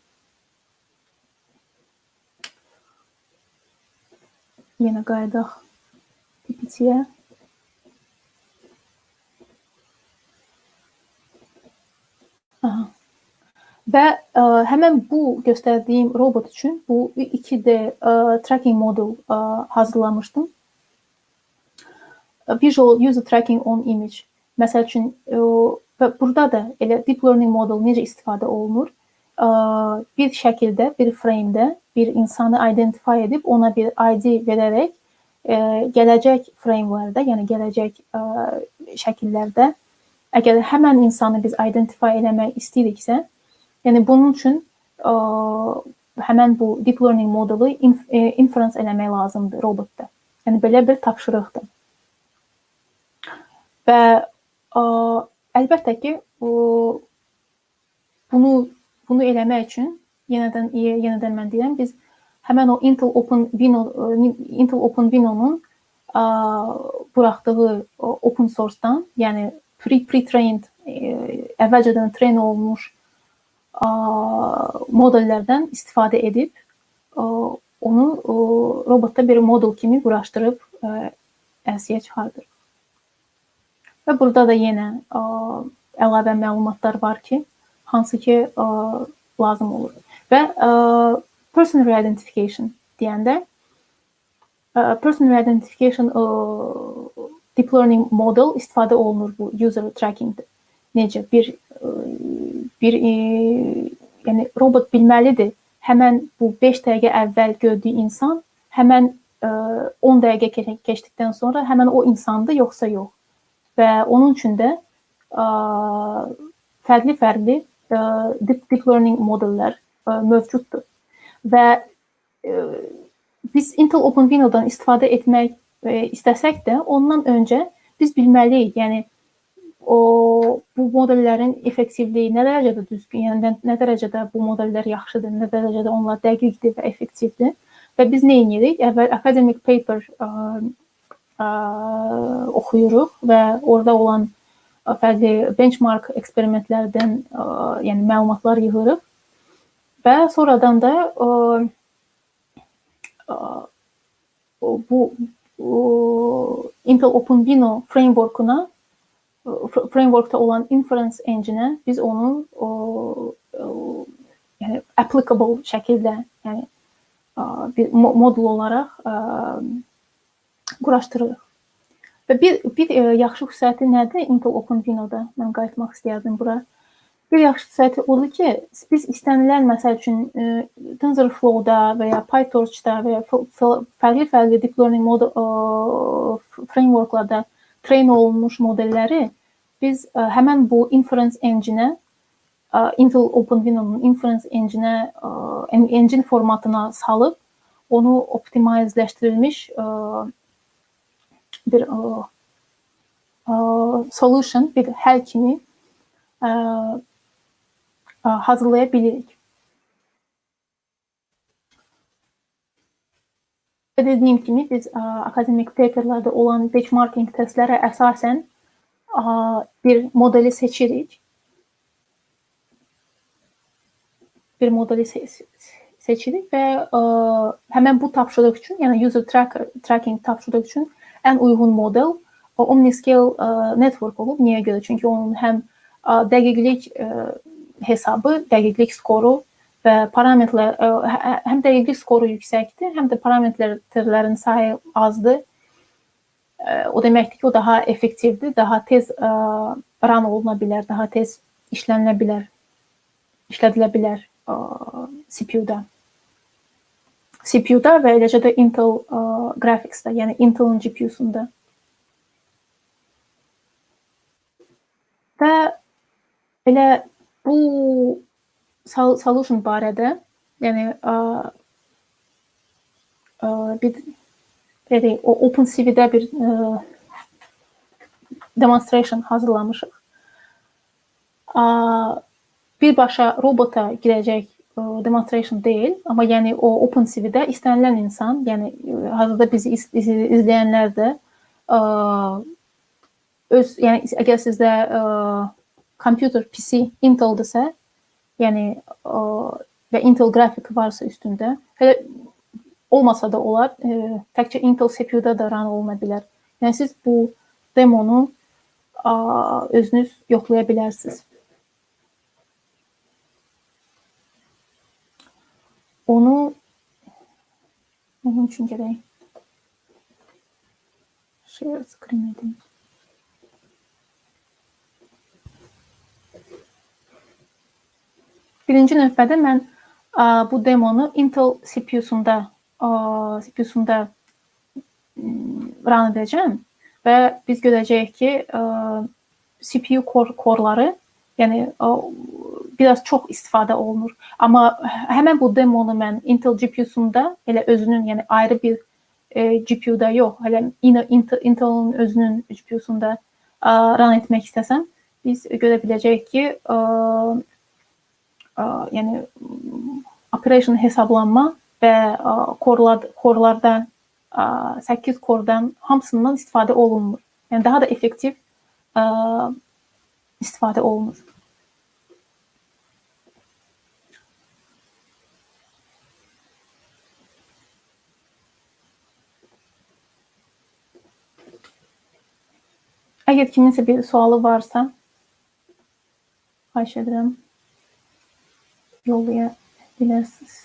Yenə qayıdaq PPT-yə. Və həmən bu göstərdiyim robot üçün bu 2D tracking model hazırlamışdım. Visual User Tracking on Image. Məsəl üçün, və burada da elə Deep Learning model necə istifadə olunur? Bir şəkildə, bir framedə bir insanı identify edib, ona bir ID verərək gələcək framelərdə, yəni gələcək şəkillərdə əgər həmən insanı biz identify eləmək istəyiriksə, yəni bunun üçün həmən bu Deep Learning modelu inference eləmək lazımdır robotda. Yəni belə bir tapşırıqdır. Və əlbəttə ki, bunu eləmək üçün yenədən mən deyirəm, biz həmən o Intel OpenVINO-nun buraxdığı open source-dan, yəni pre-trained, əvvəlcədən train olunmuş modellərdən istifadə edib, onu robotda bir model kimi quraşdırıb əlçəyə çıxardır. Və burada da yenə əlavə məlumatlar var ki, hansı ki lazım olur. Və person re-identification deyəndə, person re-identification deep learning model istifadə olunur bu user trackingdə. Necə? Yəni robot bilməlidir, həmən bu 5 dəqiqə əvvəl gördüyü insan, həmən 10 dəqiqə keçdikdən sonra həmən o insandır, yoxsa yox. Və onun üçün də fərqli deep learning modellər mövcuddur. Və biz Intel OpenVINO-dan istifadə etmək istəsək də, ondan öncə biz bilməliyik, yəni bu modellərin effektivliyi nə dərəcədə düzgün, yəni nə dərəcədə bu modellər yaxşıdır, nə dərəcədə onlar dəqiqdir və effektivdir. Və biz nə edirik? Əvvəl academic paper oxuyuruq və orada olan fərqli benchmark eksperimentlərdən yəni məlumatlar yığırıq və sonradan da bu Intel OpenVINO framework-una framework'ta olan inference engine'e biz onu yani applicable şəkildə, yəni bir modul olaraq quraşdırırıq. Və bir yaxşı xüsusiyyəti nədir Intel OpenVINO-da? Mən qayıtmaq istəyərdim bura. Bir yaxşı xüsusiyyəti odur ki, biz istənilən məsəl üçün TensorFlow-da və ya PyTorch-da və ya fərqli deep learning frameworklarda train olunmuş modelləri biz həmən bu inference engine-ə, Intel OpenVINO-nun inference engine-ə, engine formatına salıb onu optimizləşdirilmiş bir solution, bir həll kimi hazırlaya bilirik. Və dediyim kimi biz akademik paperlarda olan benchmarking testlərə əsasən bir modeli seçirik. Bir modeli seçirik və həmən bu tapşırıq üçün, yəni user tracking tapşırıq üçün ən uyğun model Omniscale network olub. Niyə görə? Çünki onun həm dəqiqlik hesabı, dəqiqlik skoru və parametrlər, həm dəqiqlik skoru yüksəkdir, həm də parametrlərin sayı azdır. O deməkdir ki, o daha effektivdir, daha tez run oluna bilər, daha tez işlədilə bilər CPU-da. CPU-da və eləcə də Intel Graphics-da, yəni Intel'ın GPU-sunda. Və elə bu solution barədə, yəni OpenCV-də bir demonstration hazırlamışıq. Birbaşa robota girəcək demonstration deyil, amma yəni o OpenCV-də istənilən insan, yəni hazırda bizi izləyənlər də yəni əgər sizdə computer PC Intel-dırsa, yəni və Intel qrafik varsa üstündə, hələ olmasa da olar, təkcə Intel CPU-da da run oluna bilər. Yəni siz bu demonu özünüz yoxlaya bilərsiniz. Onun üçün gərək share screen edim. Birinci növbədə mən bu demonu Intel CPU-sunda run edəcəm və biz görəcəyik ki, CPU korları, yəni biraz çox istifadə olunur. Amma həmən bu demonu mən Intel GPU-sunda, elə özünün, yəni ayrı bir GPU-da yox, hələ Intel-ın özünün GPU-sunda run etmək istəsəm, biz görə biləcəyik ki, yəni operation hesablanma və korlarda 8 kordan hamısından istifadə olunmur. Yəni daha da effektiv istifadə olunur. Əgər kiminsə bir sualı varsa, xahiş edirəm, yollaya bilərsiniz.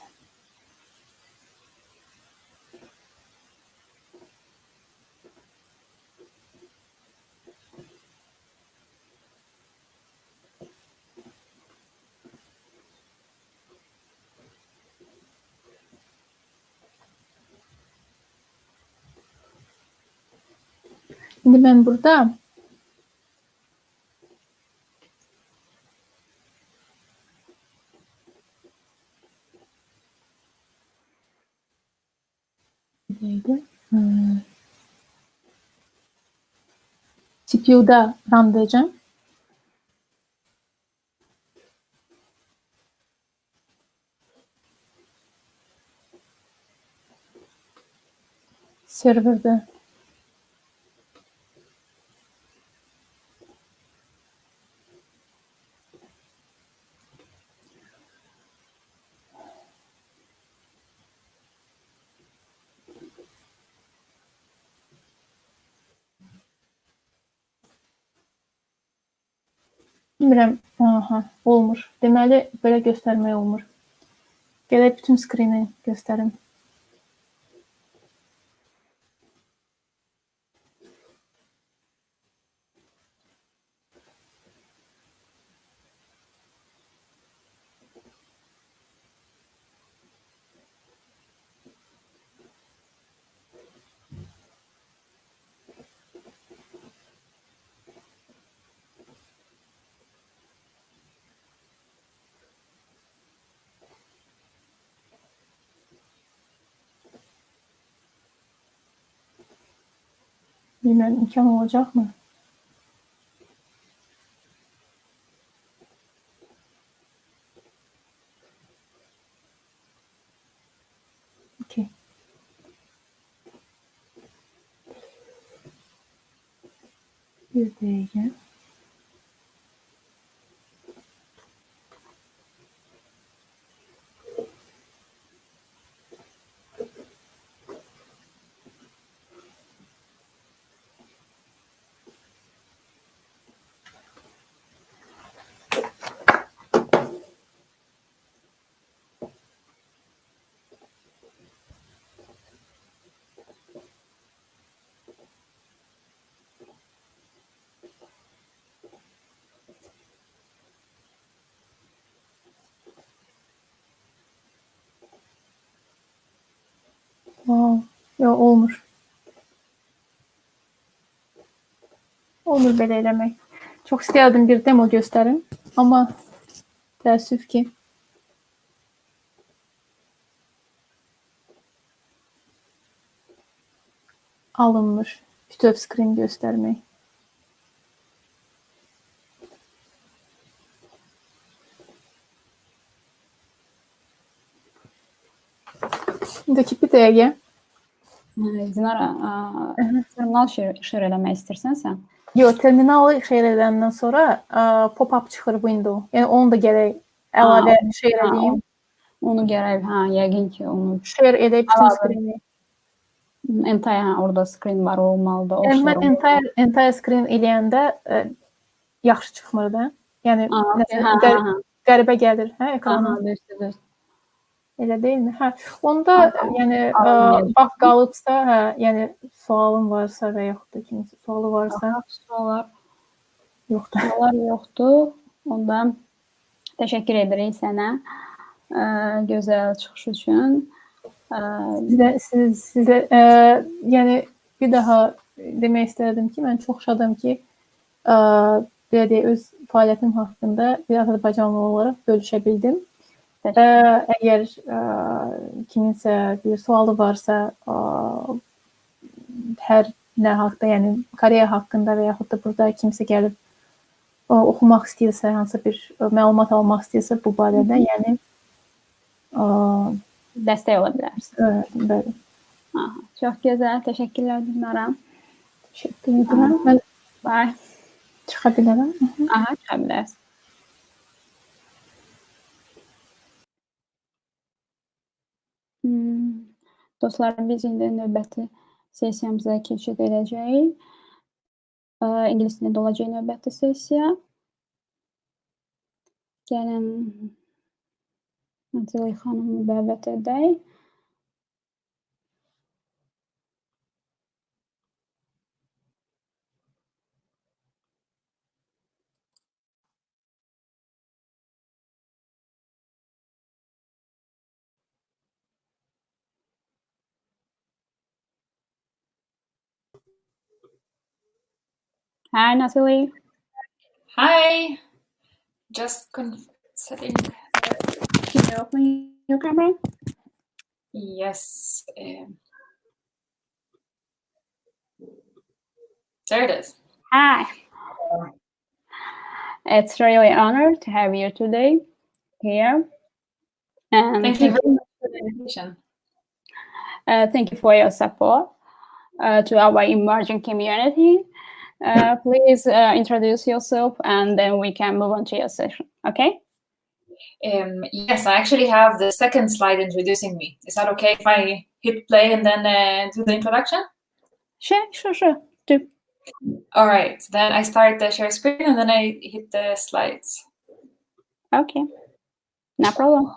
İndi mən burada CPU-da run edəcəm. Serverdə. Bilmirəm. Aha, olmur. Deməli, belə göstərmək olmur. Gələk bütün skrini göstərim. Bilmirəm, imkan olacaqmı? Okay. Bir dəqiqə. Wow. Yox, olmur. Olmur belə eləmək. Çox istəyərdim bir demo göstərim, amma təəssüf ki, alınmır bütöv skrin göstərmək. İndiki bir dəqiqə. Dinara, terminal share eləmək istəyirsən sən? Yox, terminalı share edəndən sonra pop-up çıxır window. Yəni onu da gərək əlavə share edeyim. Onu gərək, yəqin ki, onu share edib bütün skrini. Entire orada screen var, olmalıdır. Yəni mən entire screen eləyəndə yaxşı çıxmır da. Yəni qəribə gəlir, ekrana. Düzdür. Elə deyilmi? Onda yəni bax qalıbsa, yəni sualın varsa və yaxud da kimsə sualı varsa, suallar yoxdur. Suallar yoxdur. Onda təşəkkür edirik sənə gözəl çıxış üçün. Sizə yəni bir daha demək istərdim ki, mən çox şadam ki, belə deyək, öz fəaliyyətim haqqında bir Azərbaycanlı olaraq bölüşə bildim. Əgər kiminsə bir sualı varsa, hər nə haqda, yəni Koreya haqqında və yaxud da burada kimsə gəlib oxumaq istəyirsə, hansısa bir məlumat almaq istəyirsə bu barədə, yəni dəstək ola bilərsiniz. Bəli. Çox gözəl, təşəkkürlər Dinara. Təşəkkür edirəm. Mən çıxa bilərəm. Çıxa bilərsiniz. Dostlar, biz indi növbəti sessiyamıza keçid edəcəyik. İngilis dilində olacaq növbəti sessiya. Gəlin Nazili xanımı dəvət edək. Hi, Nazili. Hi. Just setting. Can you open your camera? Yes. There it is. Hi. It's really an honor to have you today here. And thank you very much for the invitation. Thank you for your support to our emerging community. Please introduce yourself and then we can move on to your session, okay? Yes, I actually have the second slide introducing me. Is that okay if I hit play and then do the introduction? Sure. Do. All right, then I start the share screen and then I hit the slides. Okay, no problem.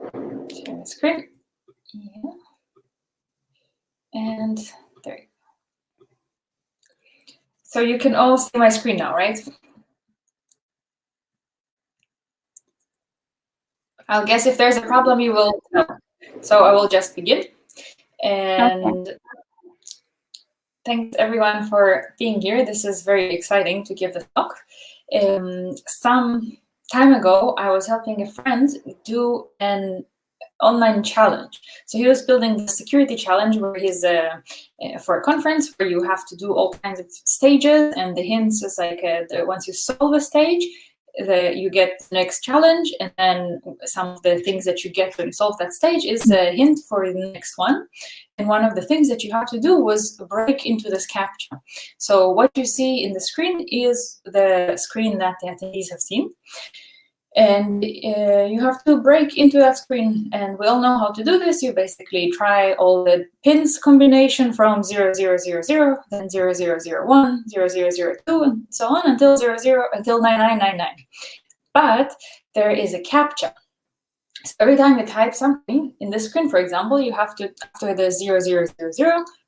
Share the screen. Yeah. And there you go. So you can all see my screen now, right? I'll guess if there's a problem, you will tell. So I will just begin. And okay. Thanks everyone for being here. This is very exciting to give the talk. Some time ago, I was helping a friend do an online challenge. So he was building the security challenge where he's for a conference where you have to do all kinds of stages, and the hints is like once you solve a stage, you get the next challenge, and then some of the things that you get when you solve that stage is a hint for the next one. And one of the things that you have to do was break into this CAPTCHA. So what you see in the screen is the screen that the attendees have seen. And you have to break into that screen, and we all know how to do this. You basically try all the pins combination from 0000, then 0001, 0002, and so on until 9999. But there is a CAPTCHA. So every time you type something in this screen, for example, you have to, after the 0000,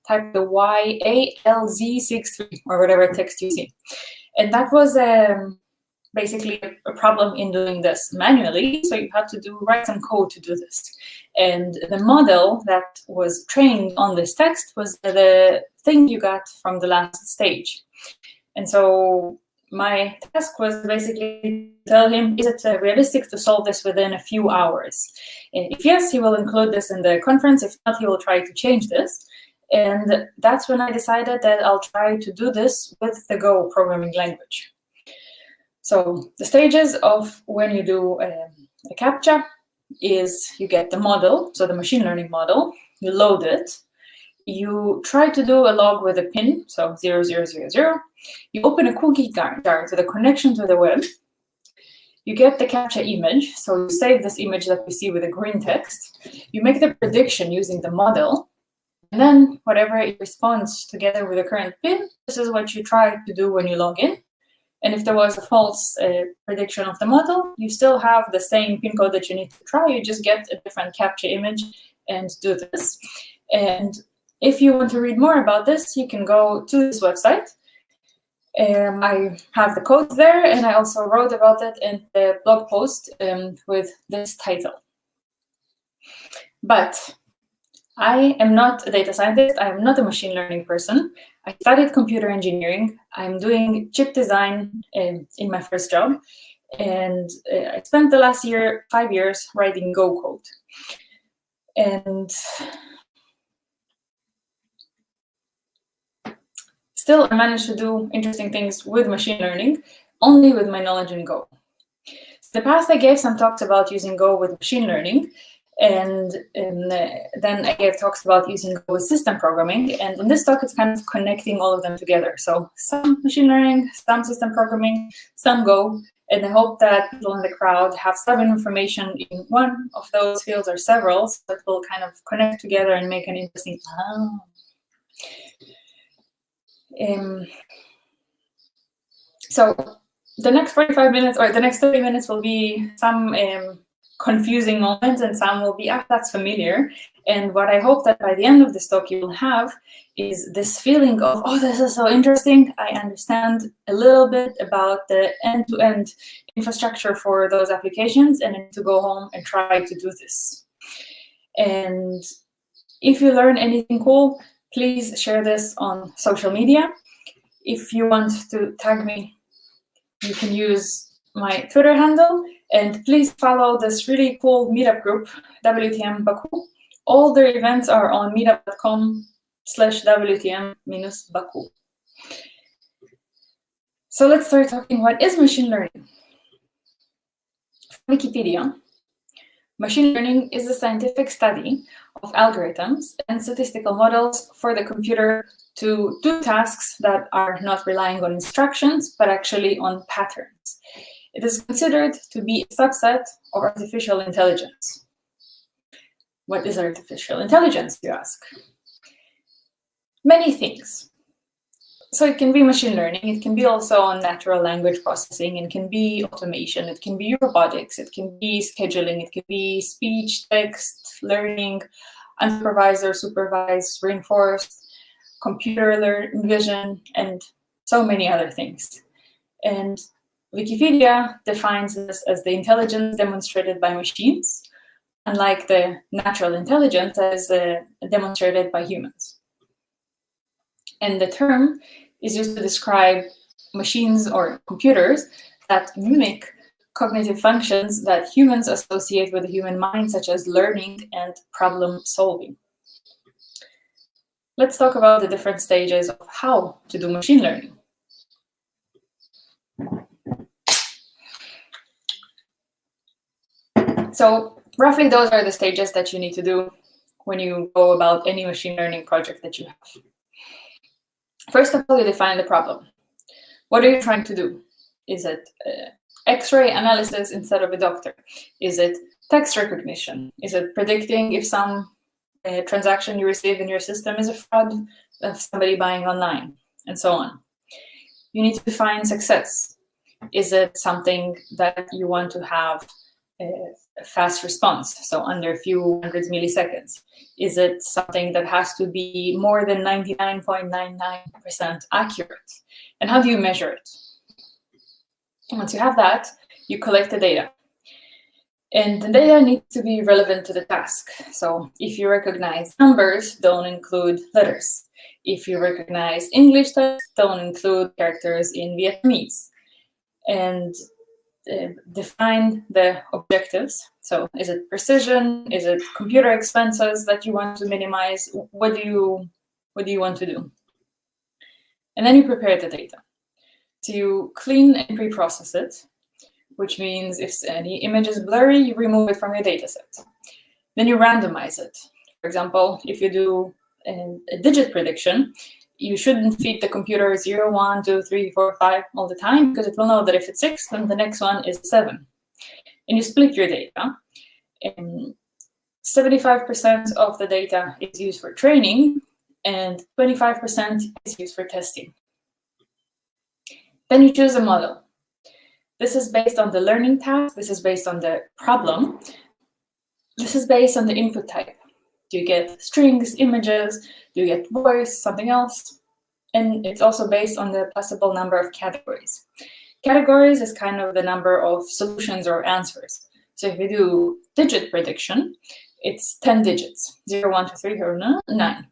type the YALZ63 or whatever text you see. And that was basically a problem in doing this manually, so you had to write some code to do this. And the model that was trained on this text was the thing you got from the last stage. And so my task was basically to tell him, is it realistic to solve this within a few hours? And if yes, he will include this in the conference. If not, he will try to change this. And that's when I decided that I'll try to do this with the Go programming language. So the stages of when you do a CAPTCHA is you get the model, so the machine learning model, you load it, you try to do a log with a pin, so 0000, you open a cookie jar to the connection to the web, you get the CAPTCHA image, so you save this image that we see with the green text, you make the prediction using the model, and then whatever it responds together with the current pin, this is what you try to do when you log in. And if there was a false prediction of the model, you still have the same pin code that you need to try. You just get a different CAPTCHA image and do this. And if you want to read more about this, you can go to this website. I have the code there, and I also wrote about it in the blog post with this title. But I am not a data scientist. I am not a machine learning person. I studied computer engineering. I'm doing chip design in my first job. And I spent the last 5 years writing Go code. And still, I managed to do interesting things with machine learning, only with my knowledge in Go. In the past, I gave some talks about using Go with machine learning. And then I gave talks about using Go with system programming. And in this talk, it's kind of connecting all of them together. So some machine learning, some system programming, some Go. And I hope that people in the crowd have some information in one of those fields or several that will kind of connect together and make an interesting. So the next 45 minutes or the next 30 minutes will be some confusing moments, and some will be, that's familiar. And what I hope that by the end of this talk you will have is this feeling of, oh, this is so interesting. I understand a little bit about the end-to-end infrastructure for those applications, and I need to go home and try to do this. And if you learn anything cool, please share this on social media. If you want to tag me, you can use my Twitter handle. And please follow this really cool meetup group, WTM Baku. All their events are on meetup.com/WTM-Baku. So let's start talking, what is machine learning? Wikipedia. Machine learning is a scientific study of algorithms and statistical models for the computer to do tasks that are not relying on instructions, but actually on patterns. It is considered to be a subset of artificial intelligence. What is artificial intelligence, you ask? Many things. So it can be machine learning, it can be also natural language processing, it can be automation, it can be robotics, it can be scheduling, it can be speech, text, learning, unsupervised or supervised, reinforced, computer vision, and so many other things. And Wikipedia defines this as the intelligence demonstrated by machines, unlike the natural intelligence that is demonstrated by humans. And the term is used to describe machines or computers that mimic cognitive functions that humans associate with the human mind, such as learning and problem solving. Let's talk about the different stages of how to do machine learning. So roughly those are the stages that you need to do when you go about any machine learning project that you have. First of all, you define the problem. What are you trying to do? Is it X-ray analysis instead of a doctor? Is it text recognition? Is it predicting if some transaction you receive in your system is a fraud of somebody buying online, and so on? You need to define success. Is it something that you want to have a fast response, so under a few hundreds milliseconds? Is it something that has to be more than 99.99% accurate? And how do you measure it? Once you have that, you collect the data. And the data needs to be relevant to the task. So if you recognize numbers, don't include letters. If you recognize English text, don't include characters in Vietnamese. And define the objectives. So is it precision? Is it computer expenses that you want to minimize? What do you want to do? And then you prepare the data. So you clean and pre-process it, which means if any image is blurry, you remove it from your data set. Then you randomize it. For example, if you do a digit prediction, you shouldn't feed the computer 0, 1, 2, 3, 4, 5 all the time, because it will know that if it's 6, then the next one is 7. And you split your data. 75% of the data is used for training, and 25% is used for testing. Then you choose a model. This is based on the learning task. This is based on the problem. This is based on the input type. Do you get strings, images? Do you get voice, something else? And it's also based on the possible number of categories. Categories is kind of the number of solutions or answers. So if you do digit prediction, it's 10 digits, 0, 1, 2, 3, 4, 9.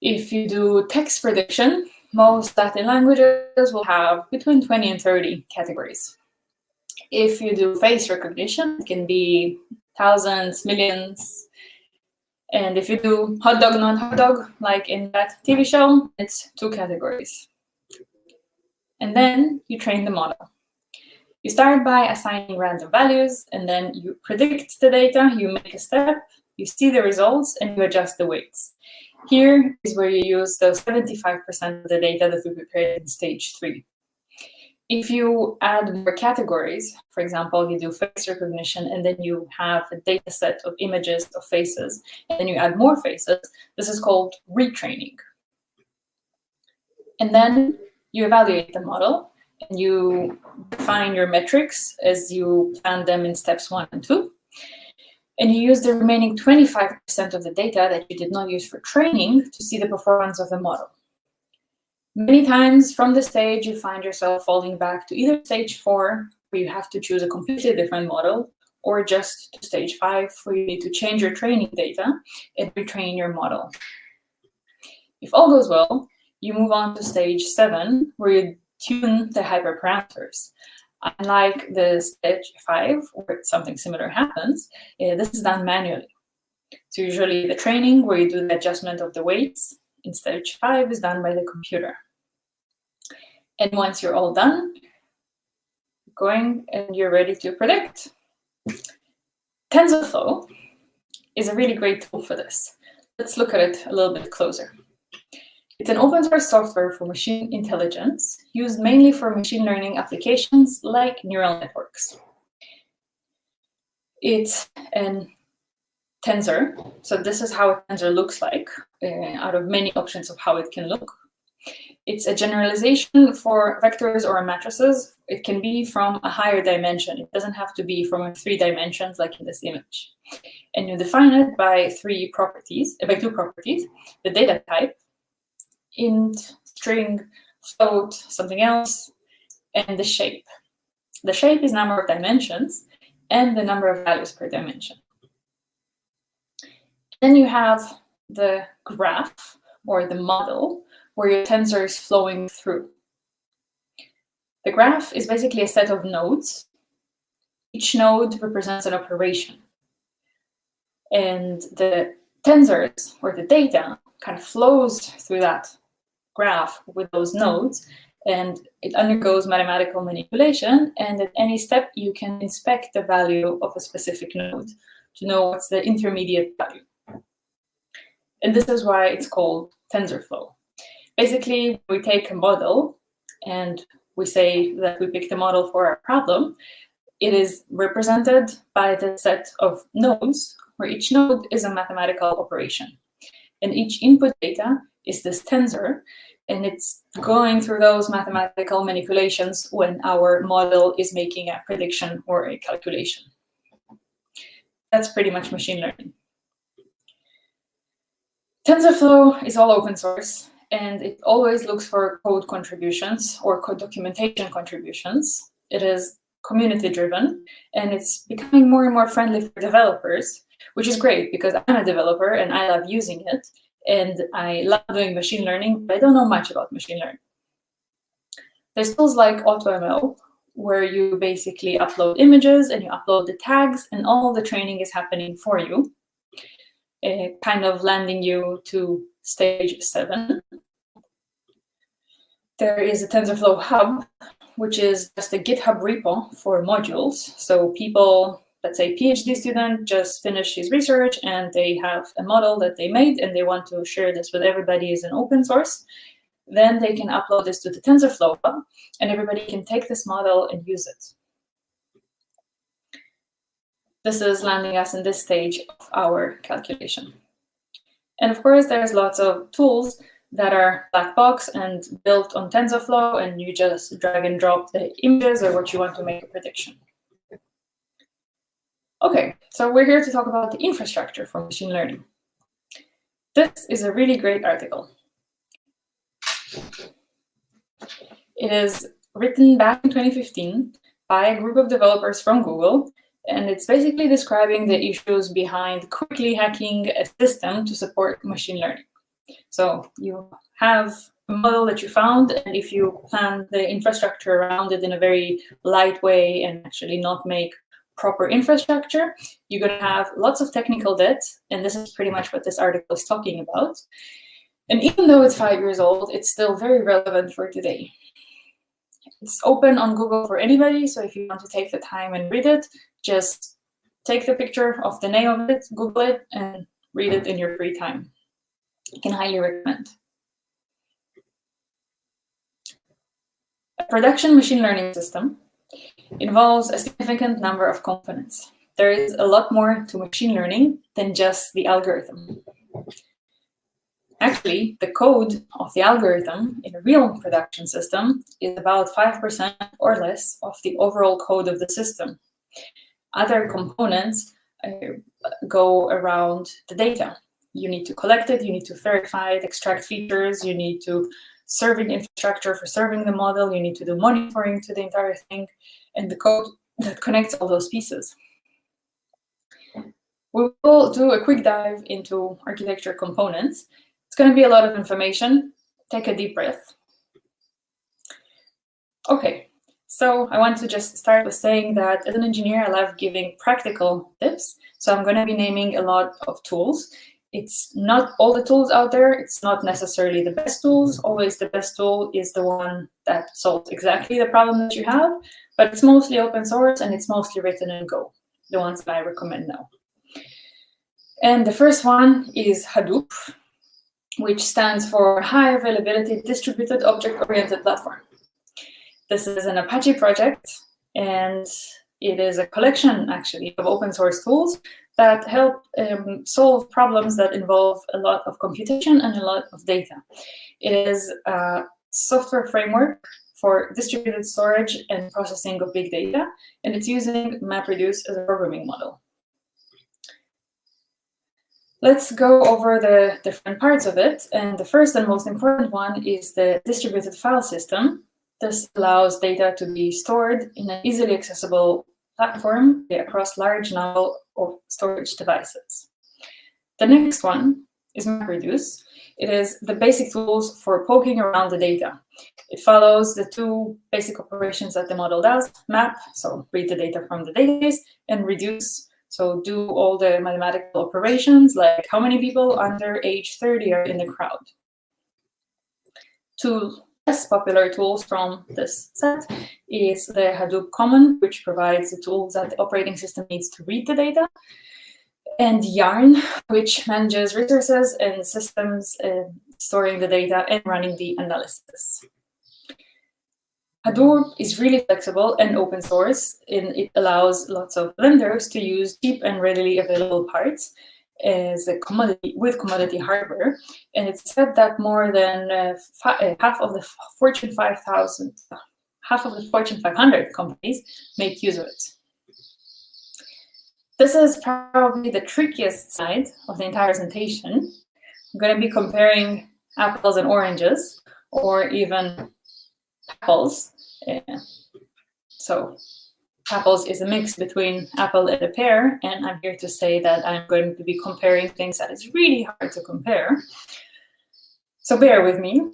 If you do text prediction, most Latin languages will have between 20 and 30 categories. If you do face recognition, it can be thousands, millions. And if you do hot dog, not hot dog, like in that TV show, it's 2 categories. And then you train the model. You start by assigning random values, and then you predict the data, you make a step, you see the results, and you adjust the weights. Here is where you use the 75% of the data that we prepared in stage 3. If you add more categories, for example, you do face recognition and then you have a data set of images of faces, and then you add more faces, this is called retraining. And then you evaluate the model and you define your metrics as you plan them in steps 1 and 2. And you use the remaining 25% of the data that you did not use for training to see the performance of the model. Many times from this stage, you find yourself falling back to either stage 4, where you have to choose a completely different model, or just to stage 5, where you need to change your training data and retrain your model. If all goes well, you move on to stage 7, where you tune the hyperparameters. Unlike the stage 5, where something similar happens, this is done manually. So usually the training, where you do the adjustment of the weights, in stage 5 is done by the computer. And once you're all done, going and you're ready to predict. TensorFlow is a really great tool for this. Let's look at it a little bit closer. It's an open source software for machine intelligence used mainly for machine learning applications like neural networks. It's a tensor. So this is how a tensor looks like, out of many options of how it can look. It's a generalization for vectors or matrices. It can be from a higher dimension. It doesn't have to be from 3 dimensions like in this image. And you define it by 2 properties, the data type, int, string, float, something else, and the shape. The shape is number of dimensions and the number of values per dimension. Then you have the graph or the model where your tensor is flowing through. The graph is basically a set of nodes. Each node represents an operation. And the tensors or the data kind of flows through that graph with those nodes, and it undergoes mathematical manipulation, and at any step you can inspect the value of a specific node to know what's the intermediate value. And this is why it's called TensorFlow. Basically, we take a model and we say that we picked a model for our problem. It is represented by the set of nodes, where each node is a mathematical operation. And each input data is this tensor, and it's going through those mathematical manipulations when our model is making a prediction or a calculation. That's pretty much machine learning. TensorFlow is all open source, and it always looks for code contributions or code documentation contributions. It is community-driven, and it's becoming more and more friendly for developers, which is great because I'm a developer and I love using it, and I love doing machine learning, but I don't know much about machine learning. There's tools like AutoML, where you basically upload images and you upload the tags, and all the training is happening for you, kind of landing you to stage 7. There is a TensorFlow Hub, which is just a GitHub repo for modules. So people, let's say PhD student, just finished his research and they have a model that they made and they want to share this with everybody as an open source. Then they can upload this to the TensorFlow Hub and everybody can take this model and use it. This is landing us in this stage of our calculation. And of course, there's lots of tools that are black box and built on TensorFlow, and you just drag and drop the images or what you want to make a prediction. Okay, so we're here to talk about the infrastructure for machine learning. This is a really great article. It is written back in 2015 by a group of developers from Google, and it's basically describing the issues behind quickly hacking a system to support machine learning. So you have a model that you found, and if you plan the infrastructure around it in a very light way and actually not make proper infrastructure, you're going to have lots of technical debt, and this is pretty much what this article is talking about. And even though it's 5 years old, it's still very relevant for today. It's open on Google for anybody, so if you want to take the time and read it, just take the picture of the name of it, Google it, and read it in your free time. I can highly recommend. A production machine learning system involves a significant number of components. There is a lot more to machine learning than just the algorithm. Actually, the code of the algorithm in a real production system is about 5% or less of the overall code of the system. Other components go around the data. You need to collect it, you need to verify it, extract features, you need to serve an infrastructure for serving the model, you need to do monitoring to the entire thing, and the code that connects all those pieces. We will do a quick dive into architecture components. It's going to be a lot of information. Take a deep breath. Okay, so I want to just start with saying that as an engineer, I love giving practical tips. So I'm going to be naming a lot of tools. It's not all the tools out there. It's not necessarily the best tools. Always the best tool is the one that solves exactly the problem that you have, but it's mostly open source and it's mostly written in Go, the ones that I recommend now. And the first one is Hadoop, which stands for High Availability Distributed Object-Oriented Platform. This is an Apache project, and it is a collection, actually, of open source tools that help solve problems that involve a lot of computation and a lot of data. It is software framework for distributed storage and processing of big data, and it's using MapReduce as a programming model. Let's go over the different parts of it, and the first and most important one is the distributed file system. This allows data to be stored in an easily accessible platform across large number of storage devices. The next one is MapReduce. It is the basic tools for poking around the data. It follows the two basic operations that the model does: map, so read the data from the database, and reduce, so do all the mathematical operations, like how many people under age 30 are in the crowd. Two less popular tools from this set is the Hadoop Common, which provides the tools that the operating system needs to read the data, and Yarn, which manages resources and systems, storing the data and running the analysis. Hadoop is really flexible and open source, and it allows lots of vendors to use cheap and readily available parts as a commodity with commodity hardware. And it's said that more than half of the Fortune 5,000, half of the Fortune 500 companies make use of it. This is probably the trickiest side of the entire presentation. I'm going to be comparing apples and oranges, or even apples. So apples is a mix between apple and a pear, and I'm here to say that I'm going to be comparing things that is really hard to compare. So bear with me.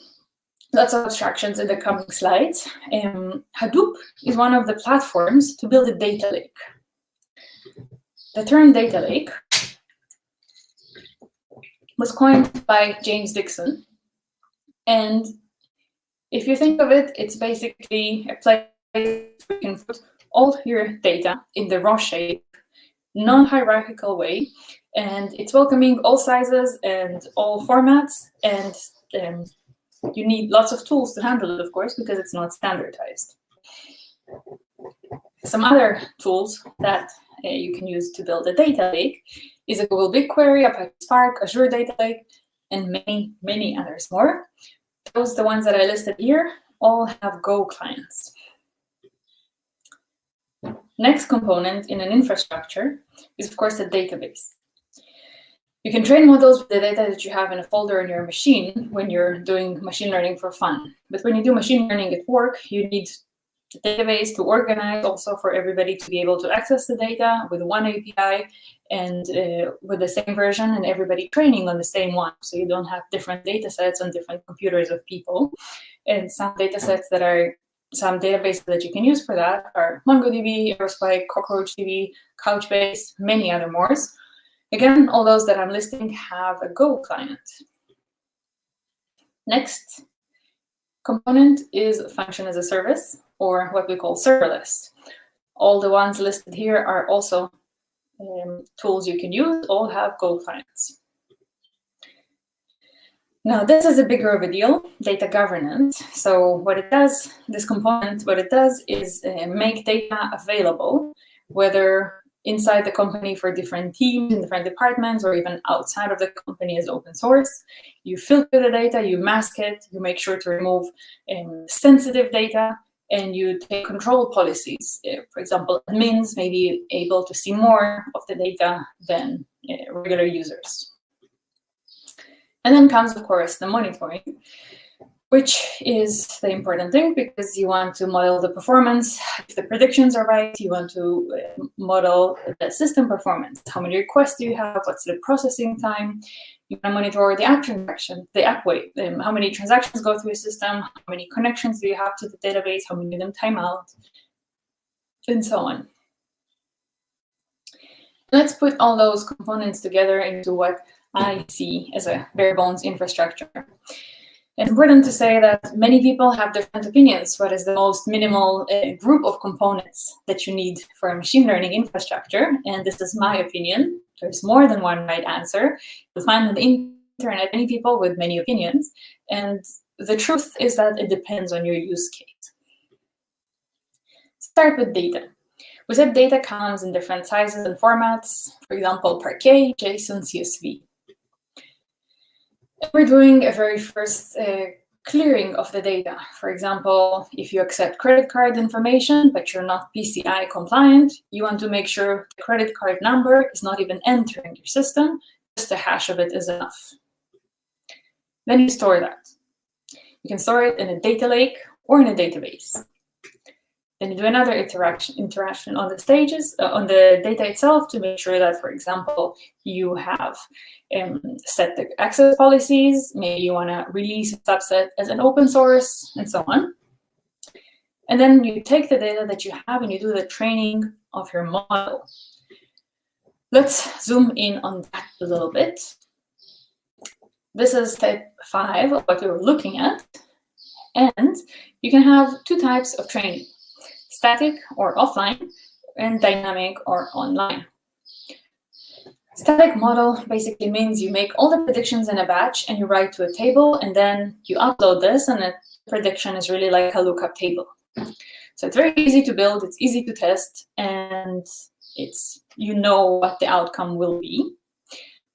Lots of abstractions in the coming slides. Hadoop is one of the platforms to build a data lake. The term data lake was coined by James Dixon, and if you think of it, it's basically a place where you can put all your data in the raw shape, non-hierarchical way, and it's welcoming all sizes and all formats, and you need lots of tools to handle it, of course, because it's not standardized. Some other tools that you can use to build a data lake is a Google BigQuery, Apache Spark, Azure Data Lake, and many, many others more. Those, the ones that I listed here, all have Go clients. Next component in an infrastructure is, of course, the database. You can train models with the data that you have in a folder in your machine when you're doing machine learning for fun. But when you do machine learning at work, you need the database to organize, also for everybody to be able to access the data with one API and with the same version, and everybody training on the same one. So you don't have different data sets on different computers of people. And some data sets that are, some databases that you can use for that are MongoDB, Aerospike, CockroachDB, Couchbase, many other more. Again, all those that I'm listing have a Go client. Next component is function as a service, or what we call serverless. All the ones listed here are also tools you can use, all have Go clients. Now, this is a bigger of a deal, data governance. So what it does, this component, what it does is make data available, whether inside the company for different teams in different departments, or even outside of the company as open source. You filter the data, you mask it, you make sure to remove sensitive data, and you take control policies. For example, admins may be able to see more of the data than regular users. And then comes, of course, the monitoring, which is the important thing, because you want to model the performance. If the predictions are right, you want to model the system performance. How many requests do you have? What's the processing time? You want to monitor the app transaction, the app weight. How many transactions go through your system? How many connections do you have to the database? How many of them time out? And so on. Let's put all those components together into what I see as a bare bones infrastructure. It's important to say that many people have different opinions. What is the most minimal group of components that you need for a machine learning infrastructure? And this is my opinion. There's more than one right answer. You'll find on the internet many people with many opinions. And the truth is that it depends on your use case. Start with data. We said data comes in different sizes and formats. For example, Parquet, JSON, CSV. We're doing a very first clearing of the data. For example, if you accept credit card information, but you're not PCI compliant, you want to make sure the credit card number is not even entering your system, just a hash of it is enough. Then you store that. You can store it in a data lake or in a database. Then you do another interaction on the stages, on the data itself, to make sure that, for example, you have set the access policies. Maybe you want to release a subset as an open source, and so on. And then you take the data that you have and you do the training of your model. Let's zoom in on that a little bit. This is step 5 of what we were looking at. And you can have 2 types of training: static or offline, and dynamic or online. Static model basically means you make all the predictions in a batch and you write to a table, and then you upload this, and the prediction is really like a lookup table. So it's very easy to build, it's easy to test, and you know what the outcome will be.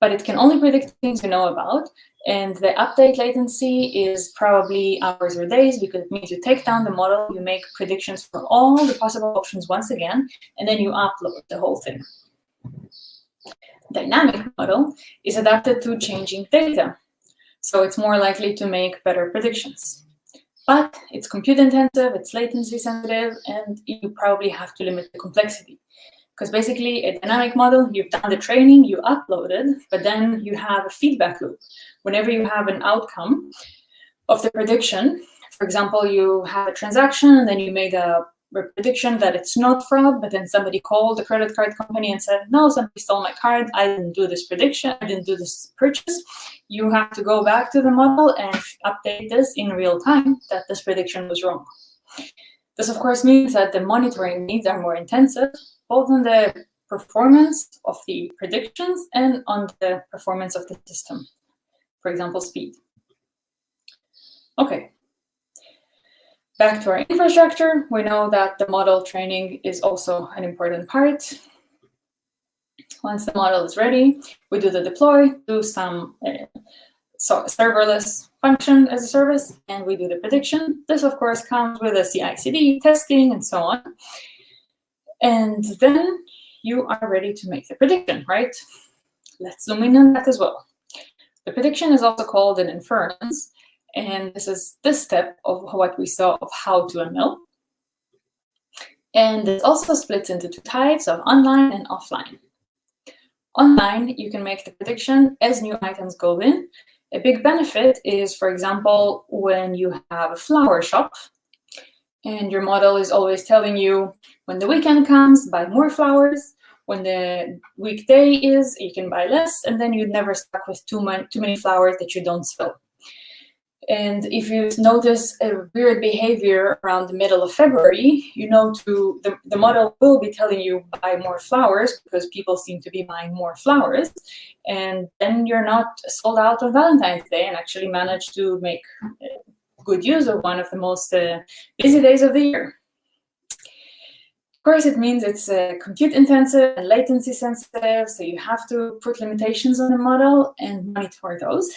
But it can only predict things you know about, and the update latency is probably hours or days, because it means you take down the model, you make predictions for all the possible options once again, and then you upload the whole thing. Dynamic model is adapted to changing data, so it's more likely to make better predictions. But it's compute intensive, it's latency sensitive, and you probably have to limit the complexity. Because basically, a dynamic model, you've done the training, you uploaded, but then you have a feedback loop. Whenever you have an outcome of the prediction, for example, you have a transaction and then you made a prediction that it's not fraud, but then somebody called the credit card company and said, no, somebody stole my card, I didn't do this prediction, I didn't do this purchase. You have to go back to the model and update this in real time that this prediction was wrong. This, of course, means that the monitoring needs are more intensive, both on the performance of the predictions and on the performance of the system. For example, speed. Okay. Back to our infrastructure, we know that the model training is also an important part. Once the model is ready, we do the deploy, do some serverless function as a service, and we do the prediction. This, of course, comes with a CI/CD testing and so on. And then you are ready to make the prediction, right? Let's zoom in on that as well. The prediction is also called an inference, and this is this step of what we saw of how to ML. And it also splits into 2 types of online and offline. Online, you can make the prediction as new items go in. A big benefit is, for example, when you have a flower shop and your model is always telling you, when the weekend comes, buy more flowers. When the weekday is, you can buy less, and then you're never stuck with too many flowers that you don't sell. And if you notice a weird behavior around the middle of February, you know the model will be telling you buy more flowers because people seem to be buying more flowers. And then you're not sold out on Valentine's Day and actually manage to make good use of one of the most busy days of the year. Of course, it means it's compute intensive and latency sensitive, so you have to put limitations on the model and monitor those.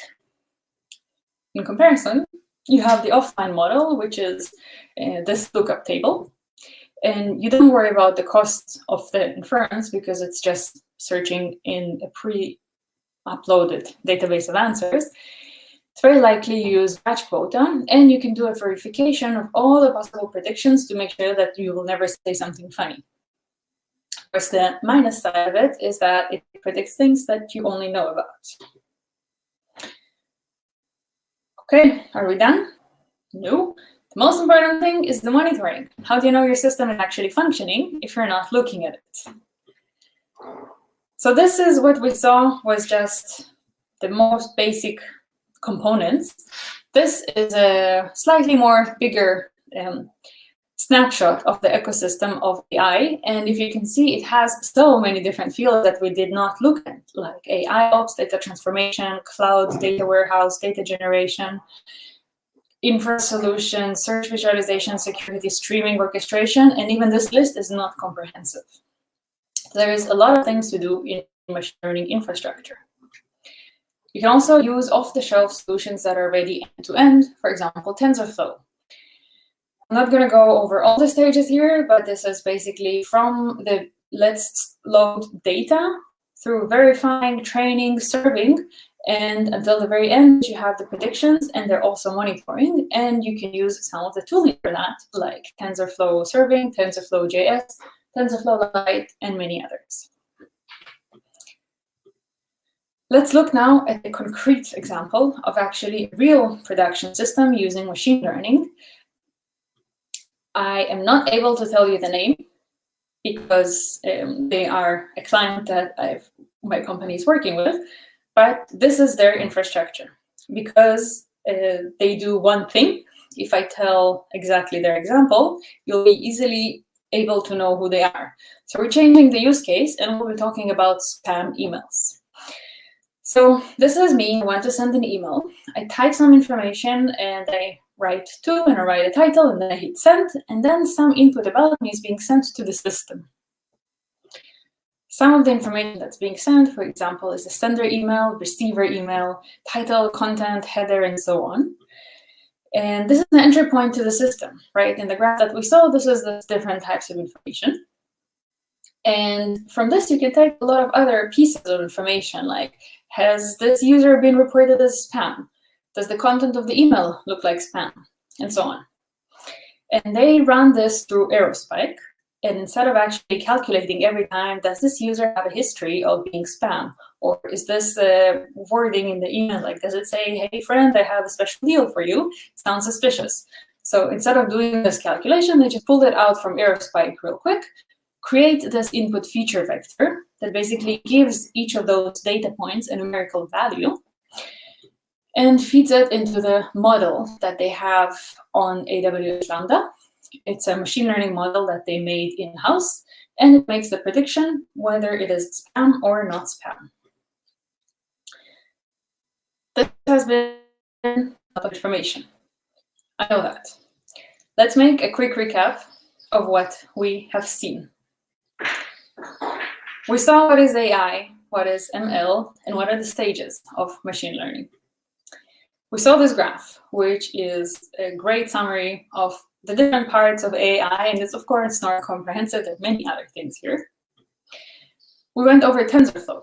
In comparison, you have the offline model, which is this lookup table. And you don't worry about the cost of the inference because it's just searching in a pre-uploaded database of answers. It's very likely you use batch quota, and you can do a verification of all the possible predictions to make sure that you will never say something funny. Of course, the minus side of it is that it predicts things that you only know about. Okay, are we done? No. The most important thing is the monitoring. How do you know your system is actually functioning if you're not looking at it? So this is what we saw was just the most basic components. This is a slightly more bigger snapshot of the ecosystem of AI. And if you can see, it has so many different fields that we did not look at, like AI ops, data transformation, cloud, data warehouse, data generation, infra solutions, search visualization, security, streaming, orchestration, and even this list is not comprehensive. There is a lot of things to do in machine learning infrastructure. You can also use off-the-shelf solutions that are ready end-to-end, for example, TensorFlow. I'm not going to go over all the stages here, but this is basically from the let's load data through verifying, training, serving, and until the very end, you have the predictions, and they're also monitoring, and you can use some of the tooling for that, like TensorFlow Serving, TensorFlow JS, TensorFlow Lite, and many others. Let's look now at a concrete example of actually a real production system using machine learning. I am not able to tell you the name because they are a client that my company is working with, but this is their infrastructure. Because they do one thing, if I tell exactly their example, you'll be easily able to know who they are. So we're changing the use case, and we'll be talking about spam emails. So this is me. I want to send an email. I type some information, and I write to, and I write a title, and then I hit send, and then some input about me is being sent to the system. Some of the information that's being sent, for example, is the sender email, receiver email, title, content, header, and so on. And this is the entry point to the system, right? In the graph that we saw, this is the different types of information. And from this, you can take a lot of other pieces of information, like, has this user been reported as spam? Does the content of the email look like spam? And so on. And they run this through Aerospike. And instead of actually calculating every time, does this user have a history of being spam? Or is this wording in the email, like, does it say, hey, friend, I have a special deal for you? Sounds suspicious. So instead of doing this calculation, they just pulled it out from Aerospike real quick, create this input feature vector that basically gives each of those data points a numerical value and feeds it into the model that they have on AWS Lambda. It's a machine learning model that they made in-house, and it makes the prediction whether it is spam or not spam. This has been a lot of information. I know that. Let's make a quick recap of what we have seen. We saw what is AI, what is ML, and what are the stages of machine learning. We saw this graph, which is a great summary of the different parts of AI, and it's, of course, not comprehensive. There are many other things here. We went over TensorFlow.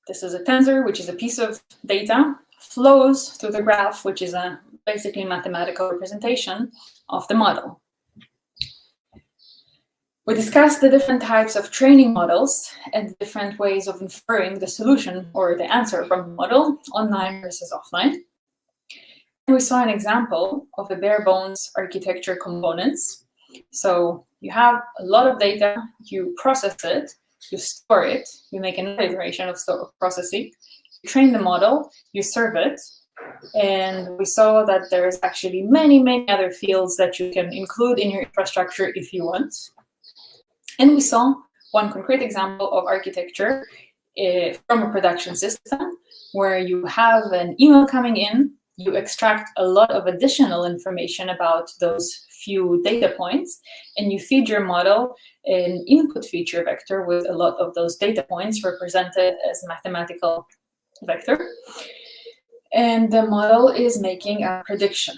This is a tensor, which is a piece of data, flows through the graph, which is a basically mathematical representation of the model. We discussed the different types of training models and different ways of inferring the solution or the answer from the model, online versus offline. And we saw an example of the bare bones architecture components. So you have a lot of data, you process it, you store it, you make another iteration of processing, you train the model, you serve it, and we saw that there's actually many other fields that you can include in your infrastructure if you want. And we saw one concrete example of architecture from a production system where you have an email coming in, you extract a lot of additional information about those few data points, and you feed your model an input feature vector with a lot of those data points represented as a mathematical vector. And the model is making a prediction.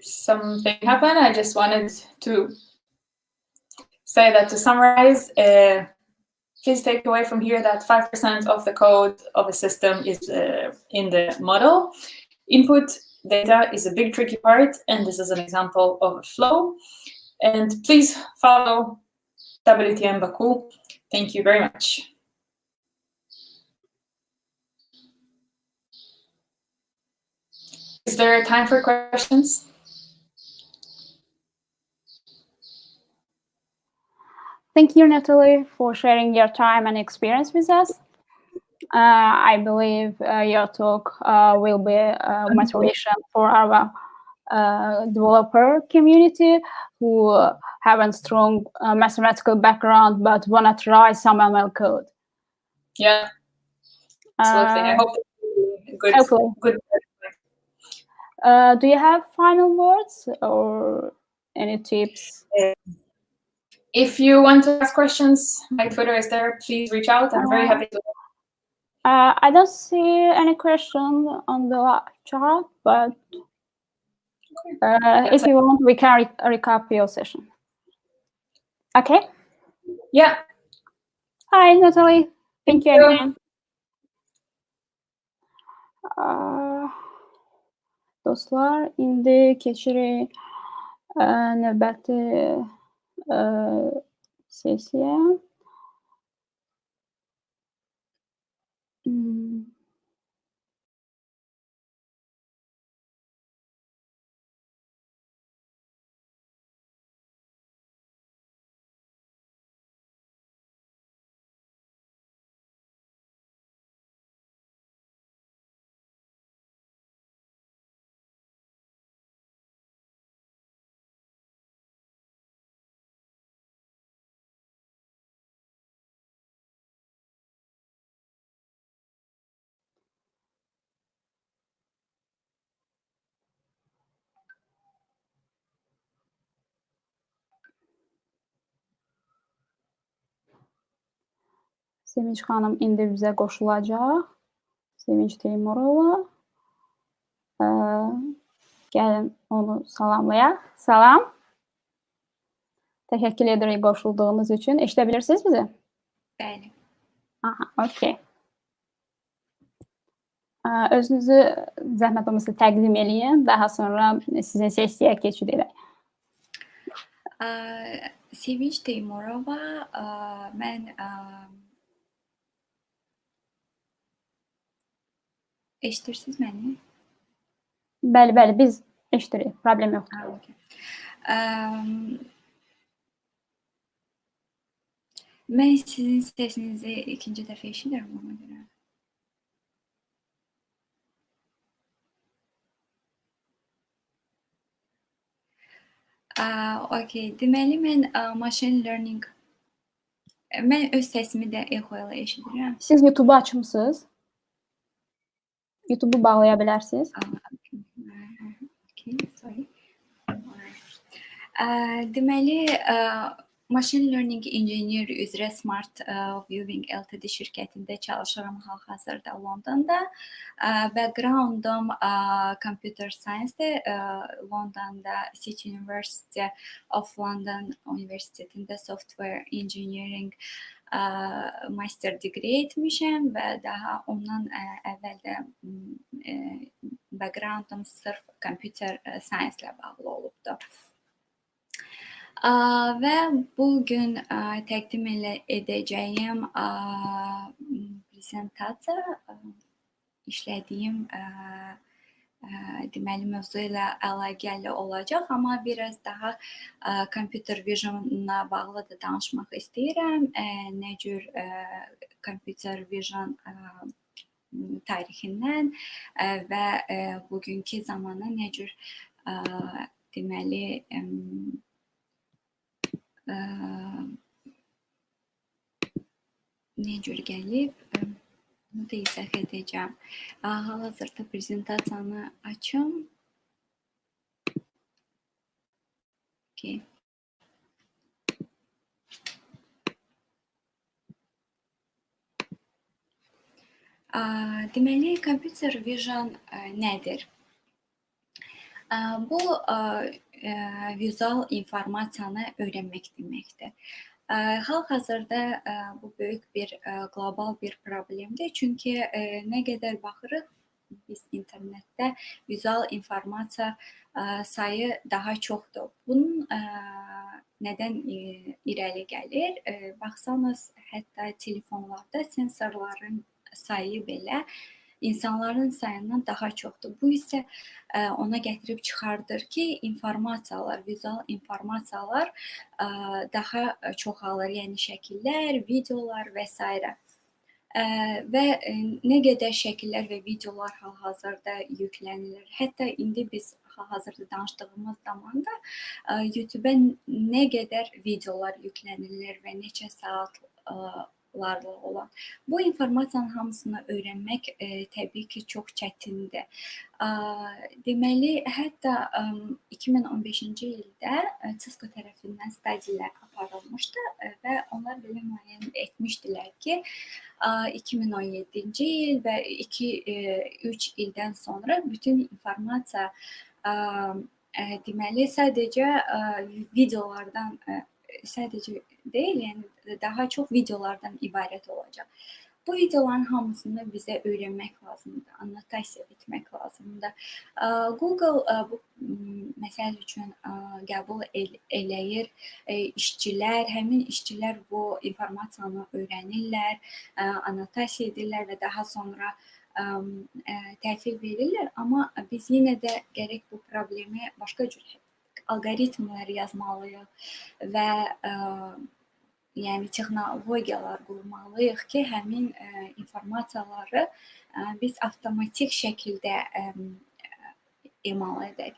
Something happened. I just wanted to say that to summarize, please take away from here that 5% of the code of a system is in the model. Input data is a big tricky part, and this is an example of a flow. And please follow WTM Baku. Thank you very much. Is there time for questions? Thank you, Natalie, for sharing your time and experience with us. I believe your talk will be a motivation for our developer community who have a strong mathematical background but want to try some ML code. Yeah, absolutely. I hope good. Do you have final words or any tips? If you want to ask questions, my Twitter is there. Please reach out. I'm very happy to. I don't see any question on the chat, but if you want, we can recap your session. Okay. Yeah. Hi, Natalie. Thank you again. Dostlar, indi keçirik növbəti sessiya. Sevinç xanım indi bizə qoşulacaq. Sevinç Teymurova. Gəlin onu salamlayaq. Salam. Təşəkkür edirik qoşulduğunuz üçün. Eşidə bilirsiniz bizi? Bəli. Aha, okey. Özünüzü zəhmət olmasa təqdim eləyin. Daha sonra sizin sessiyaya keçirik. Sevinç Teymurova. Mən eşidirsiniz məni? Bəli, biz eşidirik. Problem yoxdur. Mən sizin səsinizi ikinci dəfə eşidirəm ona görə. Okay. Deməli, mən machine learning... Mən öz səsimi də echo ilə eşidirəm. Siz YouTube-u açmısınız? YouTube-u bağlaya bilərsiniz. Okay, sorry. Deməli, machine learning engineer üzrə Smart Viewing Ltd şirkətində çalışıram hal-hazırda Londonda. Backgroundum computer science-dir. Londonda City University of London Universitetində software engineering master degree etmişəm və daha ondan əvvəl də backgroundum sırf computer science ilə bağlı olubdu. Və bugün təqdim edəcəyim prezentasiya işlədiyim deməli mövzu ilə əlaqəli olacaq, amma biraz daha computer vision'la bağlı da danışmaq istəyirəm. Nə cür computer vision tarixindən və bugünkü zamana nə cür deməli nə cür gəlib bunu da izah edəcəm. Hal-hazırda prezentasiyanı açım. Okay. Deməli, computer vision nədir? Bu vizual informasiyanı öyrənmək deməkdir. Hal-hazırda bu böyük bir qlobal bir problemdir. Çünki nə qədər baxırıq biz internetdə vizual informasiya sayı daha çoxdur. Bunun nədən irəli gəlir? Baxsanız, hətta telefonlarda sensorların sayı belə insanların sayından daha çoxdur. Bu isə ona gətirib çıxardır ki, informasiyalar, vizual informasiyalar daha çoxalır, yəni şəkillər, videolar və s. Və nə qədər şəkillər və videolar hal-hazırda yüklənilir. Hətta indi biz hal-hazırda danışdığımız zamanda YouTube-a nə qədər videolar yüklənilir və neçə saat olan. Bu informasiyanın hamısını öyrənmək təbii ki, çox çətindir. Deməli, hətta 2015-ci ildə Cisco tərəfindən stadiylər aparılmışdı və onlar belə müəyyən etmişdilər ki, 2017-ci il və 2-3 ildən sonra bütün informasiya deməli sadəcə videolardan sadəcə deyil, yəni daha çox videolardan ibarət olacaq. Bu videoların hamısını bizə öyrənmək lazımdır, annotasiya etmək lazımdır. Google bu məsəl üçün qəbul eləyir işçilər, həmin işçilər bu informasiyanı öyrənirlər, annotasiya edirlər və daha sonra təhvil verirlər, amma biz yenə də gərək bu problemi başqa cür alqoritmlər yazmalıyıq və yəni texnologiyalar qurmalıyıq ki, həmin informasiyaları biz avtomatik şəkildə emal edək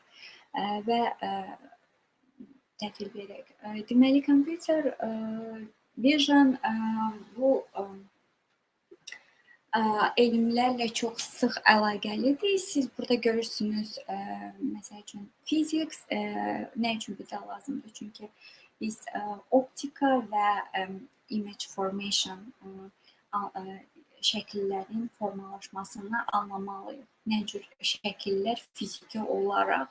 və təhvil verək. Deməli, kompüter vision bu elmlərlə çox sıx əlaqəlidir. Siz burada görürsünüz, məsəl üçün physics nə üçün bizə lazımdır? Çünki biz optika və image formation şəkillərin formalaşmasını anlamalıyıq. Nə cür şəkillər fiziki olaraq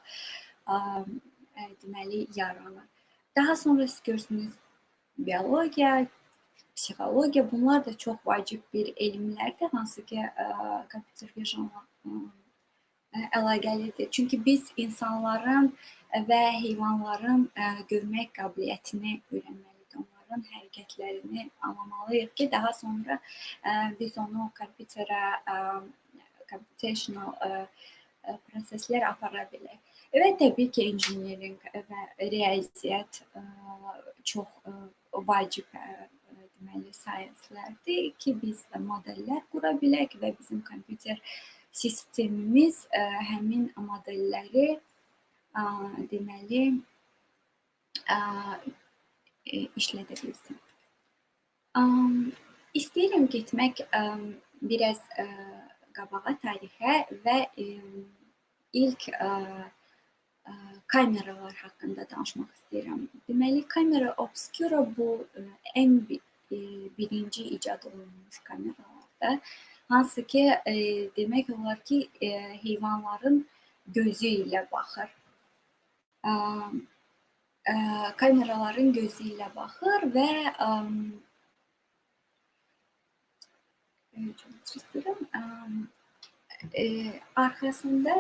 deməli yaranır. Daha sonra siz görürsünüz biologiya, psixologiya, bunlar da çox vacib bir elmlərdir, hansı ki computer visionla əlaqəlidir. Çünki biz insanların və heyvanların görmək qabiliyyətini öyrənməliyik, onların hərəkətlərini anlamalıyıq ki, daha sonra biz onu computational proseslər apara bilək. Və təbii ki, engineering və riyaziyyat çox vacib deməli sciencelərdir ki, biz modellər qura bilək və bizim kompüter sistemimiz həmin modelləri deməli işlədə bilsin. İstəyirəm getmək biraz qabağa tarixə və ilk kameralar haqqında danışmaq istəyirəm. Deməli, kamera obscura bu ən birinci icad olunmuş kameralarda, hansı ki, demək olar ki, heyvanların gözü ilə baxır. Kameraların gözü ilə baxır və arxasında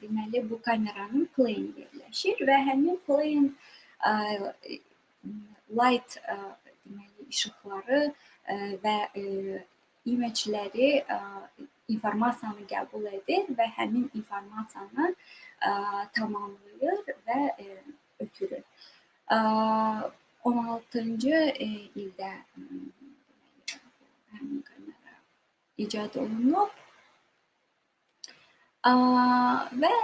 deməli bu kameranın plane yerləşir və həmin plane light deməli işıqları və imajları informasiyanı qəbul edir və həmin informasiyanı tamamlayır və ötürür. 16-cı ildə həmin kamera icad olunub və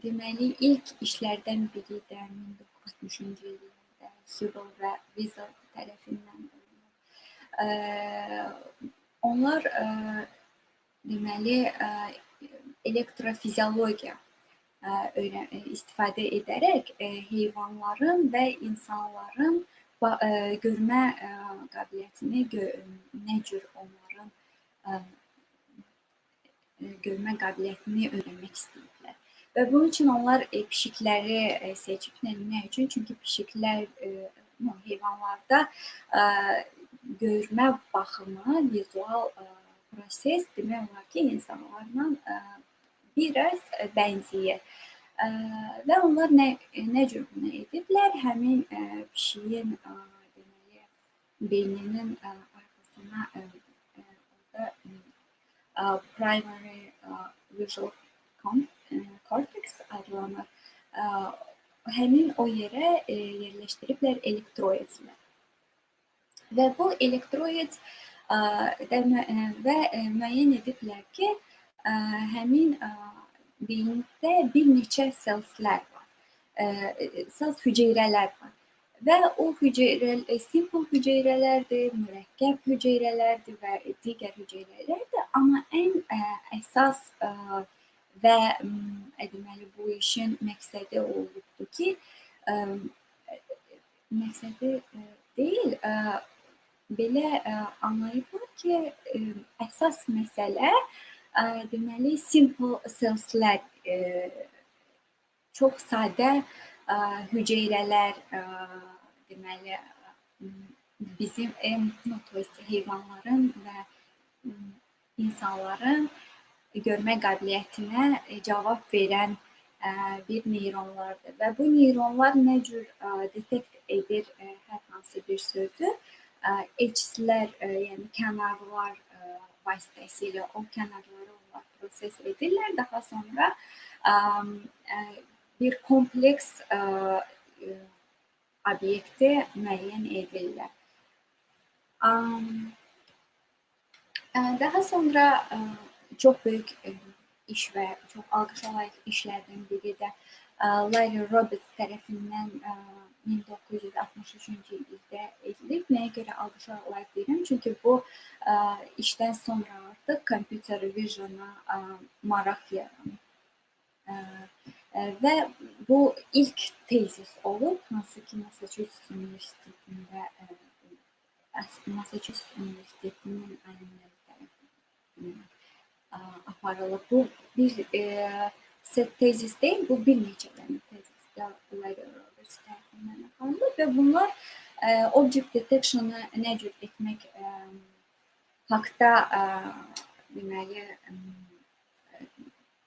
deməli ilk işlərdən biri də 1960-cı illərdə Hubble və Wiesel tərəfindən onlar deməli elektrofiziologiya istifadə edərək heyvanların və insanların görmə qabiliyyətini, nə cür onların görmə qabiliyyətini öyrənmək istəyirlər. Və bunun üçün onlar pişikləri seçiblər. Nə üçün? Çünki pişiklər heyvanlarda görmə baxımı, vizual proses demək olar ki, insanlarla biraz bənzəyir. Və onlar nə cür bunu ediblər? Həmin pişiyin deməli beyninin arxasına primary visual cortex adlanır. Həmin o yerə yerləşdiriblər elektroidlər. Və bu elektroid və müəyyən ediblər ki, həmin beyində bir neçə selslər var, sels hüceyrələr var və o simple hüceyrələrdir, mürəkkəb hüceyrələrdir və digər hüceyrələrdir. Amma ən əsas və deməli bu işin məqsədi olubdur ki, məqsədi deyil, belə anlayıblar ki, əsas məsələ deməli simple cellslər, çox sadə hüceyrələr, deməli bizim heyvanların və insanların görmə qabiliyyətinə cavab verən bir neyronlardır və bu neyronlar nə cür detekt edir hər hansı bir sözü, edgeslər, yəni kənarlar vasitəsilə o kənarları onlar proses edirlər. Daha sonra bir kompleks obyekti müəyyən edirlər. Daha sonra çox böyük iş və çox alqışa layiq işlərdən biri də Larry Roberts tərəfindən 1963-cü ildə edilib. Nəyə görə alqışa layiq deyirəm? Çünki bu işdən sonra artıq computer vision'a maraq yaranıb. Və bu ilk tezis olub, hansı ki Massachusetts Universitetinin alimləri tərəfindən aparılıb. Bu bir tezis deyil, bu bir neçə dənə tezisdə Larry Roberts tərəfindən aparılıb və bunlar object detection-ı nə cür etmək haqda deməli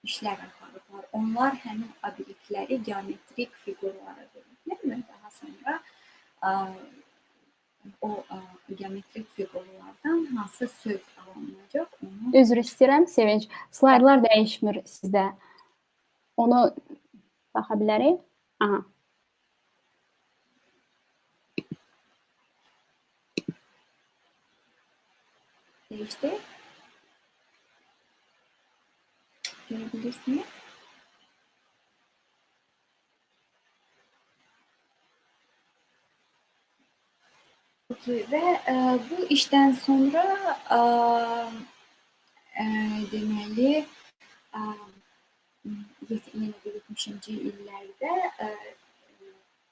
işlər aparıblar. Onlar həmin obyektləri geometrik fiqurlara bölüblər və daha sonra o geometrik fiqurlardan hansı söz alınacaq onu... Üzr istəyirəm, Sevinç. Slaydlar dəyişmir sizdə. Onu baxa bilərik. Aha. Değişti. Görebilirsiniz. Və bu işdən sonra deməli yenə də 70-ci illərdə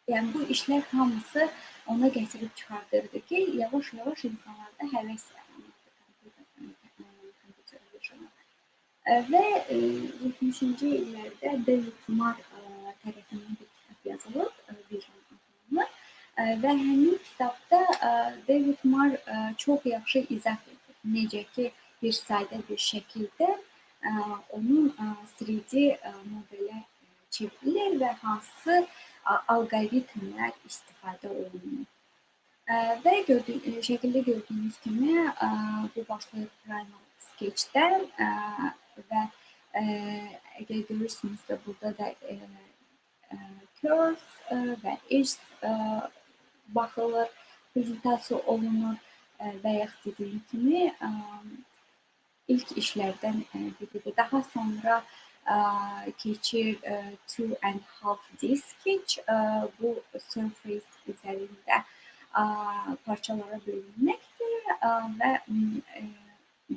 yəni bu işlər hamısı ona gətirib çıxardırdı ki, yavaş-yavaş insanlarda həvəs yaranırdı kompüter vision'a. Və 70-ci illərdə David Marr tərəfindən bir kitab yazılıb, Vision adlanır. Və həmin kitabda David Marr çox yaxşı izah edir. Necə ki, bir sadə bir şəkildə onun 3D modelə çevrilir və hansı alqoritmlər istifadə olunur. Və şəkildə gördüyünüz kimi bu başlayır primal sketchdən və əgər görürsünüzsə burada da curves və edges baxılır, prezentasiya olunur və yaxud dediyim kimi ilk işlərdən biridir. Daha sonra keçir 2.5D sketch, bu surface üzərində parçalara bölünməkdir və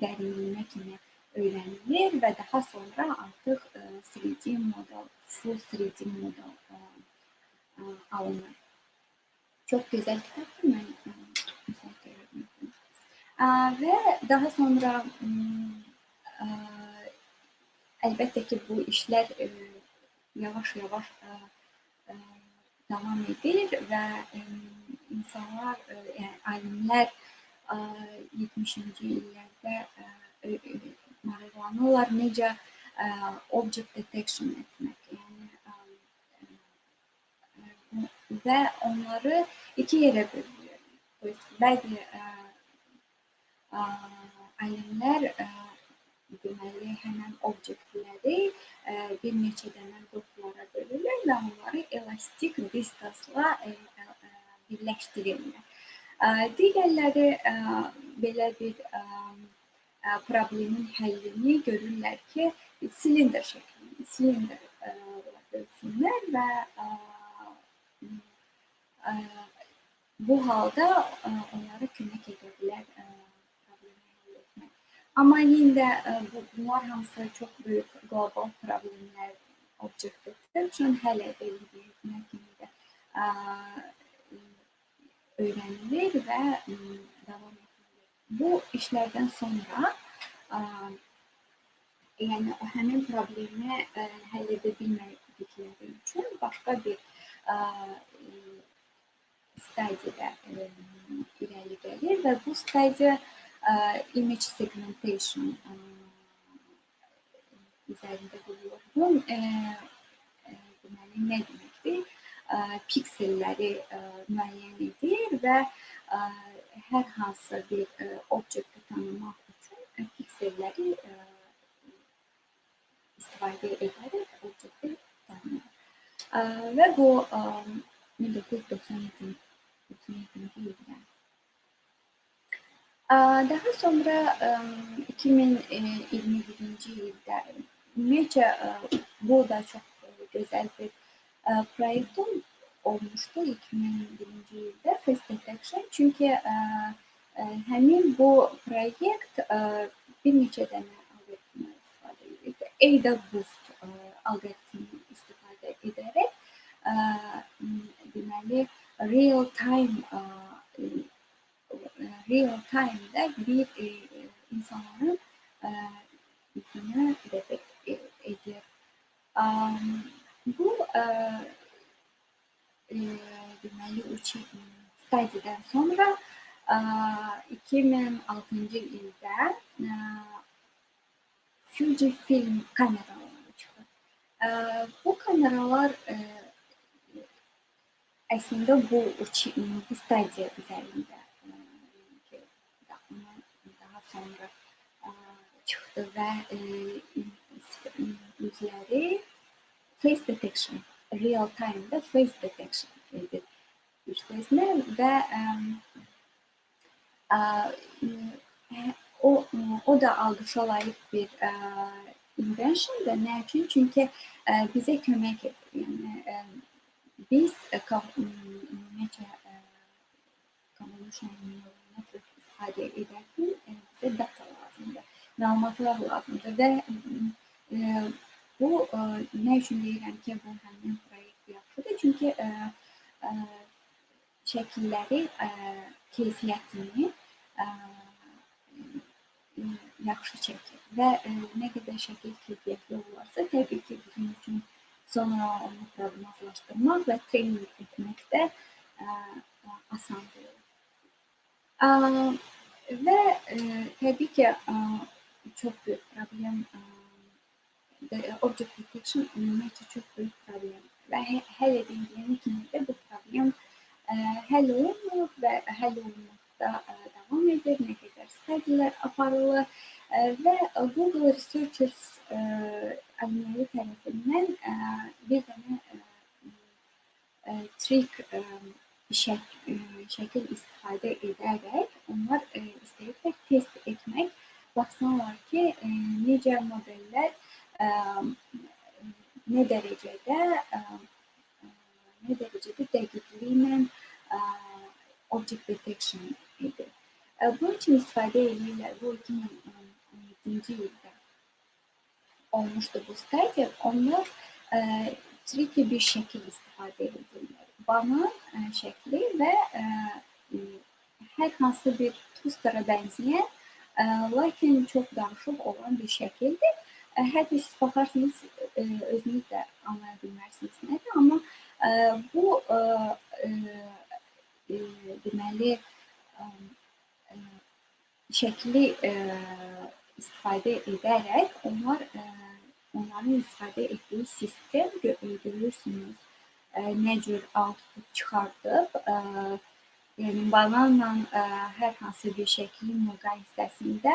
dərinliyinə kimi öyrənilir və daha sonra artıq 3D model, full 3D model alınır. Çox gözəl kitabdır, mən müzakirə etmişdim. Və daha sonra əlbəttə ki, bu işlər yavaş-yavaş davam edir və insanlar, yəni alimlər 70-ci illərdə maraqlanırlar necə object detection etmək, yəni və onları iki yerə bölürlər. Bəzi alimlər deməli həmin obyektləri bir neçə dənə qruplara bölürlər və onları elastik distansla birləşdirirlər. Digərləri belə bir problemin həllini görürlər ki, silindr şəklində, silindr bölsünlər və bu halda onlara kömək edə bilər problemi həll etmək. Amma yenə də bunlar hamısı çox böyük qlobal problemlər, object detection hələ də etmək kimi də öyrənilir və davam edilir. Bu işlərdən sonra yəni həmin problemi həll edə bilmədikləri üçün başqa bir stadiyada irəli gəlir və bu stadiya image segmentation üzərində qurulur. Bu deməli nə deməkdir? Pikselləri müəyyən edir və hər hansı bir obyekti tanımaq üçün pikselləri istifadə edərək obyekti tanınır. Və bu 1997 ildə. Daha sonra 2021-ci ildə ümumiyyətcə bu da çox gözəl bir proyekt olmuşdu 2001-ci ildə face detection. Çünki həmin bu proyekt bir neçə dənə algoritmə istifadə edirdi. ADA boost algoritmini istifadə edərək deməli real time'da bir insanların üzünü detekt edir. Bu deməli stadiyadan sonra 2006-cı ildə Fujifilm kameraları çıxdı. Bu kameralar əslində bu stadiya üzərində daha sonra çıxdı və üzləri face detection, real time-da face detection edir üstəsinə və o da alqışa layiq bir invention və nə üçün? Çünki bizə kömək edir. Yəni biz ümumiyyətlə convolutional neural network istifadə edərkən bizə data lazımdır, məlumatlar lazımdır və bu nə üçün deyirəm ki, bu həmin proyekt yaxşıdır? Çünki şəkilləri, keyfiyyətini yaxşı çəkir və nə qədər şəkil keyfiyyətli olarsa, təbii ki, bizim üçün sonra onu proqnozlaşdırmaq və trening etmək də asandır. Və təbii ki, çox böyük problem, object detection ümumiyyətlə çox böyük problem və həll edildiyi kimi də bu problem həll olunmur və həll olunmaqda davam edir, nə qədər stadiyalar aparılır və Google Researchers alimləri tərəfindən bir dənə trick şəkil istifadə edərək onlar istəyirlər test etmək, baxsınlar ki, necə modellər nə dərəcədə dəqiqliklə object detection edir. Bunun üçün istifadə edirlər. Bu 2017-ci ildə olmuşdu bu stadiya. Onlar tricky bir şəkil istifadə edirlər. Banan şəkli və hər hansı bir tostera bənzəyən, lakin çox qarışıq olan bir şəkildir. Hətta siz baxarsınız, özünüz də anlaya bilmərsiniz nədir, amma bu deməli şəkli istifadə edərək onların istifadə etdiyi sistem görürsünüz nə cür output çıxardıb, yəni bananla hər hansı bir şəklin müqayisəsində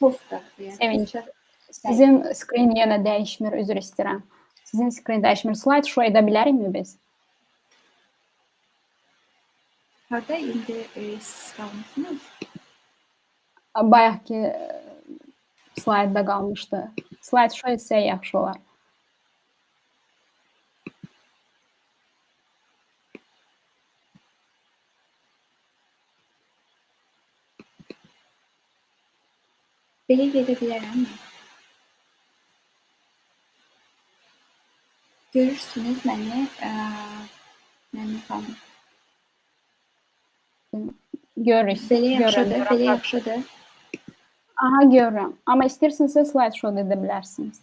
toster. Sevinç, sizin screen yenə dəyişmir, üzr istəyirəm. Sizin screen dəyişmir. Slide show edə bilərikmi biz? Harada indi siz qalmışsınız? Bayaqki slaytda qalmışdı. Slide show etsə yaxşı olar. Belə gedə bilərəm mən. Görürsünüz məni, Nənə xanım. Görürük. Belə yaxşıdır, belə yaxşıdır. Aha, görürəm. Amma istəyirsinizsə slide show edə bilərsiniz.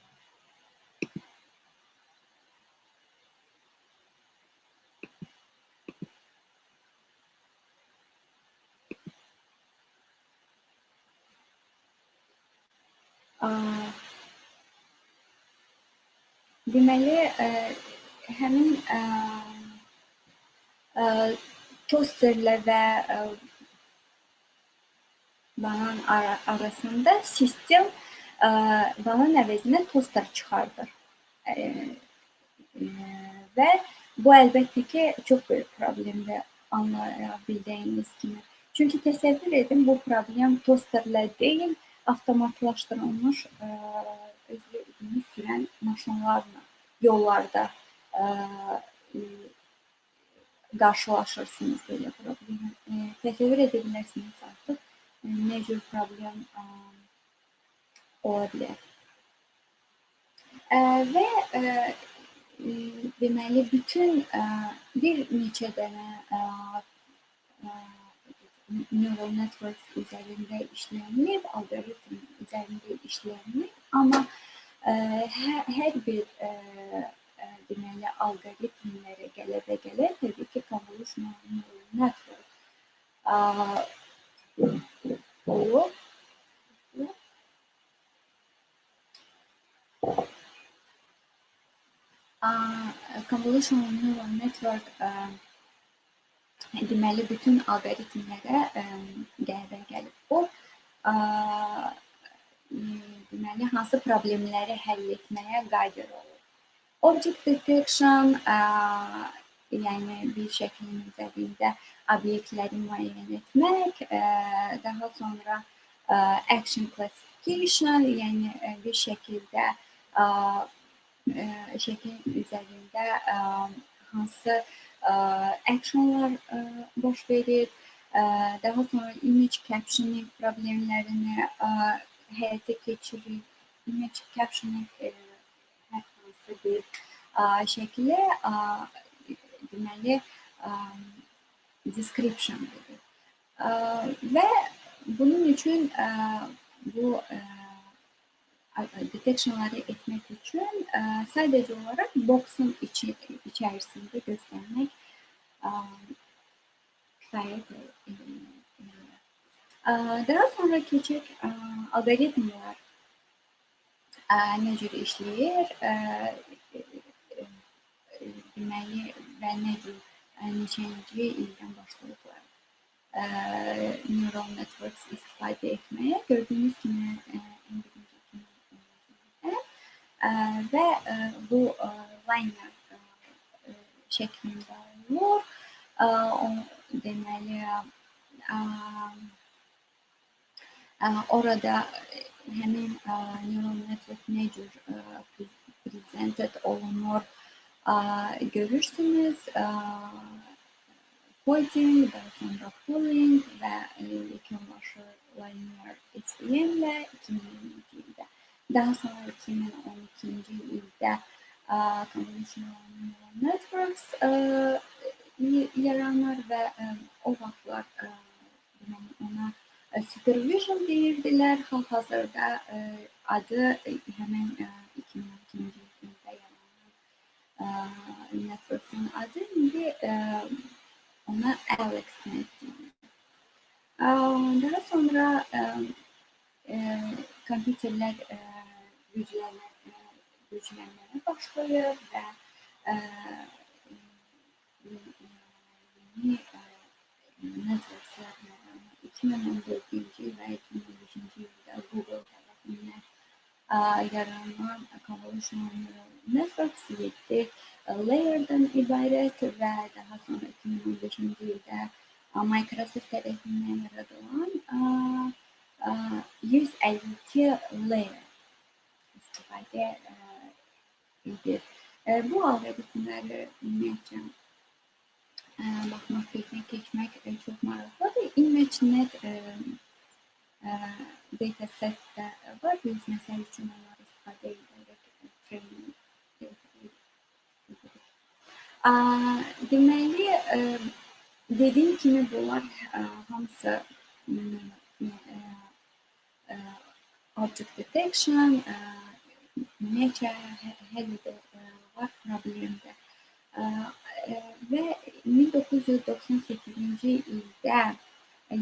Deməli, həmin tosterlə və banan arasında sistem banan əvəzinə toster çıxardır. Və bu əlbəttə ki, çox böyük problemdir, anlaya bildiyiniz kimi. Çünki təsəvvür edin, bu problem tosterlə deyil, avtomatlaşdırılmış özünü sürən maşınlarla yollarda qarşılaşırsınız belə problemi. Təsəvvür edə bilərsiniz artıq nə cür problem ola bilər. Və deməli, bütün bir neçə dənə neural networks üzərində işlənilib, algoritm üzərində işlənilib, amma hər bir deməli, algoritmlərə qələbə gələr, təbii ki, convolutional neural network olur. Convolutional neural network deməli, bütün algoritmlərə qələbə gəlib. O, deməli, hansı problemləri həll etməyə qadir olur. Object detection, yəni bir şəklin üzərində obyektləri müəyyən etmək, daha sonra action classification, yəni bir şəkildə şəklin üzərində hansı actionlar baş verir, daha sonra image captioning problemlərini həyata keçirir. Image captioning hər hansı bir şəkildə deməli description verir. Və bunun üçün bu detectionları etmək üçün sadəcə olaraq boxun içərisində göstərmək kifayət edir. Daha sonra keçək algoritmlər nə cür işləyir, deməli, və nə cür neçənci ildən başlayıblar neural networks istifadə etməyə. Gördüyünüz kimi və bu liner şəklində olur. Deməli, orada həmin neural network nə cür presented olunur görürsünüz. Coding, daha sonra pooling və yekunlaşı linear SVM-lə 2020-ci ildə. Daha sonra 2012-ci ildə convolutional neural networks yaranır və o vaxtlar ona supervision deyirdilər. Hal-hazırda adı həmin 2012-ci ildə yaranan network'ın adı indi ona AlexNet deyilir. Daha sonra kompüterlər güclənməyə başlayır və yeni networklər 2014-cü və 2015-ci ildə Google tərəfindən yaranan convolutional neural networks 7 layer'dan ibarət və daha sonra 2015-ci ildə Microsoft tərəfindən yaradılan 152 layer istifadə edir. Bu algoritmləri ümumiyyətcə baxmaq, keçmək çox maraqlıdır. ImageNet dataset də var. Biz məsəl üçün onları istifadə edərək training edirik. Deməli, dediyim kimi bunlar hamısı object detection, neçə hələ də var problemdə. Və 1998-ci ildə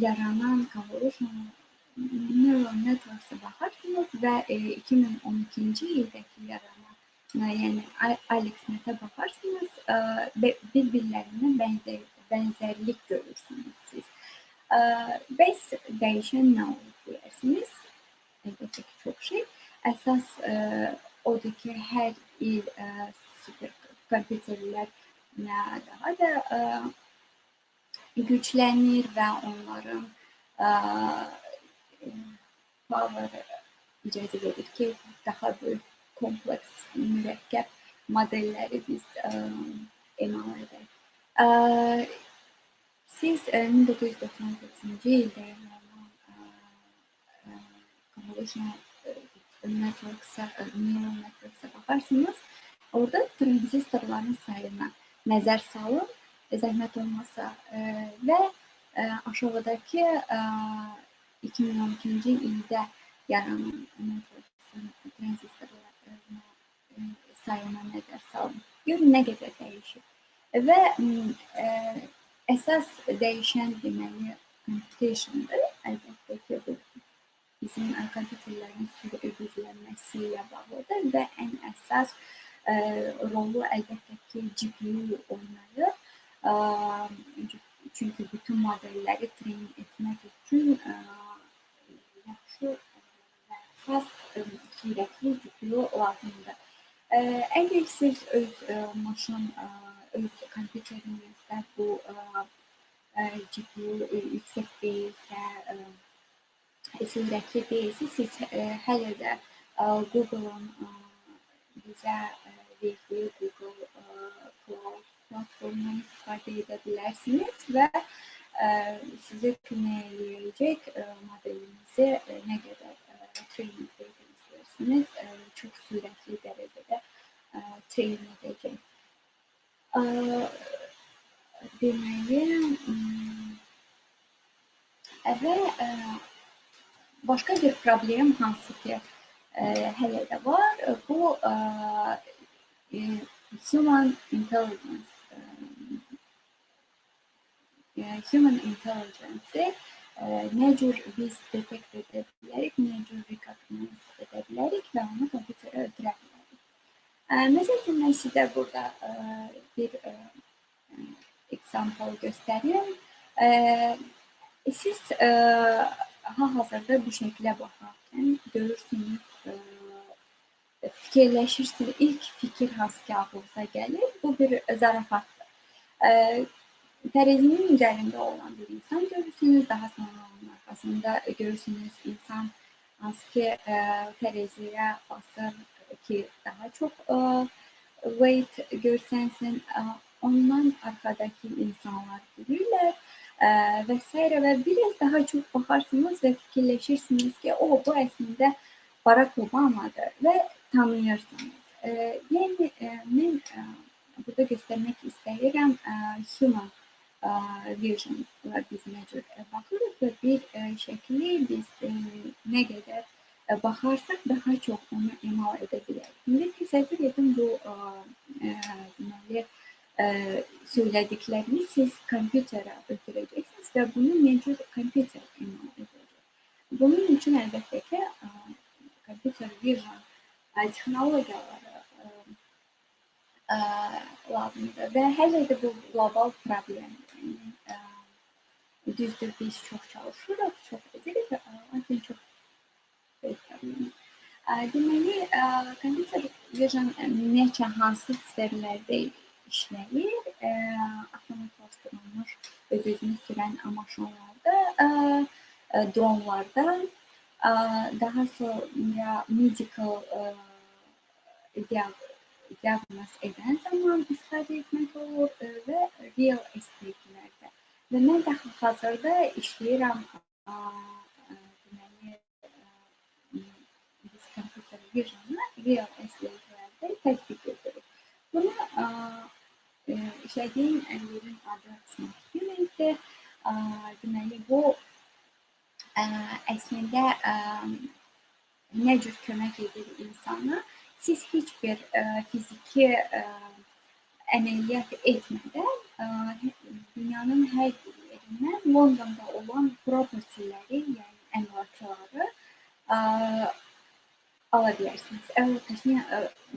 yaranan convolutional neural networks-a baxarsınız və 2012-ci ildəki yaranan, yəni AlexNet-ə baxarsınız, bir-birlərinə bənzərlik görürsünüz siz. Bəs dəyişən nə olur deyirsiniz? Əlbəttə ki, çox şey. Əsas odur ki, hər il superkomputerlər daha da güclənir və onların power icazə verir ki, daha böyük, kompleks, mürəkkəb modelləri biz emal edək. Siz 1998-ci ildə convolutional neural networks-a baxarsınız, orada tranzistorların sayına nəzər salın, zəhmət olmasa və aşağıdakı 2012-ci ildə yaranan networks-ın tranzistorların sayına nəzər salın. Görün nə qədər dəyişir. Və əsas dəyişən deməli computation-dır. Əlbəttə ki, bu bizim kompüterlərin güclənməsi ilə bağlıdır və ən əsas rolu əlbəttə ki, GPU oynayır. Çünki bütün modelləri treyn etmək üçün yaxşı və xas sürətli GPU lazımdır. Əgər siz öz maşın, öz kompüterinizdə bu GPU yüksək deyilsə, sürətli deyilsə, siz hələ də Google-un bizə verdiyi Google Cloud platformundan istifadə edə bilərsiniz və sizə kömək eləyəcək modelinizi nə qədər trening data istəyirsiniz, çox sürətli dərəcədə treyn edəcək. Deməli, və başqa bir problem hansı ki hələ də var, bu human intelligence nə cür biz detect edə bilərik, nə cür recognize edə bilərik və onu kompüterə ötürə bilərik. Məsəl üçün, mən sizə burada bir example göstərim. Siz hal-hazırda bu şəklə baxarkən görürsünüz, fikirləşirsiniz, ilk fikir hansı ki ağlınıza gəlir, bu bir zarafatdır. Tərəzinin üzərində olan bir insan görürsünüz, daha sonra onun arxasında görürsünüz insan hansı ki tərəziyə basır ki, daha çox weight görsənsin, ondan arxadakı insanlar gülürlər və s. və biraz daha çox baxarsınız və fikirləşirsiniz ki, bu əslində Barack Obama'dır və tanıyırsınız. Yəni, mən burada göstərmək istəyirəm human vision'la biz nə cür baxırıq və bir şəkli biz nə qədər baxarsaq daha çox onu emal edə bilərik. İndi təsəvvür edin bu deməli söylədiklərini siz kompüterə ötürəcəksiniz və bunu mövcud kompüter emal edəcək. Bunun üçün əlbəttə ki, kompüter vision texnologiyaları lazımdır və hələ də bu qlobal problemdir. Yəni, düzdür, biz çox çalışırıq, çox edirik, lakin çox böyük problem. Deməli, kompüter vision neçə hansı sferlərdə işləyir, avtomatlaşdırılmış öz-özünü sürən maşınlarda, dronlarda, daha sonra medical diaqnoz edən zaman istifadə etmək olur və real estate-lərdə. Və mən də hazırda işləyirəm vision'ı real estate-lərdə tətbiq edirik. Bunu işlədiyim yerin adı Smart Unit'dir. Deməli, bu əslində nə cür kömək edir insana? Siz heç bir fiziki əməliyyat etmədən dünyanın hər bir yerindən Londonda olan propertiləri, yəni əmlakları ala bilərsiniz,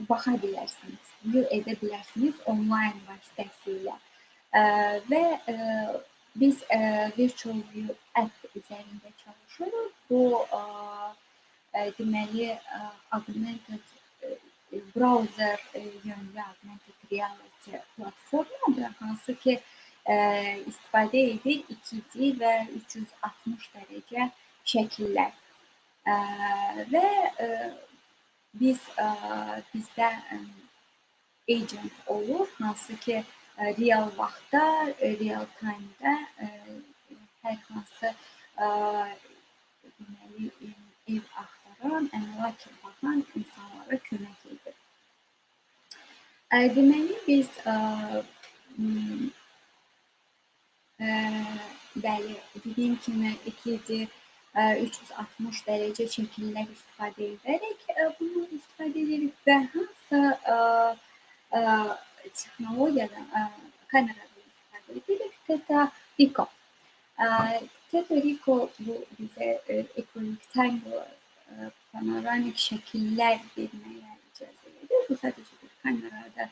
baxa bilərsiniz, view edə bilərsiniz onlayn vasitəsilə və biz Virtual View app üzərində çalışırıq. Bu deməli augmented browser yönlü augmented reality platformadır, hansı ki istifadə edir 2D və 360 dərəcə şəkillər və bizdə agent olur, hansı ki real vaxtda, real time-da hər hansı deməli ev axtaran, əmlak baxan insanlara kömək edir. Deməli biz bəli, dediyim kimi 2D 360 dərəcə şəkillər istifadə edərək bunu istifadə edirik və hansı texnologiyadan, kameradan istifadə edirik? Theta Rico bu bizə equirectangular panoramik şəkillər verməyə icazə verir. Bu sadəcə bir kamerada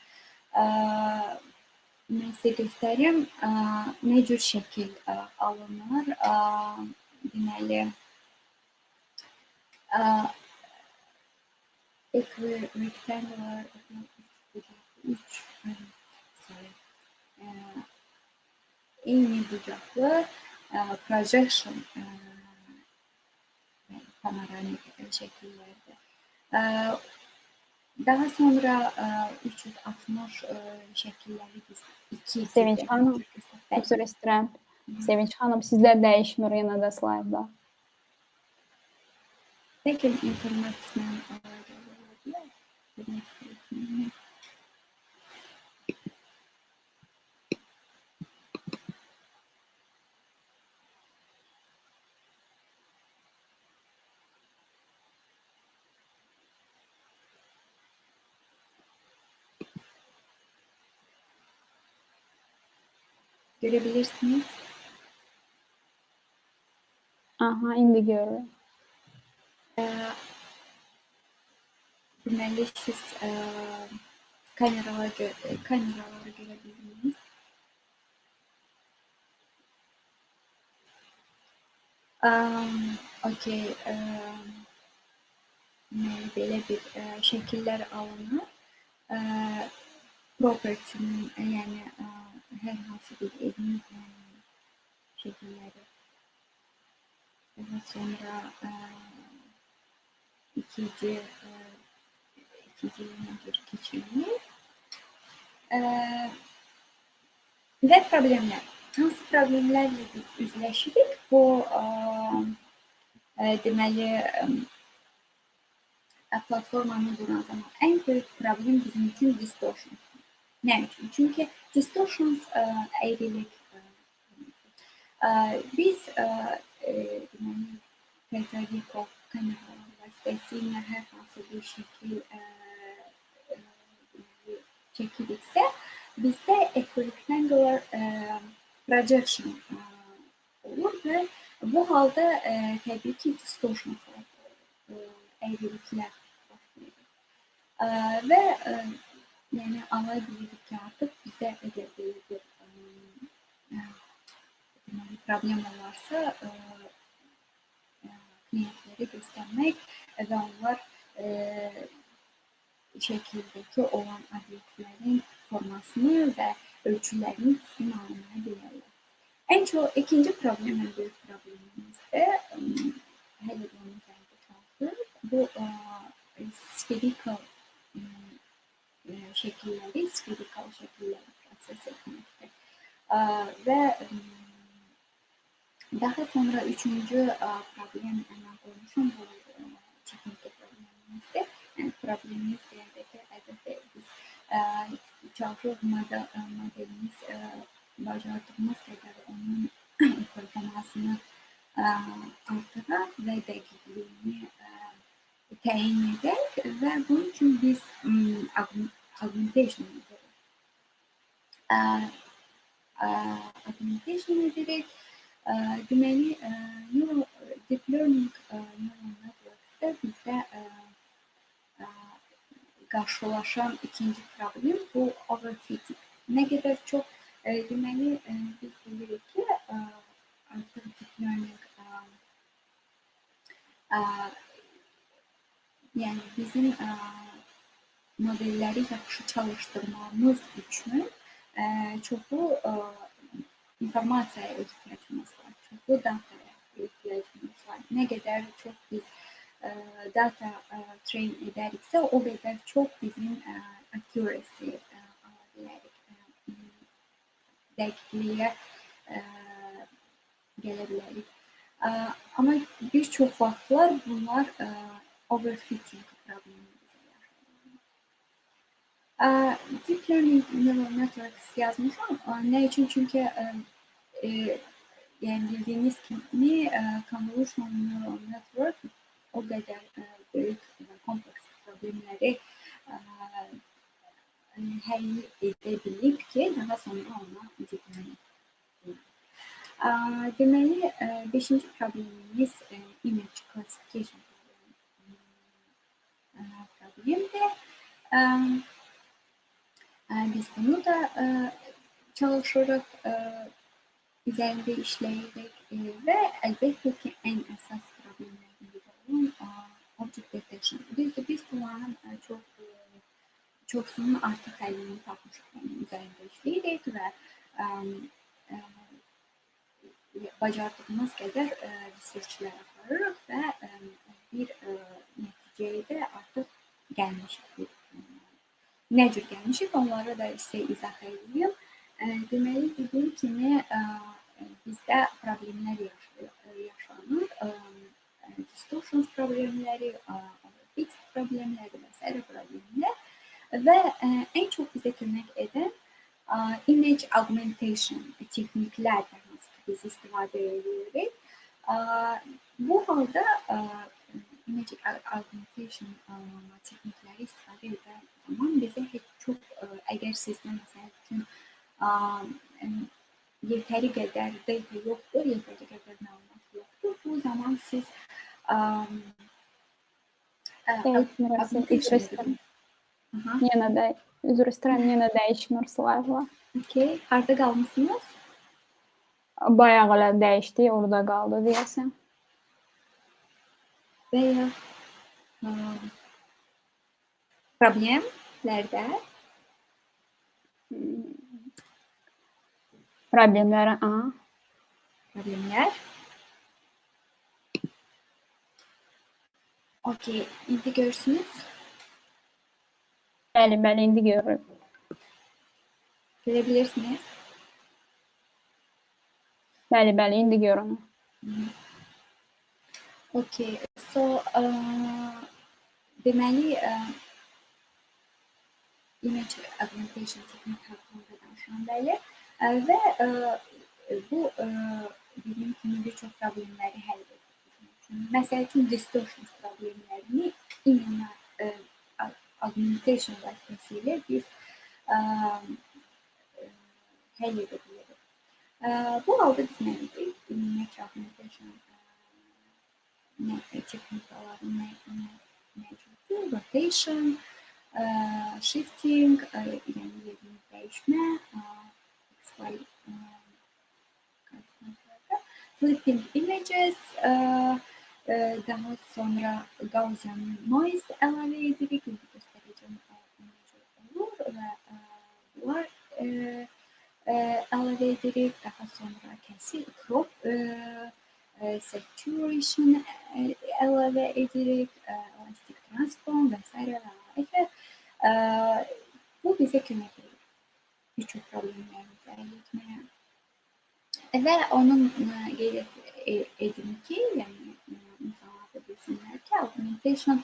mən sizə göstərim nə cür şəkil alınır. Deməli, equirectangular eyni bucaqlı projection panoramik şəkillərdir. Daha sonra 360 şəkilləri biz 2D Sevinç xanım, üzr istəyirəm. Sevinç xanım, sizdə dəyişmir yenə də slaydda. Bəlkə internetlə görebilirsiniz. Aha, indi görürüm. Deməli, siz kameraları görə bilirsiniz. Okey. Belə bir şəkillər alınır. Property-nin, yəni hər hansı bir evin şəkilləri. Daha sonra 2D keçirilir. Və problemlər. Hansı problemlərlə biz üzləşirik? Bu deməli platformanı quran zaman ən böyük problem bizim üçün distortion. Nə üçün? Çünki distortions əyrilik. Biz deməli Theta Rico kameralar vasitəsilə hər hansı bir şəkil çəkiriksə, bizdə equirectangular projection olur və bu halda təbii ki distortion əyriliklər baş verir. Və yəni anlaya bilirik ki, artıq bizdə əgər belə bir problem olarsa klientlərə göstərmək və onlar şəkildəki olan obyektlərin formasını və ölçülərini düzgün anlaya bilərlər. Ən çox ikinci problem, ən böyük problemimizdir. Hələ də onun üzərində çalışırıq. Bu spherical şəkilləri proses etməkdir. Və daha sonra üçüncü problem, mən qoymuşum, bu texniki problemimizdir. problemimiz deyəndə ki, əlbəttə biz çalışırıq modelimiz bacardığımız qədər onun performansını artıraq və dəqiqliyini təyin edək və bunun üçün biz augmentation edirik. Deməli, deep learning neural networks'də bizdə qarşılaşan ikinci problem bu overfitting. Nə qədər çox, deməli, biz bilirik ki, artıq deep learning yəni bizim modelləri yaxşı çalışdırmamız üçün çoxlu informasiyaya ehtiyacımız var, çoxlu dataya ehtiyacımız var. Nə qədər çox biz data train edəriksə, o qədər çox bizim accuracy ala bilərik, dəqiqliyə gələ bilərik. Amma bir çox vaxtlar bunlar overfitting problemi bizə yaşanır. Deep learning neural networks yazmışam. Nə üçün? Çünki yəni bildiyiniz kimi convolutional neural network o qədər böyük və kompleks problemləri həll edə bilib ki, daha sonra ona deep learning deyilir. Deməli, 5-ci problemimiz image classification problemdir. Biz bunu da çalışırıq, üzərində işləyirik və əlbəttə ki, ən əsas problemlərdən biri olan object detection. Biz bunların çoxsunun artıq həllini tapmışıq, yəni üzərində işləyirik və bacardığımız qədər researchlər aparırıq və bir nəticəyə də artıq gəlmişik. Nə cür gəlmişik, onları da sizə izah edeyim. Deməli, dediyim kimi, bizdə problemlər yaşanır, distortions problemləri, overfitting problemləri və s. problemlər və ən çox bizə kömək edən image augmentation texniklərdən biz istifadə edirik. Bu halda image augmentation texnikləri istifadə edən zaman bizə heç çox, əgər sizdə məsəl üçün yetəri qədər data yoxdur, yetəri qədər məlumat yoxdur, bu zaman siz Üzr istəyirəm, yenə dəyişmir slaytlar. Okay, harda qalmısınız? Bayaq elə dəyişdi, orada qaldı deyəsən. Və ya problemlərdə Problemlər. Okay, indi görürsünüz. Bəli, indi görürük. Görə bilirsiniz. Bəli, indi görürəm. Okay, so deməli image augmentation texnik haqqında danışıram bəli və bu dediyim kimi bir çox problemləri həll edir. Məsəl üçün distortions problemlərini image augmentation vasitəsilə biz həll edə bilirik. Bu halda biz nə edirik? Image augmentation texnikaları mövcuddur. Rotation, shifting, yəni yerini dəyişmə, flipping images, daha sonra Gaussian noise əlavə edirik, indi göstərəcəm necə olur və bunlar əlavə edirik, daha sonra crop, saturation əlavə edirik, elastic transform və s. Bu bizə kömək edir bir çox problemlərimizi həll etməyə. Və onun qeyd edim ki, yəni insanlar da bilsinlər ki, augmentation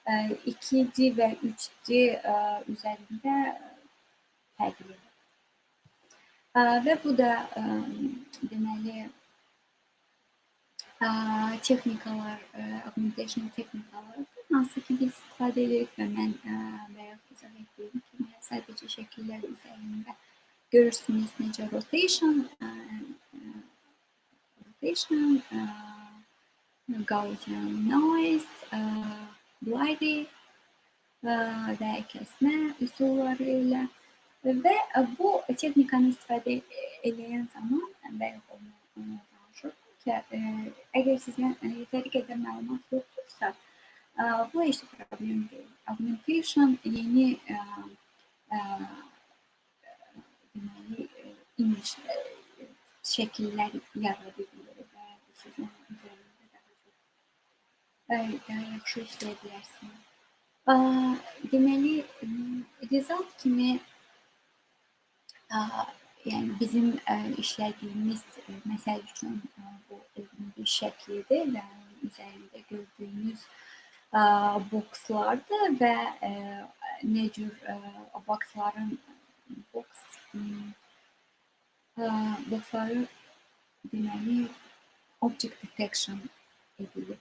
2D və 3D üzərində fərqli. Və bu da deməli texnikalar, augmentation texnikalardır, hansı ki biz istifadə edirik və mən bayaq izah etdiyim kimi sadəcə şəkillər üzərində görürsünüz necə rotation, Gaussian noise, blurry və kəsmə üsulları ilə və bu texnikanı istifadə edən zaman bayaq onu danışırdım ki, əgər sizdən yetəri qədər məlumat yoxdursa, bu heç də problem deyil. Augmentation yeni deməli image şəkillər yarada bilir və siz onun üzərində daha yaxşı işləyə bilərsiniz. Deməli, result kimi yəni bizim işlədiyimiz məsəl üçün bu uyğun bir şəklidir və üzərində gördüyünüz bokslardır və nə cür o boksları deməli object detection edilir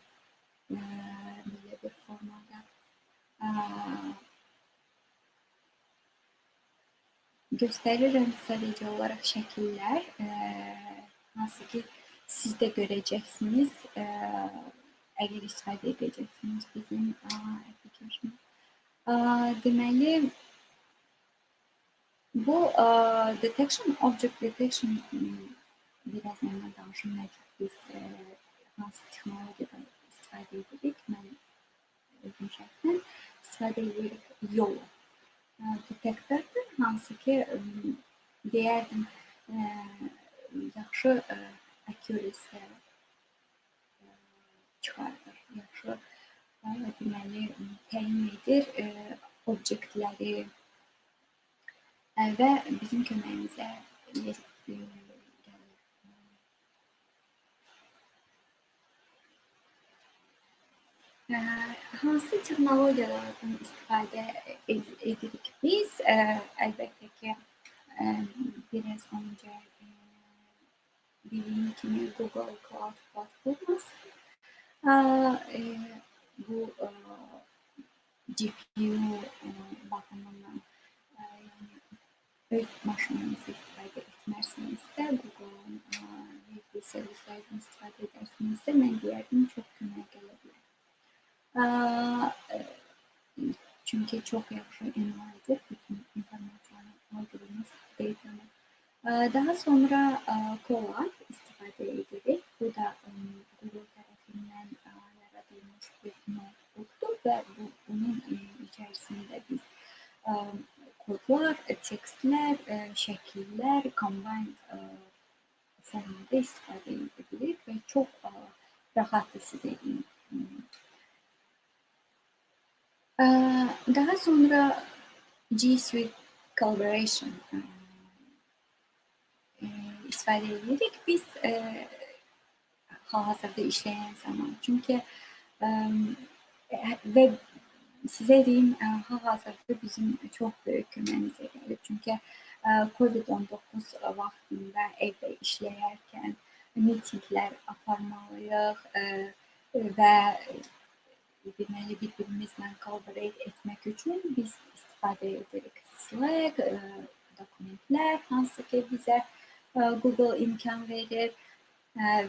belə bir formada. Göstərirəm sadəcə olaraq şəkillər, hansı ki siz də görəcəksiniz, əgər istifadə edəcəksiniz bizim application. Deməli, bu detection, object detection biraz məndən danışım nə cür biz hansı texnologiyadan istifadə edirik. Mən özüm şəxsən istifadə edirik yola. Detektordur, hansı ki deyərdim yaxşı accuracy çıxardır, yaxşı deməli təyin edir obyektləri və bizim köməyimizə gəlir. Hansı texnologiyalardan istifadə edirik biz? Əlbəttə ki, biraz öncə dediyim kimi Google Cloud platforması. Bu GPU baxımından öz maşınınızı istifadə etmərsinizsə, Google'un verdiyi servislərdən istifadə edərsinizsə, mən deyərdim, çox kömək gələ bilər. Çünki çox yaxşı emal edir bütün informasiyanı, aldığımız datanı. Daha sonra Colab istifadə edirik. Bu da Google tərəfindən yaradılmış bir notebookdur və bunun içərisində biz kodlar, tekstlər, şəkillər, combined formada istifadə edirik və çox rahatdır sizə deyim. Daha sonra G Suite Collaboration istifadə edirik biz hal-hazırda işləyən zaman. Çünki və sizə deyim, hal-hazırda bizim çox böyük köməyimizə gəlib. Çünki COVID-19 vaxtında evdə işləyərkən mitinglər aparmalıyıq və deməli bir-birimizlə collaborate etmək üçün biz istifadə edirik Slack, dokumentlər, hansı ki bizə Google imkan verir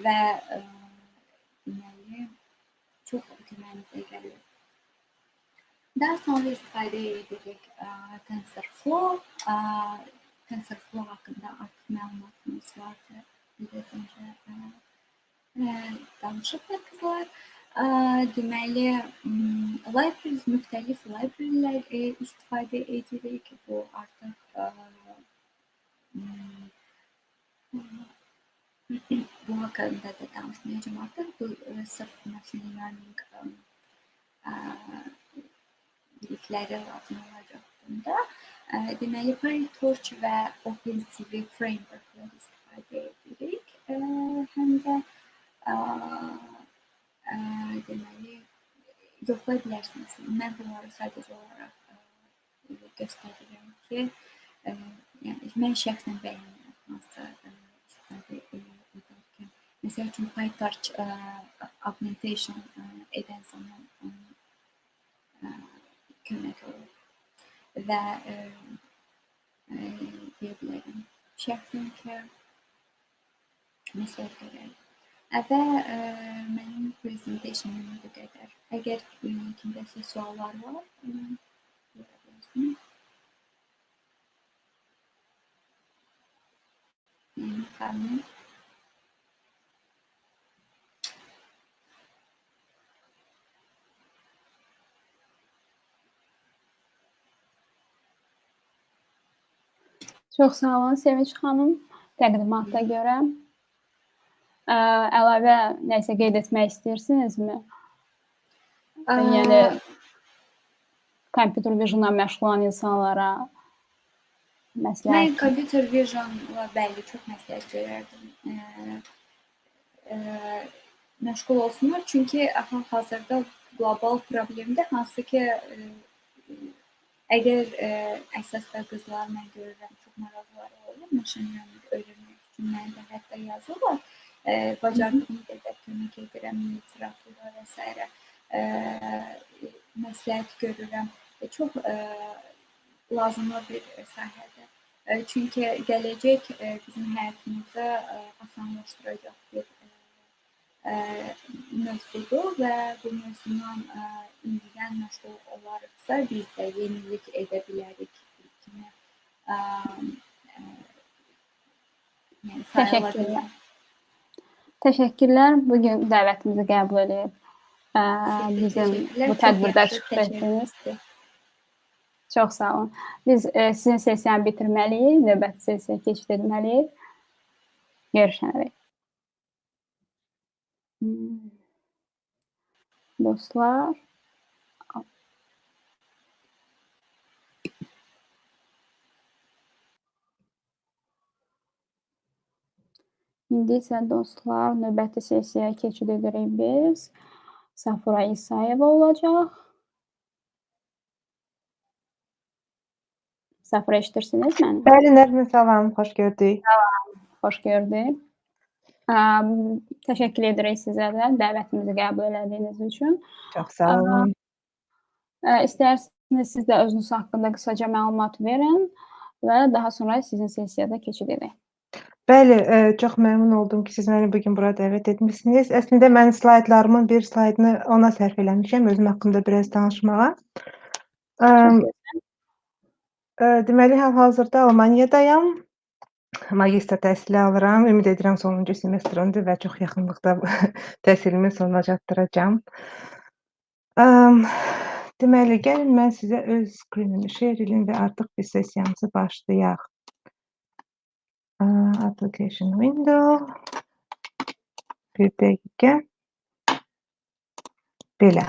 və deməli çox köməyimizə gəlir. Daha sonra istifadə edirik TensorFlow. TensorFlow haqqında artıq məlumatımız vardı. Biraz öncə danışıblar qızlar. Deməli, müxtəlif librarylər istifadə edirik. Bu artıq bu haqqında da danışmayacağım artıq. Bu sırf machine learning bilikləri lazım olacaq bunda. Deməli, PyTorch və OpenCV frameworkları istifadə edirik. Həm də deməli, yoxlaya bilərsiniz. Mən bunları sadəcə olaraq göstərirəm ki, yəni mən şəxsən bəyənirəm hansısa istifadə edərkən. Məsəl üçün PyTorch augmentation edən zaman kömək olur və deyə bilərəm şəxsən ki, məsləhət görərəm. Və mənim presentationum bu qədər. Əgər kimdəsə suallar var, görə bilərsiniz. Tamam. Çox sağ olun Sevinç xanım təqdimata görə. Əlavə nəsə qeyd etmək istəyirsinizmi? Yəni Computer Vision-la məşğul olan insanlara məsləhət. Mən Computer Vision-la bəli çox məsləhət görərdim. Məşğul olsunlar, çünki hal-hazırda qlobal problemdir, hansı ki, əgər əsasda qızlar mən görürəm, çox maraqları olur, machine learning öyrənmək üçün mənə də hətta yazırlar, bacardığım qədər kömək edirəm, literatura və s. Məsləhət görürəm. Çox lazımlı bir sahədir. Çünki gələcək bizim həyatımızı asanlaşdıracaq bir mövzudur və bu mövzundan indidən məşğul olarıqsa biz də yenilik edə bilərik kimi sayıla bilər. Təşəkkürlər. Bugün dəvətimizi qəbul edib bizim bu tədbirdə çıxış etdiniz. Çox sağ olun. Biz sizin sessiyanı bitirməliyik, növbəti sessiyaya keçid etməliyik. Görüşənərək. Dostlar. İndi isə dostlar, növbəti sessiyaya keçid edirik biz. Safura İsayeva olacaq. Safura eşidirsiniz məni? Bəli, Nəzmin, salam, xoş gördük. Salam, xoş gördük. Təşəkkür edirik sizə də dəvətimizi qəbul elədiyiniz üçün. Çox sağ olun. İstərsiniz siz də özünüz haqqında qısaca məlumat verin və daha sonra sizin sessiyada keçid edək. Bəli, çox məmnun oldum ki, siz məni bugün bura dəvət etmişsiniz. Əslində mən slaydlarımın bir slaydını ona sərf eləmişəm, özüm haqqında biraz danışmağa. Deməli, hal-hazırda Almaniyadayam. Magistr təhsili alıram. Ümid edirəm sonuncu semestrumdur və çox yaxınlıqda təhsilimi sonuna çatdıracağam. Deməli, gəlin mən sizə öz screenimi share edeyim və artıq bir sessiyamızı başlayaq. Application window. Bir dəqiqə. Belə.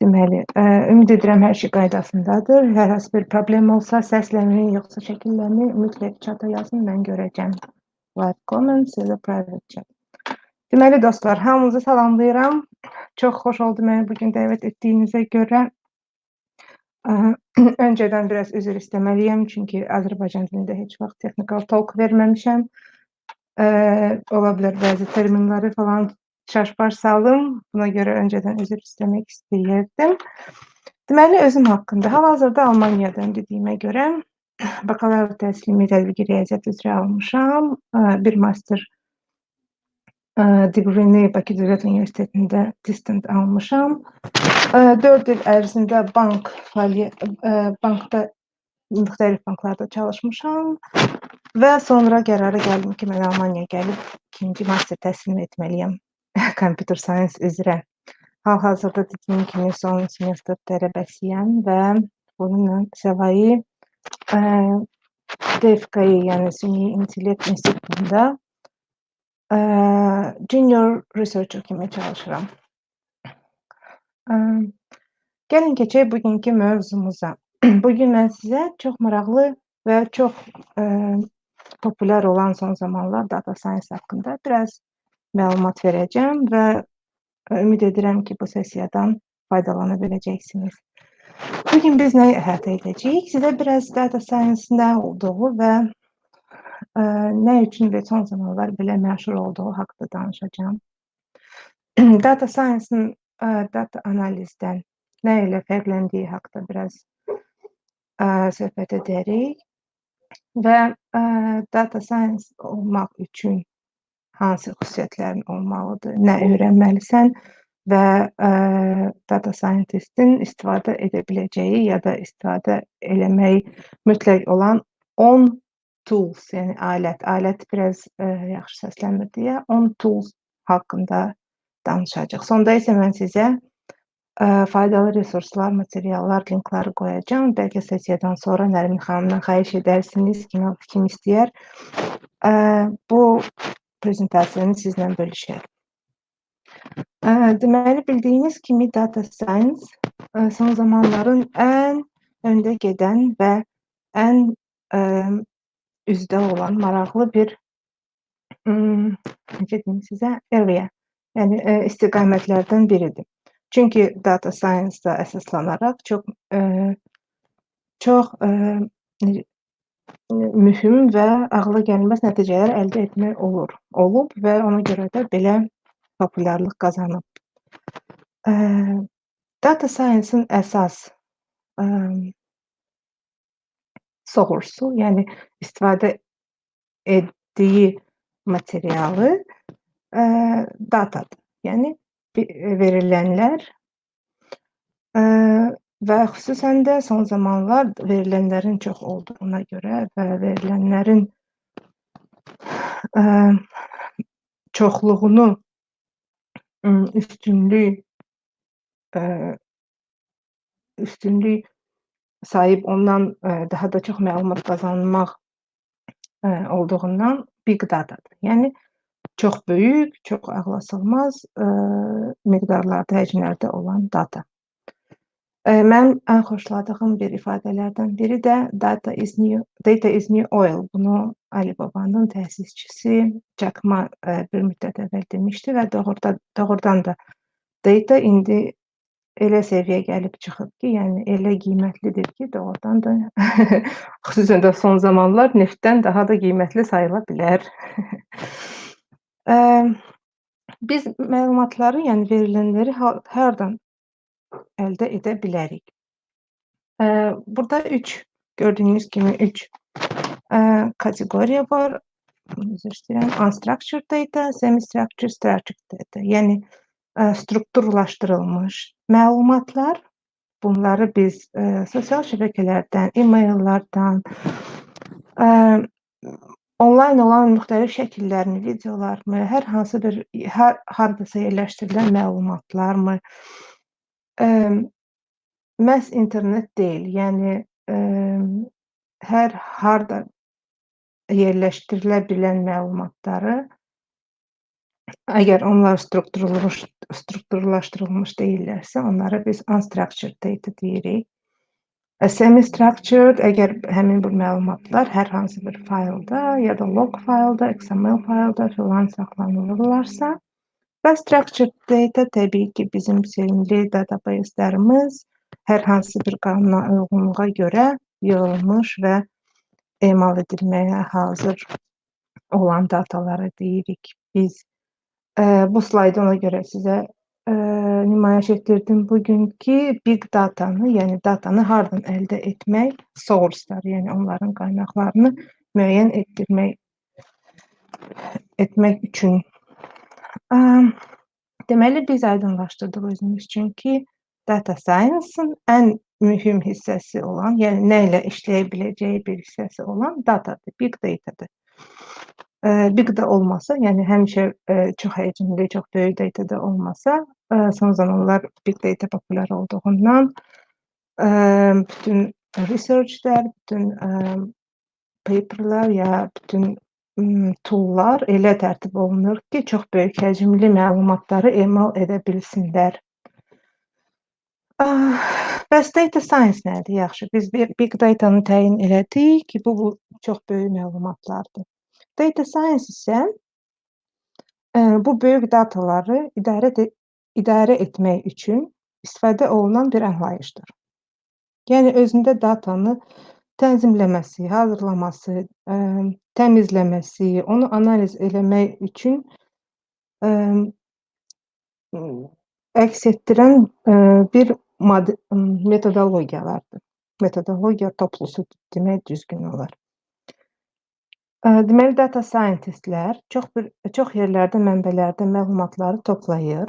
Deməli, ümid edirəm hər şey qaydasındadır. Hər hansı bir problem olsa, səsləmi, yoxsa şəkilləmi mütləq çata yazın, mən görəcəm. Live comments ya da private chat. Deməli, dostlar, hamınızı salamlayıram. Çox xoş oldu məni bugün dəvət etdiyinizə görə. Öncədən biraz üzr istəməliyəm, çünki Azərbaycan dilində heç vaxt technical talk verməmişəm. Ola bilər bəzi terminləri falan çaşbaş saldım. Buna görə öncədən üzr istəmək istəyirdim. Deməli, özüm haqqında. Hal-hazırda Almaniyadan dediyimə görə bakalavr təhsilimi tədqiqi riyaziyyat üzrə almışam. Bir master degree-ni Bakı Dövlət Universitetində distant almışam. 4 il ərzində bankda müxtəlif banklarda çalışmışam və sonra qərara gəldim ki, mən Almaniyaya gəlib ikinci master təhsilimi etməliyəm Computer Science üzrə. Hal-hazırda dediyim kimi son semestr tələbəsiyəm və bununla səvayi DFK-yı, yəni Süni İntellekt İnstitutunda junior researcher kimi çalışıram. Gəlin keçək bugünkü mövzumuza. Bugün mən sizə çox maraqlı və çox populyar olan son zamanlar data science haqqında biraz məlumat verəcəm və Ümid edirəm ki, bu sessiyadan faydalana biləcəksiniz. Bugün biz nəyi əhatə edəcəyik? Sizə biraz data science nə olduğu və nə üçün və son zamanlar belə məşhur olduğu haqqında danışacağam. Data science-ın data analizdən nə ilə fərqləndiyi haqqında biraz söhbət edərik və data science olmaq üçün hansı xüsusiyyətlərin olmalıdır, nə öyrənməlisən və data scientist-in istifadə edə biləcəyi ya da istifadə eləməyi mütləq olan 10 tools, yəni alət biraz yaxşı səslənmir deyə 10 tools haqqında danışacağıq. Sonda isə mən sizə faydalı resurslar, materiallar, linkləri qoyacağım. Bəlkə sessiyadan sonra Nərmin xanımdan xahiş edərsiniz, kim istəyər bu prezentasiyanı sizlə bölüşər. Deməli, bildiyiniz kimi data science son zamanların ən öndə gedən və ən üzdə olan maraqlı bir necə deyim sizə, area, yəni istiqamətlərdən biridir. Çünki data science-da əsaslanaraq çox mühüm və ağla gəlməz nəticələr əldə etmək olub və ona görə də belə populyarlıq qazanıb. Data science-ın əsas source-u, yəni istifadə etdiyi materialı datadır. Yəni verilənlər və xüsusən də son zamanlar verilənlərin çox olduğuna görə və verilənlərin çoxluğunu üstünlük sahib ondan daha da çox məlumat qazanmaq olduğundan big datadır. Yəni çox böyük, çox ağlasığmaz miqdarlarda, həcmlərdə olan data. Mənim ən xoşladığım bir ifadələrdən biri də data is new oil. Bunu Alibabanın təsisçisi Jack Ma bir müddət əvvəl demişdi və doğrudan da data indi elə səviyyəyə gəlib çıxıb ki, yəni elə qiymətlidir ki, doğrudan da xüsusən də son zamanlar neftdən daha da qiymətli sayıla bilər. Biz məlumatları, yəni verilənləri hardan əldə edə bilərik? Burada gördüyünüz kimi 3 kateqoriya var. Üzr istəyirəm. Unstructured data, semi-structured, structured data. Yəni strukturlaşdırılmış məlumatlar. Bunları biz sosial şəbəkələrdən, e-maillərdən, onlayn olan müxtəlif şəkillərmi, videolarmı, hər hansı bir hardasa yerləşdirilən məlumatlarmı, məhz internet deyil, yəni hər harda yerləşdirilə bilən məlumatları, əgər onlar strukturlaşdırılmış deyillərsə, onlara biz unstructured data deyirik. Semi-structured, əgər həmin bu məlumatlar hər hansı bir faylda ya da log faylda, XML faylda filan saxlanılırlarsa və structured data təbii ki, bizim sevimli databaselərimiz hər hansı bir qanuna uyğunluğa görə yığılmış və emal edilməyə hazır olan dataları deyirik biz. Bu slaydı ona görə sizə nümayiş etdirdim bugünkü big datanı, yəni datanı hardan əldə etmək, source'ları, yəni onların qaynaqlarını müəyyən etmək üçün. Deməli, biz aydınlaşdırdıq özümüz üçün ki, data science-ın ən mühüm hissəsi olan, yəni nə ilə işləyə biləcəyi bir hissəsi olan datadır, big datadır. Big da olmasa, yəni həmişə çox həcmli, çox böyük data da olmasa, son zamanlar big data populyar olduğundan bütün researchlər, bütün paperlər ya bütün toollar elə tərtib olunur ki, çox böyük həcmli məlumatları emal edə bilsinlər. Bəs data science nədir? Yaxşı, biz big data-nı təyin elədik ki, bu çox böyük məlumatlardır. Data science isə bu böyük dataları idarə etmək üçün istifadə olunan bir anlayışdır. Yəni özündə datanı tənzimləməsi, hazırlaması, təmizləməsi, onu analiz eləmək üçün əks etdirən bir metodologiyalardır. Metodologiya toplusu demək düzgün olar. Deməli, data scientistlər çox yerlərdə, mənbələrdə məlumatları toplayır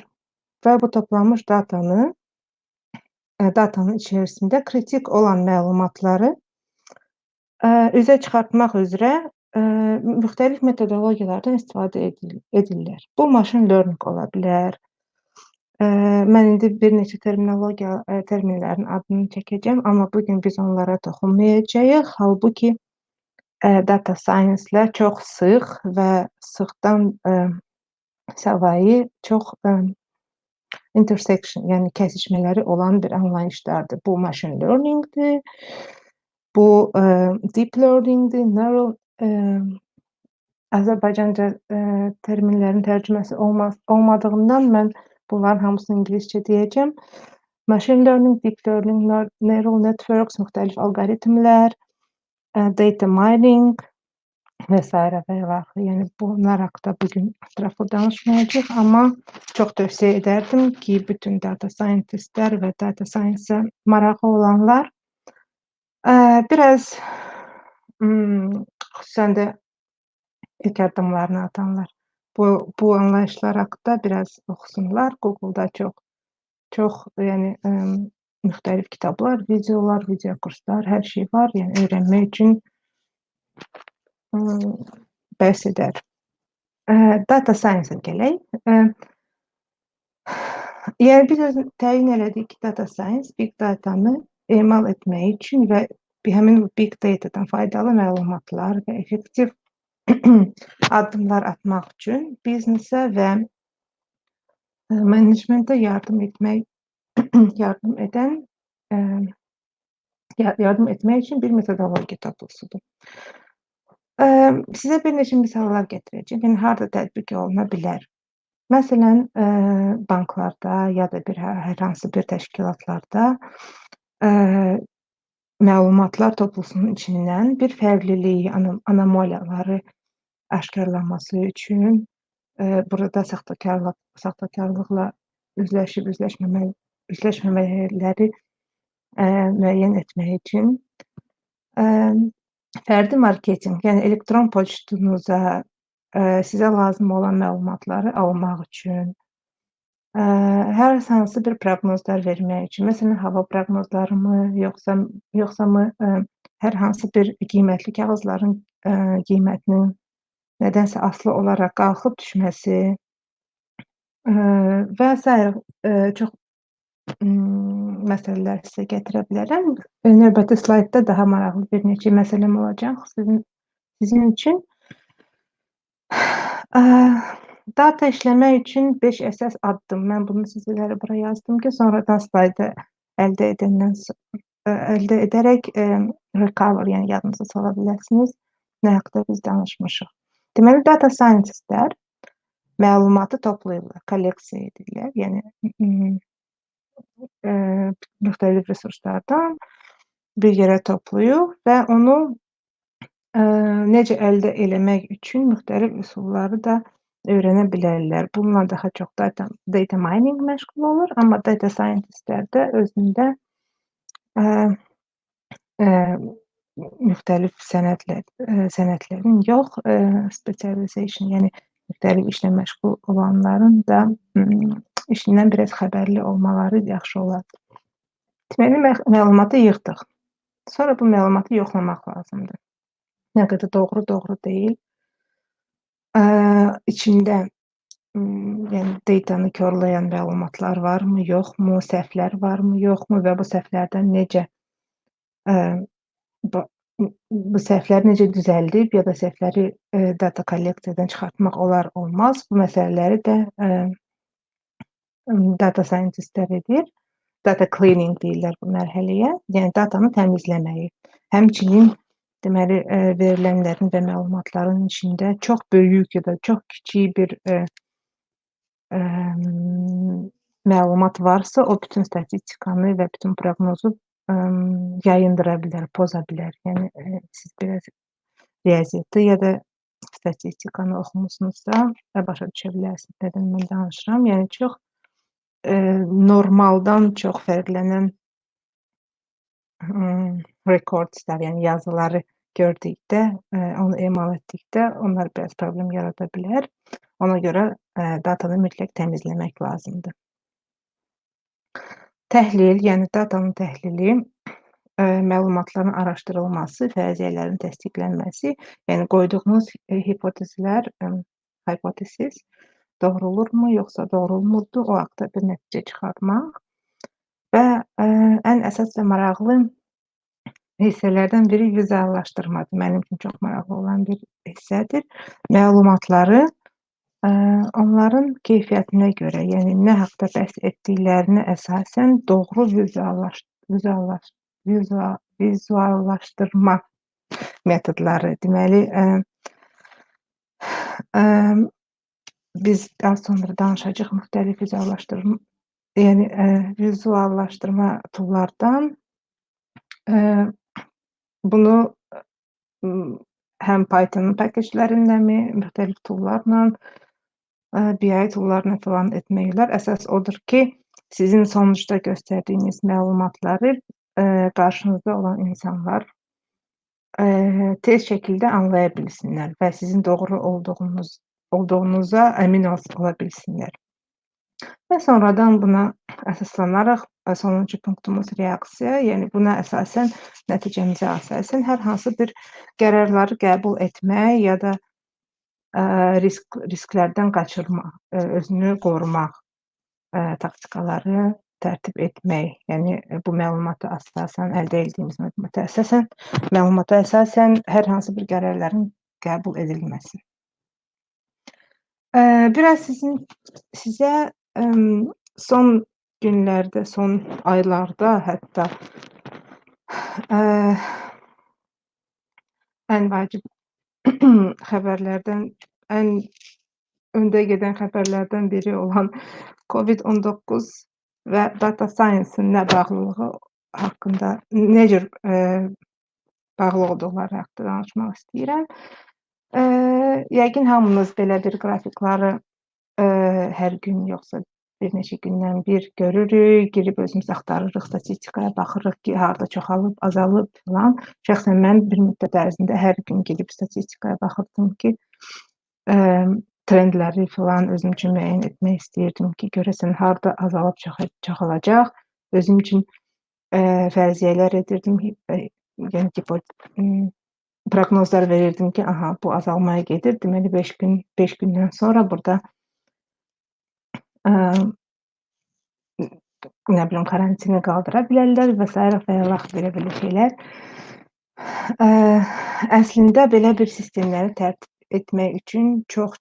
və bu toplanmış datanın içərisində kritik olan məlumatları üzə çıxartmaq üzrə müxtəlif metodologiyalardan istifadə edirlər. Bu machine learning ola bilər. Mən indi bir neçə terminlərin adını çəkəcəm, amma bu gün biz onlara toxunmayacağıq. Halbuki data science-lər çox sıx və sıxdan savayı çox intersection, yəni kəsişmələri olan bir anlayışlardır. Bu machine learning-dir, bu deep learning-dir, neural Azərbaycanca terminlərin tərcüməsi olmadığından mən bunların hamısını ingiliscə deyəcəm. Machine learning, deep learning, neural networks, müxtəlif alqoritmlər, data mining və s. və ilaxır. Yəni bunlar haqqında bugün ətraflı danışmayacağıq, amma çox tövsiyə edərdim ki, bütün data scientistlər və data science-a marağı olanlar biraz xüsusən də ilk addımlarını atanlar bu anlayışlar haqqında biraz oxusunlar. Google-da çox yəni müxtəlif kitablar, videolar, video kurslar, hər şey var. Yəni öyrənmək üçün bəs edər. Data science-a gələk. Yəni biz təyin elədik ki, data science big data-nı emal etmək üçün və həmin big data-dan faydalı məlumatlar və effektiv addımlar atmaq üçün biznesə və menecmentə yardım etmək üçün bir metodologiya toplusudur. Sizə bir neçə misallar gətirəcəm. Yəni harda tətbiq oluna bilər. Məsələn, banklarda ya da hər hansı bir təşkilatlarda məlumatlar toplusunun içindən bir fərqliliyi, anomaliyaları aşkarlanması üçün burada saxtakarlıqla üzləşməmələri müəyyən etmək üçün fərdi marketinq, yəni elektron poçtunuza sizə lazım olan məlumatları almaq üçün, hər hansı bir proqnozlar vermək üçün, məsələn, hava proqnozlarımı, yoxsa hər hansı bir qiymətli kağızların qiymətinin nədənsə asılı olaraq qalxıb düşməsi və s. Çox məsələlər sizə gətirə bilərəm. Növbəti slaydda daha maraqlı bir neçə məsələm olacaq sizin üçün. Data işləmək üçün 5 əsas addım. Mən bunu sizlərə bura yazdım ki, sonradan slaydı əldə edərək recover, yəni yadınıza sala biləsiniz nə haqda biz danışmışıq. Deməli, data scientistlər məlumatı toplayırlar, kolleksiya edirlər. Yəni müxtəlif resurslardan bir yerə toplayır və onu necə əldə eləmək üçün müxtəlif üsulları da öyrənə bilərlər. Bununla daha çox data mining məşğul olur, amma data scientistlər də özündə müxtəlif sənədlərin yox, specialization, yəni müxtəlif işlə məşğul olanların da işindən biraz xəbərli olmaları yaxşı olar. Deməli, məlumatı yığdıq. Sonra bu məlumatı yoxlamaq lazımdır. Nə qədər doğru deyil. İçində yəni datanı korlayan məlumatlar varmı, yoxmu, səhvlər varmı, yoxmu və bu səhvlərdən bu səhvlər necə düzəldib ya da səhvləri data kolleksiyadan çıxartmaq olar, olmaz. Bu məsələləri də data scientistlər edir. Data cleaning deyirlər bu mərhələyə. Yəni datanı təmizləməyi. Həmçinin deməli verilənlərin və məlumatların içində çox böyük ya da çox kiçik bir məlumat varsa, o bütün statistikanı və bütün proqnozu yayındıra bilər, poza bilər. Yəni siz biraz riyaziyyatı ya da statistikanı oxumusunuzsa başa düşə bilərsiniz nədən mən danışıram. Yəni çox normaldan çox fərqlənən recordslar, yəni yazıları gördükdə, onu emal etdikdə onlar biraz problem yarada bilər. Ona görə datanı mütləq təmizləmək lazımdır. Təhlil, yəni datanın təhlili, məlumatların araşdırılması, fərziyyələrin təsdiqlənməsi, yəni qoyduğunuz hipotezlər, hipotesis doğrulurmu, yoxsa doğrulmurdu, o haqda bir nəticə çıxartmaq və ən əsas və maraqlı hissələrdən biri vizuallaşdırmadır. Mənim üçün çox maraqlı olan bir hissədir. Məlumatları onların keyfiyyətinə görə, yəni nə haqda bəhs etdiklərinə əsasən doğru vizuallaşdırma metodları. Deməli, biz daha sonra danışacağıq müxtəlif vizuallaşdırma, yəni vizuallaşdırma toollardan. Bunu həm Python paketlərinəmi, müxtəlif toollarla, BI toollarla falan etmək olar. Əsas odur ki, sizin sonuçda göstərdiyiniz məlumatları qarşınızda olan insanlar tez şəkildə anlaya bilsinlər və sizin doğru olduğunuza əmin ola bilsinlər. Və sonradan buna əsaslanaraq sonuncu punktumuz reaksiya, yəni buna əsasən, nəticəmizə əsasən hər hansı bir qərarları qəbul etmək ya da risklərdən qaçırmaq, özünü qorumaq taktikaları tərtib etmək, yəni bu məlumata əsasən, əldə etdiyimiz məlumata əsasən hər hansı bir qərarların qəbul edilməsi. Biraz sizə son günlərdə, son aylarda hətta ən vacib xəbərlərdən, ən öndə gedən xəbərlərdən biri olan COVID-19 və data science-ın nə bağlılığı haqqında, nə cür bağlı olduqları haqqında danışmaq istəyirəm. Yəqin hamınız belə bir qrafikları hər gün yoxsa bir neçə gündən bir görürük, girib özümüz axtarırıq, statistikaya baxırıq ki, harda çoxalıb, azalıb falan. Şəxsən mən bir müddət ərzində hər gün girib statistikaya baxırdım ki, trendləri falan özüm üçün müəyyən etmək istəyirdim ki, görəsən harda azalıb çoxalacaq. Özüm üçün fərziyyələr edirdim, yəni proqnozlar verirdim ki, aha, bu azalmaya gedir. Deməli 5 gündən sonra burada nə bilim karantini qaldıra bilərlər və s. belə şeylər. Əslində belə bir sistemləri tərtib etmək üçün çox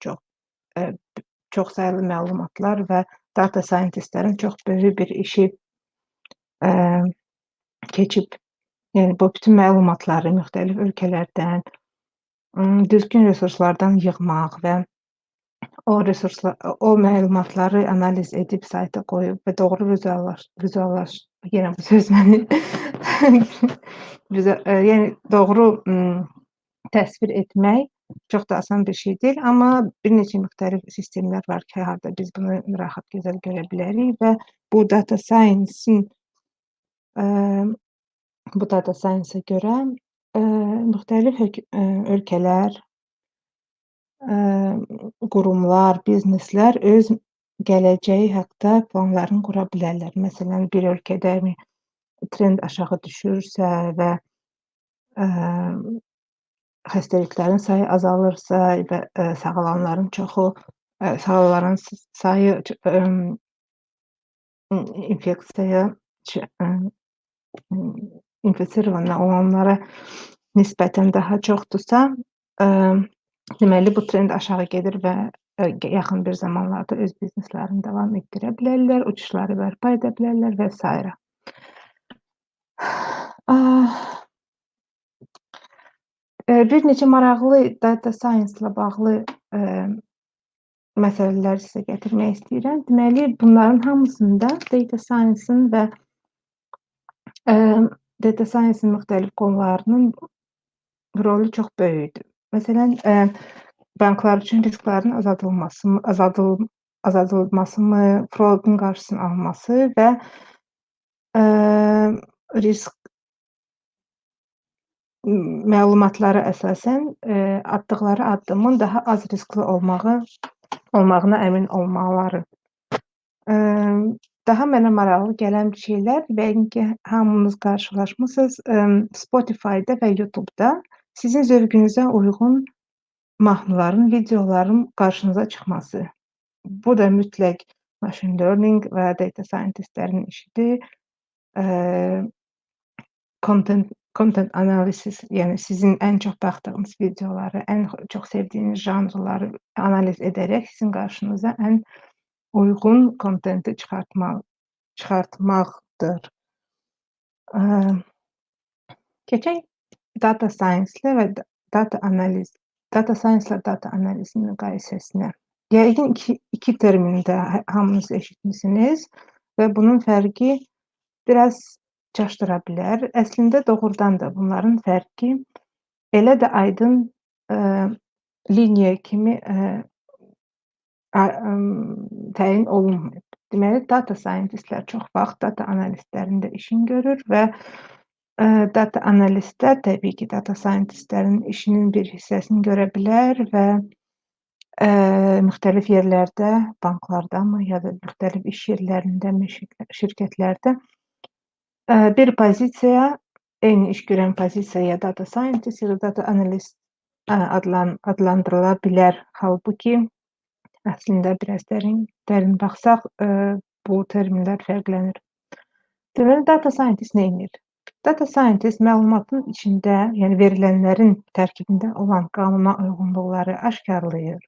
saylı məlumatlar və data scientistlərin çox böyük bir işi keçib. Yəni bu bütün məlumatları müxtəlif ölkələrdən, düzgün resurslardan yığmaq və o məlumatları analiz edib sayta qoyub və doğru yenə bu söz məni yəni doğru təsvir etmək çox da asan bir şey deyil, amma bir neçə müxtəlif sistemlər var ki, harda biz bunu rahat gözəl görə bilərik və bu data science-a görə müxtəlif ölkələr, qurumlar, bizneslər öz gələcəyi haqda planlarını qura bilərlər. Məsələn, bir ölkədə trend aşağı düşürsə və xəstəliklərin sayı azalırsa və sağalanların sayı infeksiya olanlara nisbətən daha çoxdursa, deməli bu trend aşağı gedir və yaxın bir zamanlarda öz bizneslərini davam etdirə bilərlər, uçuşları bərpa edə bilərlər və s. Bir neçə maraqlı data science ilə bağlı məsələlər sizə gətirmək istəyirəm. Deməli, bunların hamısında data science-ın və data science-ın müxtəlif qollarının rolu çox böyükdür. Məsələn, banklar üçün risklərin azaldılmasını, fraudun qarşısının alınması və risk məlumatlara əsasən atdıqları addımın daha az riskli olmağına əmin olmaları. Daha mənə maraqlı gələn bir şeylər, yəqin ki, hamınız qarşılaşmısınız, Spotify-da və YouTube-da sizin zövqünüzə uyğun mahnıların, videoların qarşınıza çıxması. Bu da mütləq machine learning və data scientistlərin işidir. Content analysis, yəni sizin ən çox baxdığınız videoları, ən çox sevdiyiniz janrları analiz edərək sizin qarşınıza ən uyğun kontenti çıxartmaqdır. Keçək data science-lə və data science-lə data analizin müqayisəsinə. Yəqin iki termini də hamınız eşitmisiniz və bunun fərqi biraz çaşdıra bilər. Əslində doğrudan da bunların fərqi elə də aydın liniya kimi təyin olunmayıb. Deməli, data scientistlər çox vaxt data analistlərində işini görür və data analistlər təbii ki, data scientistlərin işinin bir hissəsini görə bilər və müxtəlif yerlərdə, banklardamı ya da müxtəlif iş yerlərində, şirkətlərdə bir pozisiyaya, eyni iş görən pozisiyaya data scientist ya da data analist adlandırıla bilər. Halbuki əslində biraz dərin baxsaq, bu terminlər fərqlənir. Deməli, data scientist nə edir? Data scientist məlumatın içində, yəni verilənlərin tərkibində olan qanuna uyğunluqları aşkarlayır,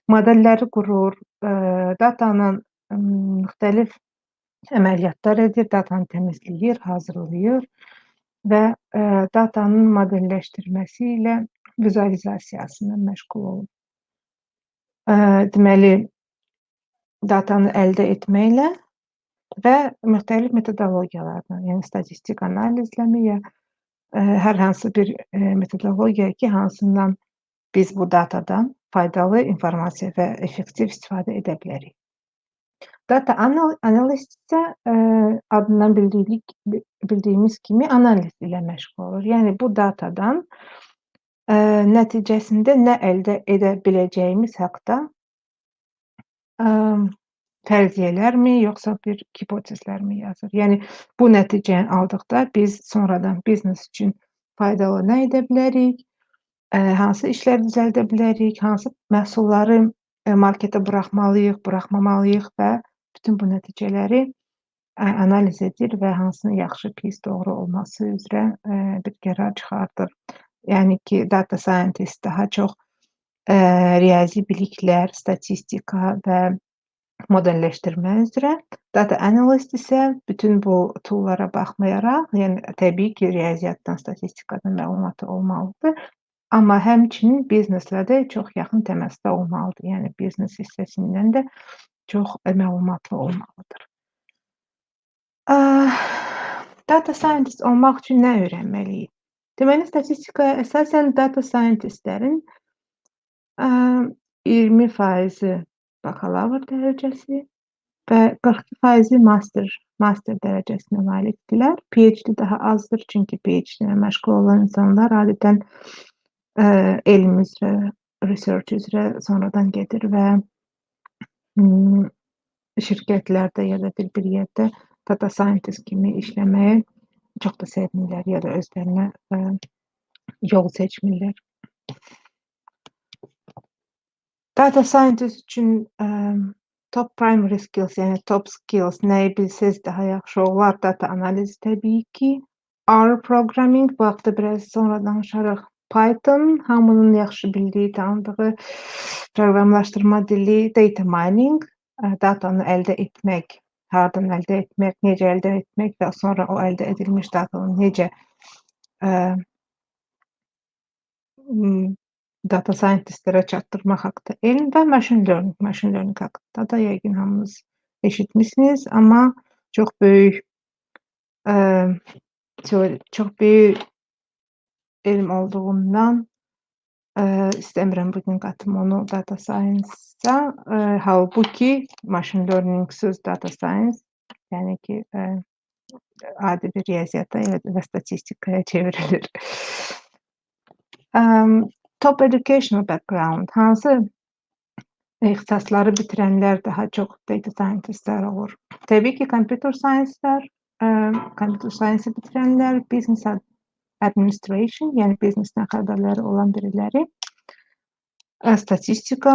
modelləri qurur, datanın müxtəlif əməliyyatlar edir, datanı təmizləyir, hazırlayır və datanın modelləşdirməsi ilə vizualizasiyasına məşğul olur. Deməli, datanı əldə etməklə və müxtəlif metodologiyalarla, yəni statistik analizləmi ya hər hansı bir metodologiya ki, hansından biz bu datadan faydalı informasiya və effektiv istifadə edə bilərik. Data analist isə adından bildiyimiz kimi analiz ilə məşğul olur. Yəni bu datadan nəticəsində nə əldə edə biləcəyimiz haqqda fərziyyələrmi, yoxsa bir hipotezlərmi yazır. Yəni bu nəticəni aldıqda biz sonradan biznes üçün faydalı nə edə bilərik, hansı işlər düzəldə bilərik, hansı məhsulları marketə buraxmalıyıq, buraxmamalıyıq və bütün bu nəticələri analiz edir və hansının yaxşı, pis, doğru olması üzrə bir qərar çıxardır. Yəni ki, data scientist daha çox riyazi biliklər, statistika və modelləşdirmə üzrə, data analist isə bütün bu toollara baxmayaraq, yəni təbii ki, riyaziyyatdan, statistikadan məlumatı olmalıdır, amma həmçinin bizneslə də çox yaxın təmasda olmalıdır. Yəni biznes hissəsindən də çox məlumatlı olmalıdır. Data scientist olmaq üçün nə öyrənməliyik? Deməli, statistikaya əsasən data scientistlərin 20% bakalavr dərəcəsi və 42% master dərəcəsinə malikdirlər. PhD daha azdır, çünki PhD ilə məşğul olan insanlar adətən elm üzrə, research üzrə sonradan gedir və şirkətlərdə ya da bir yerdə data scientist kimi işləməyi çox da sevmirlər ya da özlərinə yol seçmirlər. Data scientist üçün top primary skills, yəni top skills nəyi bilsəz daha yaxşı olar. Data analiz təbii ki. R programming, bu haqda biraz sonra danışarıq. Python, hamının yaxşı bildiyi, tanıdığı proqramlaşdırma dili. Data mining, datanı əldə etmək, hardan əldə etmək, necə əldə etmək və sonra o əldə edilmiş datanı necə data scientistlərə çatdırmaq haqqında elm və machine learning haqqında da yəqin hamınız eşitmisiniz, amma çox böyük çox böyük elm olduğundan istəmirəm bugün qatım onu data science-a. Halbuki machine learning-sız data science, yəni ki, adi bir riyaziyyata və statistikaya çevrilir. Top educational background, hansı ixtisasları bitirənlər daha çox data scientistlər olur? Təbii ki, computer science-lər, computer science-i bitirənlər, business administration, yəni biznesdən xəbərləri olan biriləri, statistika,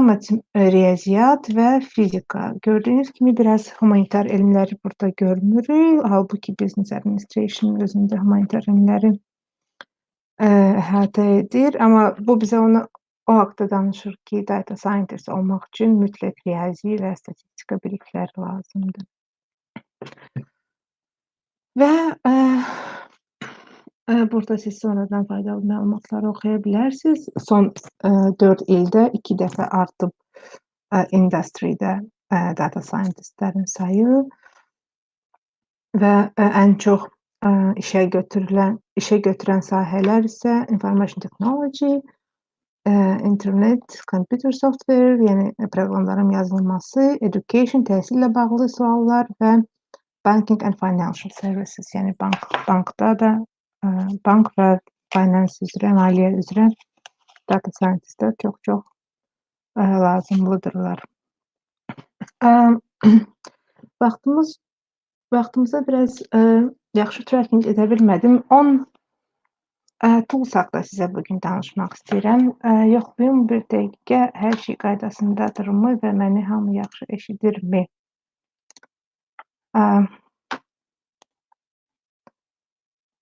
riyaziyyat və fizika. Gördüyünüz kimi biraz humanitar elmləri burada görmürük. Halbuki business administration özündə humanitar elmləri əhatə edir. Amma bu bizə o haqda danışır ki, data scientist olmaq üçün mütləq riyazi və statistika bilikləri lazımdır. Və burada siz sonradan faydalı məlumatları oxuya bilərsiniz. Son 4 ildə 2 dəfə artıb industridə data scientistlərin sayı və ən çox işə götürən sahələr isə information technology, internet, computer software, yəni proqramların yazılması, education, təhsillə bağlı suallar və banking and financial services, yəni bankda da bank və finance üzrə, maliyyə üzrə data scientistlər çox lazımlıdırlar. Vaxtımıza biraz yaxşı tracking edə bilmədim. 10 tools haqda sizə bugün danışmaq istəyirəm. Yoxlayın bir dəqiqə, hər şey qaydasındadırmı və məni hamı yaxşı eşidirmi?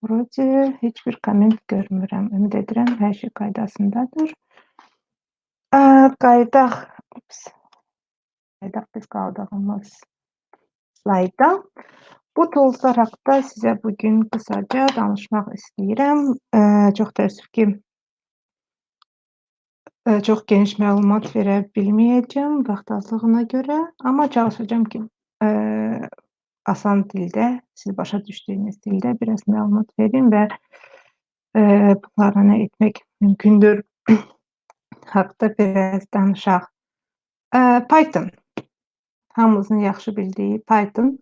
Burada heç bir komment görmürəm. Ümid edirəm, hər şey qaydasındadır. Qaydaq biz qaldığımız slayda. Bu toolslar haqda sizə bugün qısaca danışmaq istəyirəm. Çox təəssüf ki, çox geniş məlumat verə bilməyəcəm vaxt azlığına görə, amma çalışacağım ki, asan dildə, siz başa düşdüyünüz dildə biraz məlumat verin və bunlarla nə etmək mümkündür haqda biraz danışaq. Python, hamımızın yaxşı bildiyi Python.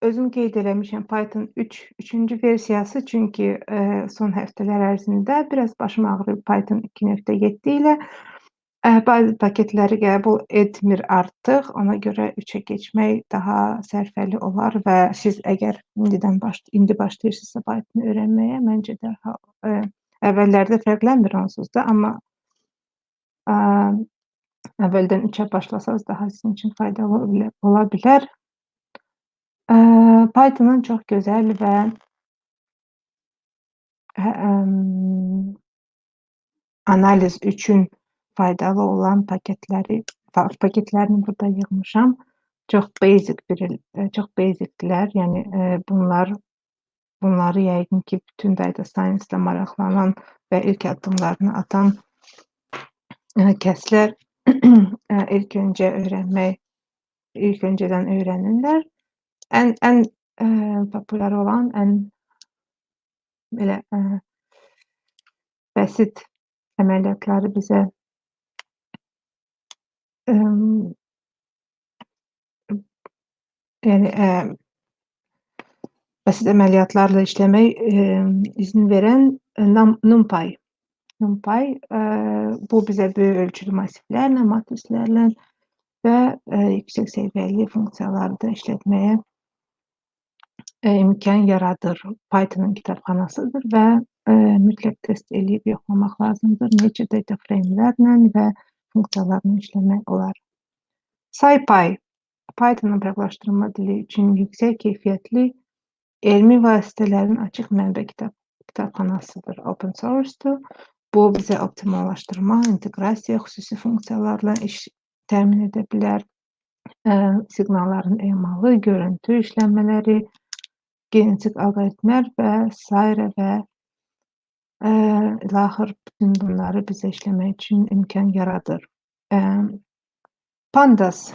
Özüm qeyd eləmişəm Python 3-cü versiyası, çünki son həftələr ərzində biraz başım ağrıyıb Python 2.7 ilə. Bəzi paketləri qəbul etmir artıq, ona görə 3-ə keçmək daha sərfəli olar və siz əgər indi başlayırsınızsa Python öyrənməyə, məncə dərhal əvvəllərdə fərqlənmir onsuz da, amma əvvəldən 3-ə başlasanız daha sizin üçün faydalı ola bilər. Python'un çox gözəl və analiz üçün faydalı olan paketlərini burada yığmışam. Çox basicdirlər, yəni bunları yəqin ki, bütün data science-la maraqlanan və ilk addımlarını atan kəslər ilk öncədən öyrənirlər. Ən populyar olan, belə bəsit əməliyyatları bizə bəsit əməliyyatlarla işləmək izin verən NumPy. Bu bizə böyük ölçülü masiflərlə, matrislərlə və yüksək səviyyəli funksiyaları da işlətməyə imkan yaradır. Python'un kitabxanasıdır və mütləq test eləyib yoxlamaq lazımdır. Necə data framelərlə və funksiyalarla işləmək olar. SciPy, Python'un proqramlaşdırma dili üçün yüksək keyfiyyətli elmi vasitələrin açıq mənbə kitabxanasıdır. Open source-dur. Bu bizə optimallaşdırma, inteqrasiya, xüsusi funksiyalarla iş təmin edə bilər. Siqnalların emalı, görüntü işləmələri, genetik alqoritmlər və s. və İlaxır bütün bunları bizə işləmək üçün imkan yaradır. Pandas.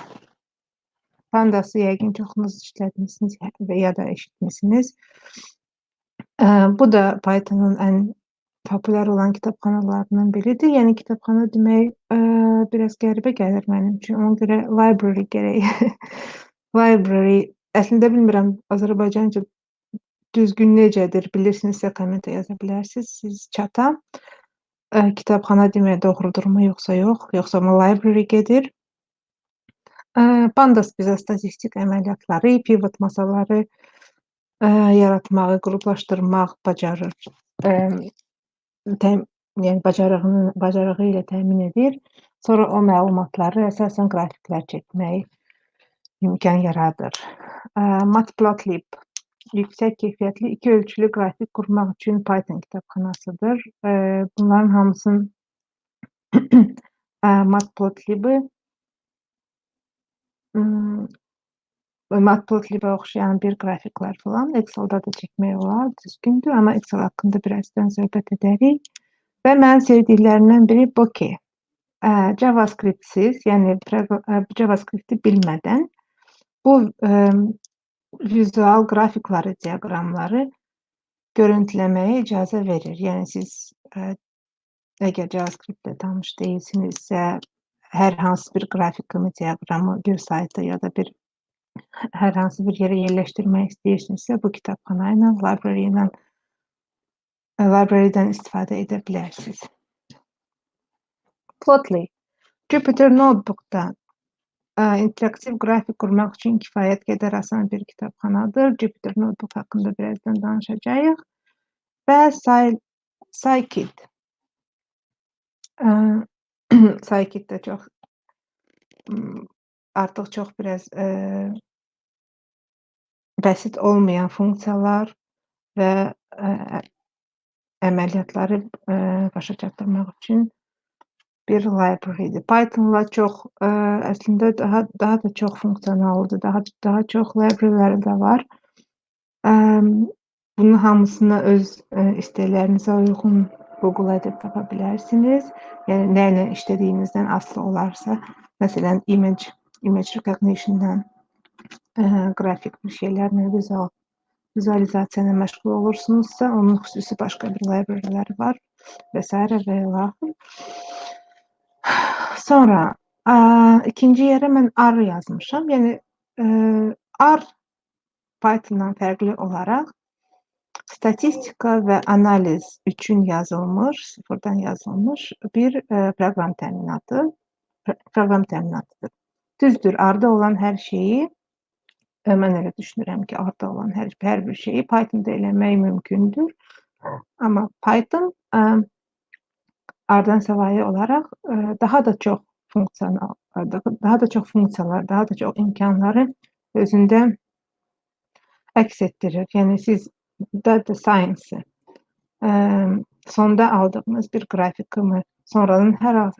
Pandası yəqin çoxunuz işlətmisiniz və ya da eşitmisiniz. Bu da Python'un ən populyar olan kitabxanalarından biridir. Yəni kitabxana demək biraz qəribə gəlir mənim üçün. Ona görə library gərək. Library əslində bilmirəm Azərbaycanca düzgün necədir, bilirsinizsə kommentə yaza bilərsiniz. Siz çata kitabxana demək doğrudurmu yoxsa yox, yoxsa mı library gedir. Pandas bizə statistik əməliyyatları, pivot masaları yaratmağı, qruplaşdırmaq bacarır. Yəni bacarığı ilə təmin edir. Sonra o məlumatları əsasən qrafiklər çəkmək imkan yaradır. Matplotlib yüksək keyfiyyətli iki ölçülü qrafik qurmaq üçün Python kitabxanasıdır. Bunların hamısının Matplotlib'i Matplotlib'ə oxşayan bir qrafiklər falan Excel'da da çəkmək olar, düzgündür, amma Excel haqqında birazdan söhbət edərik. Və mənim sevdiklərimdən biri Bokeh. JavaScript-siz, yəni JavaScript-i bilmədən bu vizual qrafikları, diaqramları görüntüləməyə icazə verir. Yəni siz əgər JavaScript-lə tanış deyilsinizsə, hər hansı bir qrafikimi, diaqramı bir sayta ya da hər hansı bir yerə yerləşdirmək istəyirsinizsə, bu kitabxana ilə, library-dən istifadə edə bilərsiniz. Plotly. Jupyter Notebook-da interaktiv qrafik qurmaq üçün kifayət qədər asan bir kitabxanadır. Jupyter Notebook haqqında birazdan danışacağıq. Və Scikit. Scikit də çox artıq çox biraz bəsit olmayan funksiyalar və əməliyyatları başa çatdırmaq üçün bir library-dir. Python-la çox əslində daha da çox funksionaldır. Daha çox library-ləri də var. Bunun hamısını öz istəklərinizə uyğun Google edib tapa bilərsiniz. Yəni nə ilə işlədiyinizdən asılı olarsa, məsələn, image recognition-dan qrafik bir şeylərlə vizualizasiya ilə məşğul olursunuzsa, onun xüsusi başqa bir library-ləri var və s. və ilaxır. Sonra ikinci yerə mən R yazmışam. Yəni R Python-dan fərqli olaraq statistika və analiz üçün yazılmış, sıfırdan yazılmış bir proqram təminatıdır. Düzdür, R-da olan hər şeyi, mən elə düşünürəm ki, R-da olan hər bir şeyi Python-da eləmək mümkündür. Amma Python R-dan savayı olaraq daha da çox funksiyalar, daha da çox imkanları özündə əks etdirir. Yəni siz data science-ı sonda aldığınız bir qrafikimi sonradan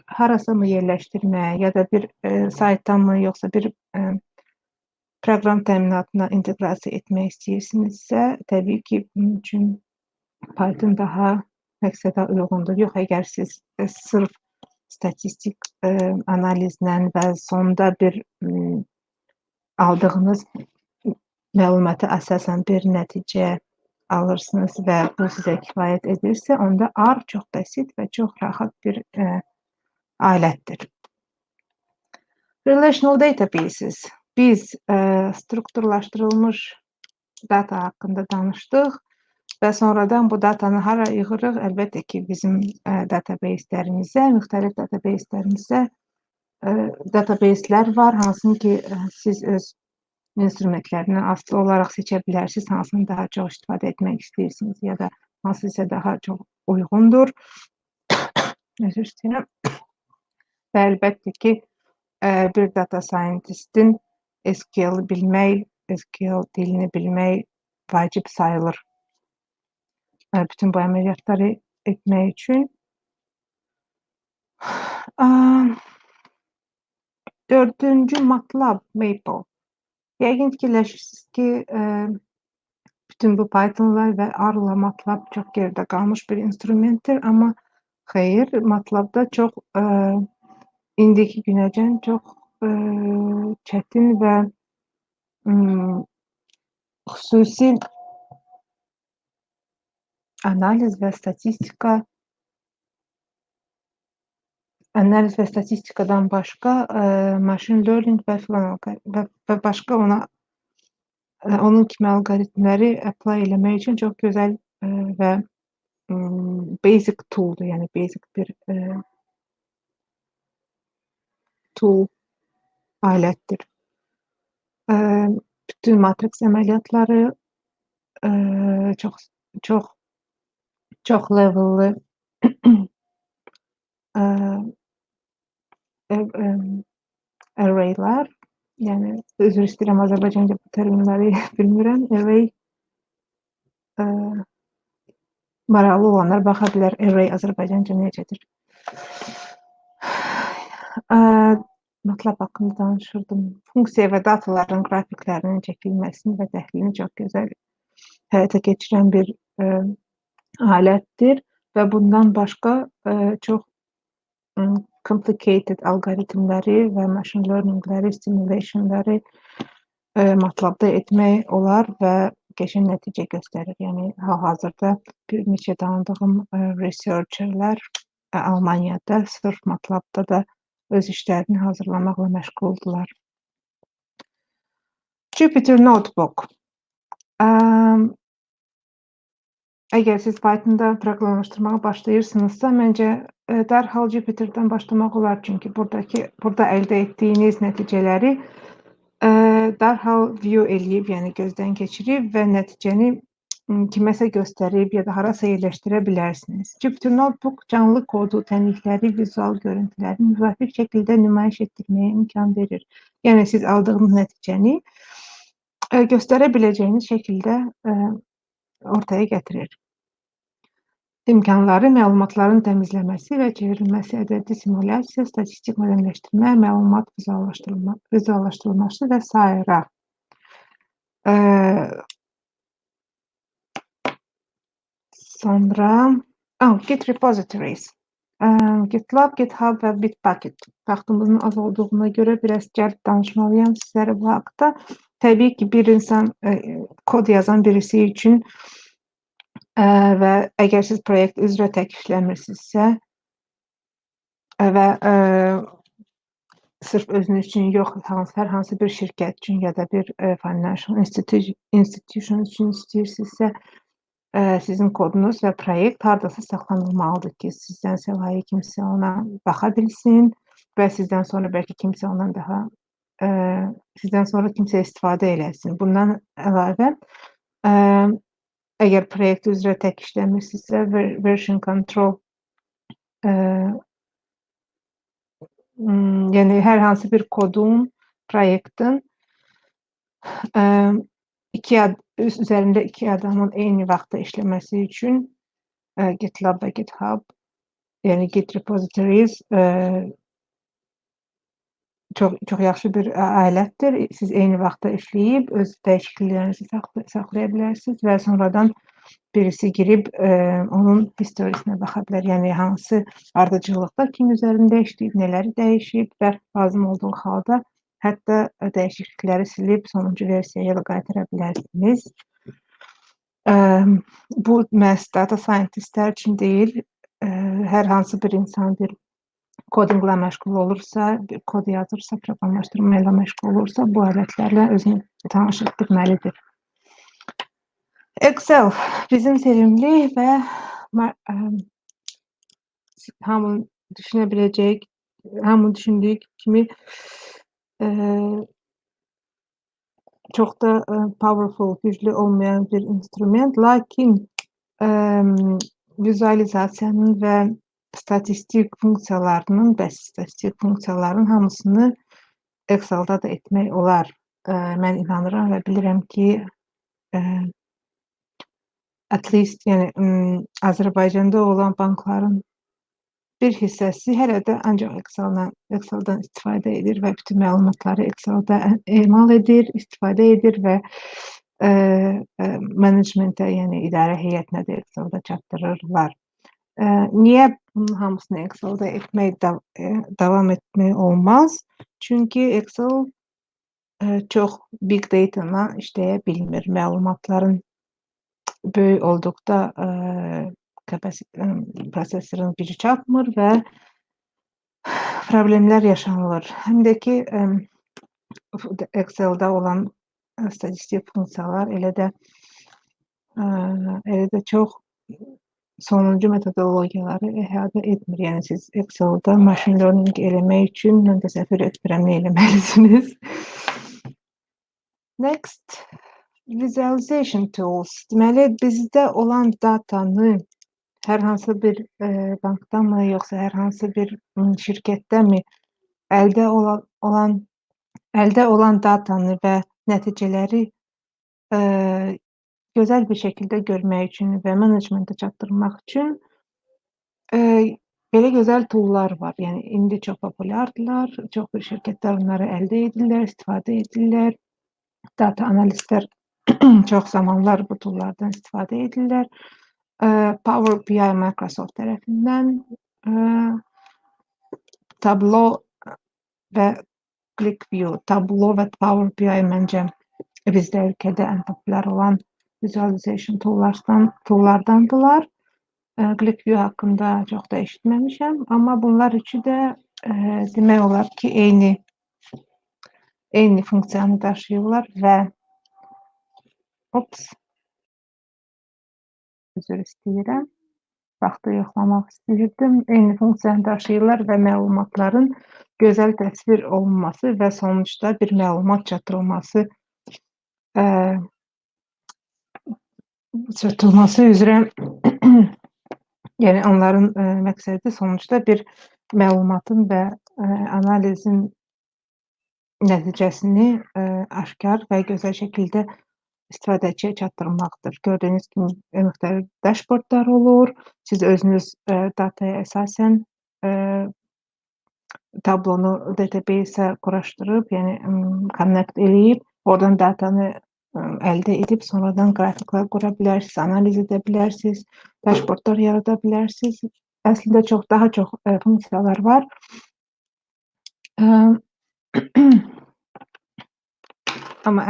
harasa mı yerləşdirməyə ya da bir saytdan mı, yoxsa bir proqram təminatına inteqrasiya etmək istəyirsinizsə, təbii ki, bunun üçün Python daha məqsədə uyğundur. Yox, əgər siz sırf statistik analizlə və sonda bir aldığınız məlumata əsasən bir nəticə alırsınız və bu sizə kifayət edirsə, onda R çox bəsit və çox rahat bir alətdir. Relational databases. Biz strukturlaşdırılmış data haqqında danışdıq və sonradan bu datanı hara yığırıq? Əlbəttə ki, bizim database-lərimizə, müxtəlif database-lər var, hansını ki, siz öz instrumentlərindən asılı olaraq seçə bilərsiniz, hansını daha çox istifadə etmək istəyirsiniz ya da hansı isə daha çox uyğundur. Üzr istəyirəm. Və əlbəttə ki, bir data scientist-in SQL bilmək, SQL dilini bilmək vacib sayılır. Bütün bu əməliyyatları etmək üçün. Dördüncü MATLAB, Maple. Yəqin fikirləşirsiniz ki, bütün bu Python'lar ve R'la MATLAB çok geride kalmış bir instrumenttir ama hayır, MATLAB'da çok indiki günəcən çox çətin və xüsusi analiz və statistikadan başqa machine learning və filan və başqa onun kimi alqoritmləri apply eləmək üçün çox gözəl və basic tool'dur, yəni basic bir tool alətdir. Bütün matrix əməliyyatları çox level'lı array'lar, yəni üzr istəyirəm Azərbaycanca bu terminləri bilmirəm. Array maraqlı olanlar baxa bilər. Array Azərbaycanca necədir? MATLAB haqqında danışırdım. Funksiya və dataların qrafiklərinin çəkilməsini və təhlilini çox gözəl həyata keçirən bir alətdir və bundan başqa çox complicated alqoritmləri və machine learningləri, simulationları MATLAB-da etmək olar və qəşəng nəticə göstərir. Yəni hal-hazırda bir neçə tanıdığım researcherlər Almaniyada sırf MATLAB-da da öz işlərini hazırlamaqla məşğuldular. Jupyter Notebook. Əgər siz Python'da proqramlaşdırmağa başlayırsınızsa, məncə dərhal Jupyter'dən başlamaq olar. Çünki burada əldə etdiyiniz nəticələri dərhal view eləyib, yəni gözdən keçirib və nəticəni kiməsə göstərib ya da harasa yerləşdirə bilərsiniz. Jupyter Notebook canlı kodu, tənlikləri, vizual görüntüləri müvafiq şəkildə nümayiş etdirməyə imkan verir. Yəni siz aldığınız nəticəni göstərə biləcəyiniz şəkildə ortaya gətirir. İmkanları məlumatların təmizləməsi və çevrilməsi, ədədi simulyasiya, statistik mədənləşdirmə, məlumat vizuallaşdırılması və s. Sonra Git repositories. GitLab, GitHub və Bitbucket. Vaxtımızın az olduğuna görə biraz cəld danışmalıyam sizlərə bu haqda. Təbii ki, bir insan kod yazan birisi üçün və əgər siz proyekt üzrə təklifləmirsinizsə və sırf özünüz üçün yox, hər hansı bir şirkət üçün ya da bir financial institution üçün istəyirsinizsə, sizin kodunuz və proyekt hardasa saxlanılmalıdır ki, sizdən səlahiyyətli kimsə ona baxa bilsin və sizdən sonra bəlkə kimsə ondan daha sizdən sonra kimsə istifadə eləsin. Bundan əlavə, əgər proyekt üzrə tək işləmirsinizsə, version control, yəni hər hansı bir kodun, proyektin üzərində iki adamın eyni vaxtda işləməsi üçün GitLab və GitHub, yəni Git repositories çox yaxşı bir alətdir. Siz eyni vaxtda işləyib öz dəyişikliklərinizi saxlaya bilərsiniz və sonradan birisi girib onun historisinə baxa bilər. Yəni hansı ardıcıllıqda kim üzərində işləyib, nələri dəyişib və lazım olduğu halda hətta dəyişiklikləri silib sonuncu versiyaya da qaytara bilərsiniz. Bu məhz data scientistlər üçün deyil, hər hansı bir insan bir kodinqla məşğul olursa, bir kod yazırsa, proqramlaşdırma ilə məşğul olursa, bu alətlərlə özünü tanış etdirməlidir. Excel bizim sevimli və hamının düşünə biləcək, hamının düşündüyü kimi çox da powerful, güclü olmayan bir instrument, lakin vizualizasiyanın və statistik funksiyaların hamısını Excel'da da etmək olar. Mən inanıram və bilirəm ki, at least yəni Azərbaycanda olan bankların bir hissəsi hələ də ancaq Excel'dan istifadə edir və bütün məlumatları Excel'da emal edir, istifadə edir və menecmentə, yəni idarə heyətinə də Excel-də çatdırırlar. Niyə bunun hamısını Excel-də etmək davam etmək olmaz? Çünki Excel çox big data-la işləyə bilmir. Məlumatların böyük olduqda prosesorun gücü çatmır və problemlər yaşanılır. Həm də ki, Excel-də olan statistik funksiyalar elə də çox sonuncu metodologiyaları əhatə etmir. Yəni siz Excel-da machine learning eləmək üçün mən təsəvvür etmirəm nə eləməlisiniz. Next, visualization tools. Deməli, bizdə olan datanı hər hansı bir bankdanmı, yoxsa hər hansı bir şirkətdənmi əldə olan datanı və nəticələri gözəl bir şəkildə görmək üçün və menecmentə çatdırmaq üçün belə gözəl toollar var. Yəni indi çox populyardılar. Çox bir şirkətlər onları əldə edirlər, istifadə edirlər. Data analistlər çox zamanlar bu toollardan istifadə edirlər. Power BI Microsoft tərəfindən Tableau və ClickView. Tableau və Power BI məncə bizdə ölkədə ən populyar olan visualization toollardandılar. ClickView haqqında çox da eşitməmişəm, amma bunlar üçü də demək olar ki, eyni funksiyanı daşıyırlar və üzr istəyirəm. Vaxtı yoxlamaq istəyirdim. Eyni funksiyanı daşıyırlar və məlumatların gözəl təsvir olunması və sonuçda bir məlumat çatdırılması üzrə yəni onların məqsədi sonuçda bir məlumatın və analizin nəticəsini aşkar və gözəl şəkildə istifadəçiyə çatdırmaqdır. Gördüyünüz kimi müxtəlif dashboardlar olur. Siz özünüz dataya əsasən tablonu database-ə quraşdırıb, yəni connect eləyib, oradan datanı əldə edib, sonradan qrafiklər qura bilərsiniz, analiz edə bilərsiniz, dashboardlar yarada bilərsiniz. Əslində daha çox funksiyalar var. Amma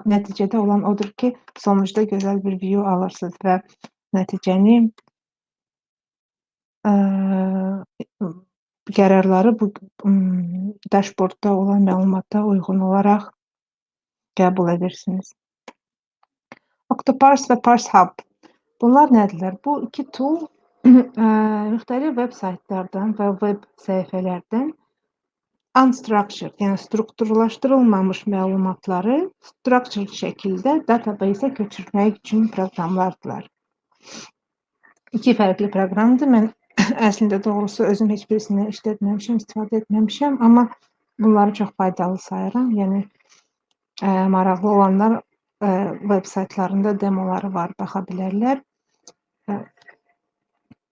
nəticədə olan odur ki, sonuçda gözəl bir view alırsınız və nəticəni qərarları bu dashboardda olan məlumata uyğun olaraq qəbul edirsiniz. Octoparse və ParseHub. Bunlar nədirlər? Bu iki tool müxtəlif veb saytlardan və veb səhifələrdən unstructured, yəni strukturlaşdırılmamış məlumatları structured şəkildə database-ə köçürmək üçün proqramlardılar. İki fərqli proqramdır. Mən əslində doğrusu özüm heç birisini işlətməmişəm, istifadə etməmişəm, amma bunları çox faydalı sayıram. Yəni maraqlı olanlar veb saytlarında demoları var, baxa bilərlər.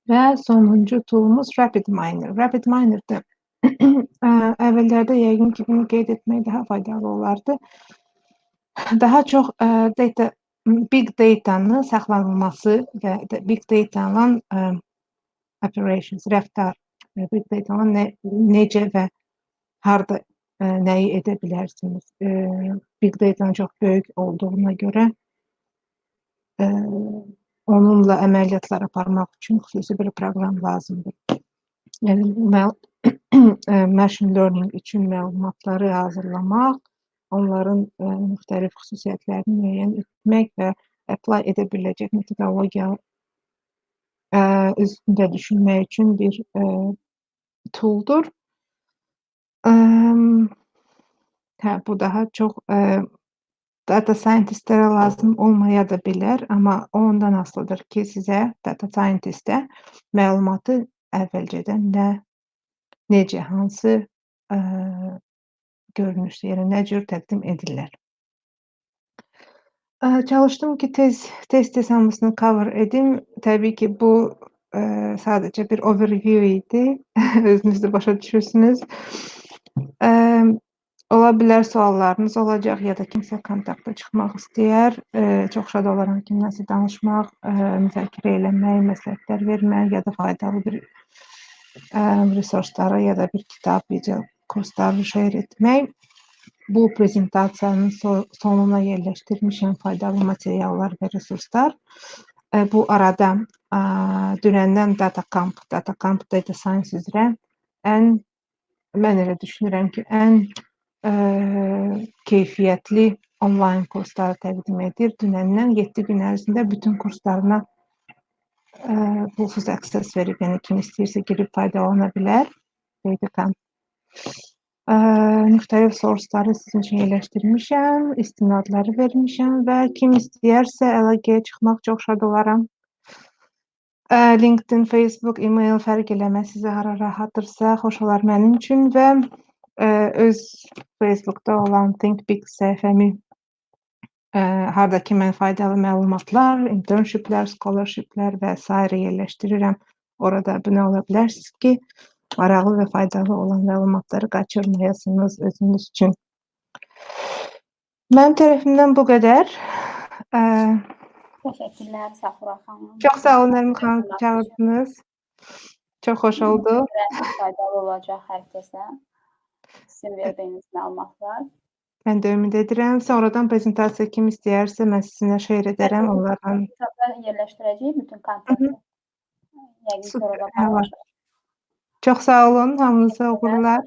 Və sonuncu toolumuz RapidMiner. RapidMiner də əvvəllərdə yəqin ki, bunu qeyd etmək daha faydalı olardı. Daha çox big data-nı saxlanılması və big data-nın operations, rəftar, big data-nın necə və harda nəyi edə bilərsiniz. Big data-nın çox böyük olduğuna görə onunla əməliyyatlar aparmaq üçün xüsusi bir proqram lazımdır. Yəni machine learning üçün məlumatları hazırlamaq, onların müxtəlif xüsusiyyətlərini müəyyən etmək və apply edə biləcək metodologiya üstündə düşünmək üçün bir tooldur. Bu daha çox data scientistlərə lazım olmaya da bilər, amma o ondan asılıdır ki, sizə data scientistə məlumatı əvvəlcədən necə, hansı görünüşdə, yəni nə cür təqdim edirlər. Çalışdım ki, tez hamısını cover edim. Təbii ki, bu sadəcə bir overview idi. Özünüz də başa düşürsünüz. Ola bilər suallarınız olacaq ya da kimsə kontakta çıxmaq istəyər. Çox şad olaram kimləsə danışmaq, müzakirə eləmək, məsləhətlər vermək ya da faydalı bir resursları ya da bir kitab, video kursları share etmək. Bu prezentasiyanın sonuna yerləşdirmişəm faydalı materiallar və resurslar. Bu arada dünəndən DataCamp, Data Science üzrə mən elə düşünürəm ki, ən keyfiyyətli onlayn kursları təqdim edir. Dünəndən 7 gün ərzində bütün kurslarına pulsuz access verib, yəni kim istəyirsə girib faydalana bilər. Müxtəlif sourceları sizin üçün yerləşdirmişəm, istinadları vermişəm və kim istəyərsə əlaqəyə çıxmaq çox şad olaram. LinkedIn, Facebook, e-mail fərq eləməz sizə hara rahatdırsa, xoş olar mənim üçün və öz Facebookda olan Think Big səhifəmi hardakı mən faydalı məlumatlar, internshiplər, scholarshiplər və s. yerləşdirirəm. Orada abunə ola bilərsiniz ki, maraqlı və faydalı olan məlumatları qaçırmayasınız özünüz üçün. Mənim tərəfimdən bu qədər. Teşekkürler Safura Hanım. Çox sağ olun Nərmin xanım ki, çağırdınız. Çox xoş oldu. Faydalı olacaq hər kəsə. Sizin verdiyiniz məlumatlar. Mən də ümid edirəm. Sonradan prezentasiya kim istəyərsə mən sizinlə share edərəm onlarla. Kitabda yerləşdirəcəyik bütün kontenti. Yəqin ki, orada Super. paylaşırıq. Çox sağ olun. Hamınıza uğurlar.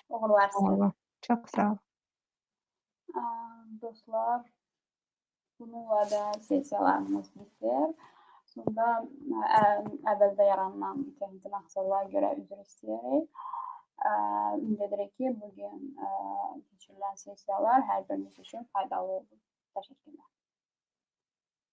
Uğurlar sizə. Çox sağ olun. Dostlar, bununla da sessiyalarımız bitir. Sonra əvvəldə yaranan texnik məqsədlərə görə üzr istəyərək ümid edirik ki, bugün keçirilən sessiyalar hər biriniz üçün faydalı oldu. Təşəkkürlər.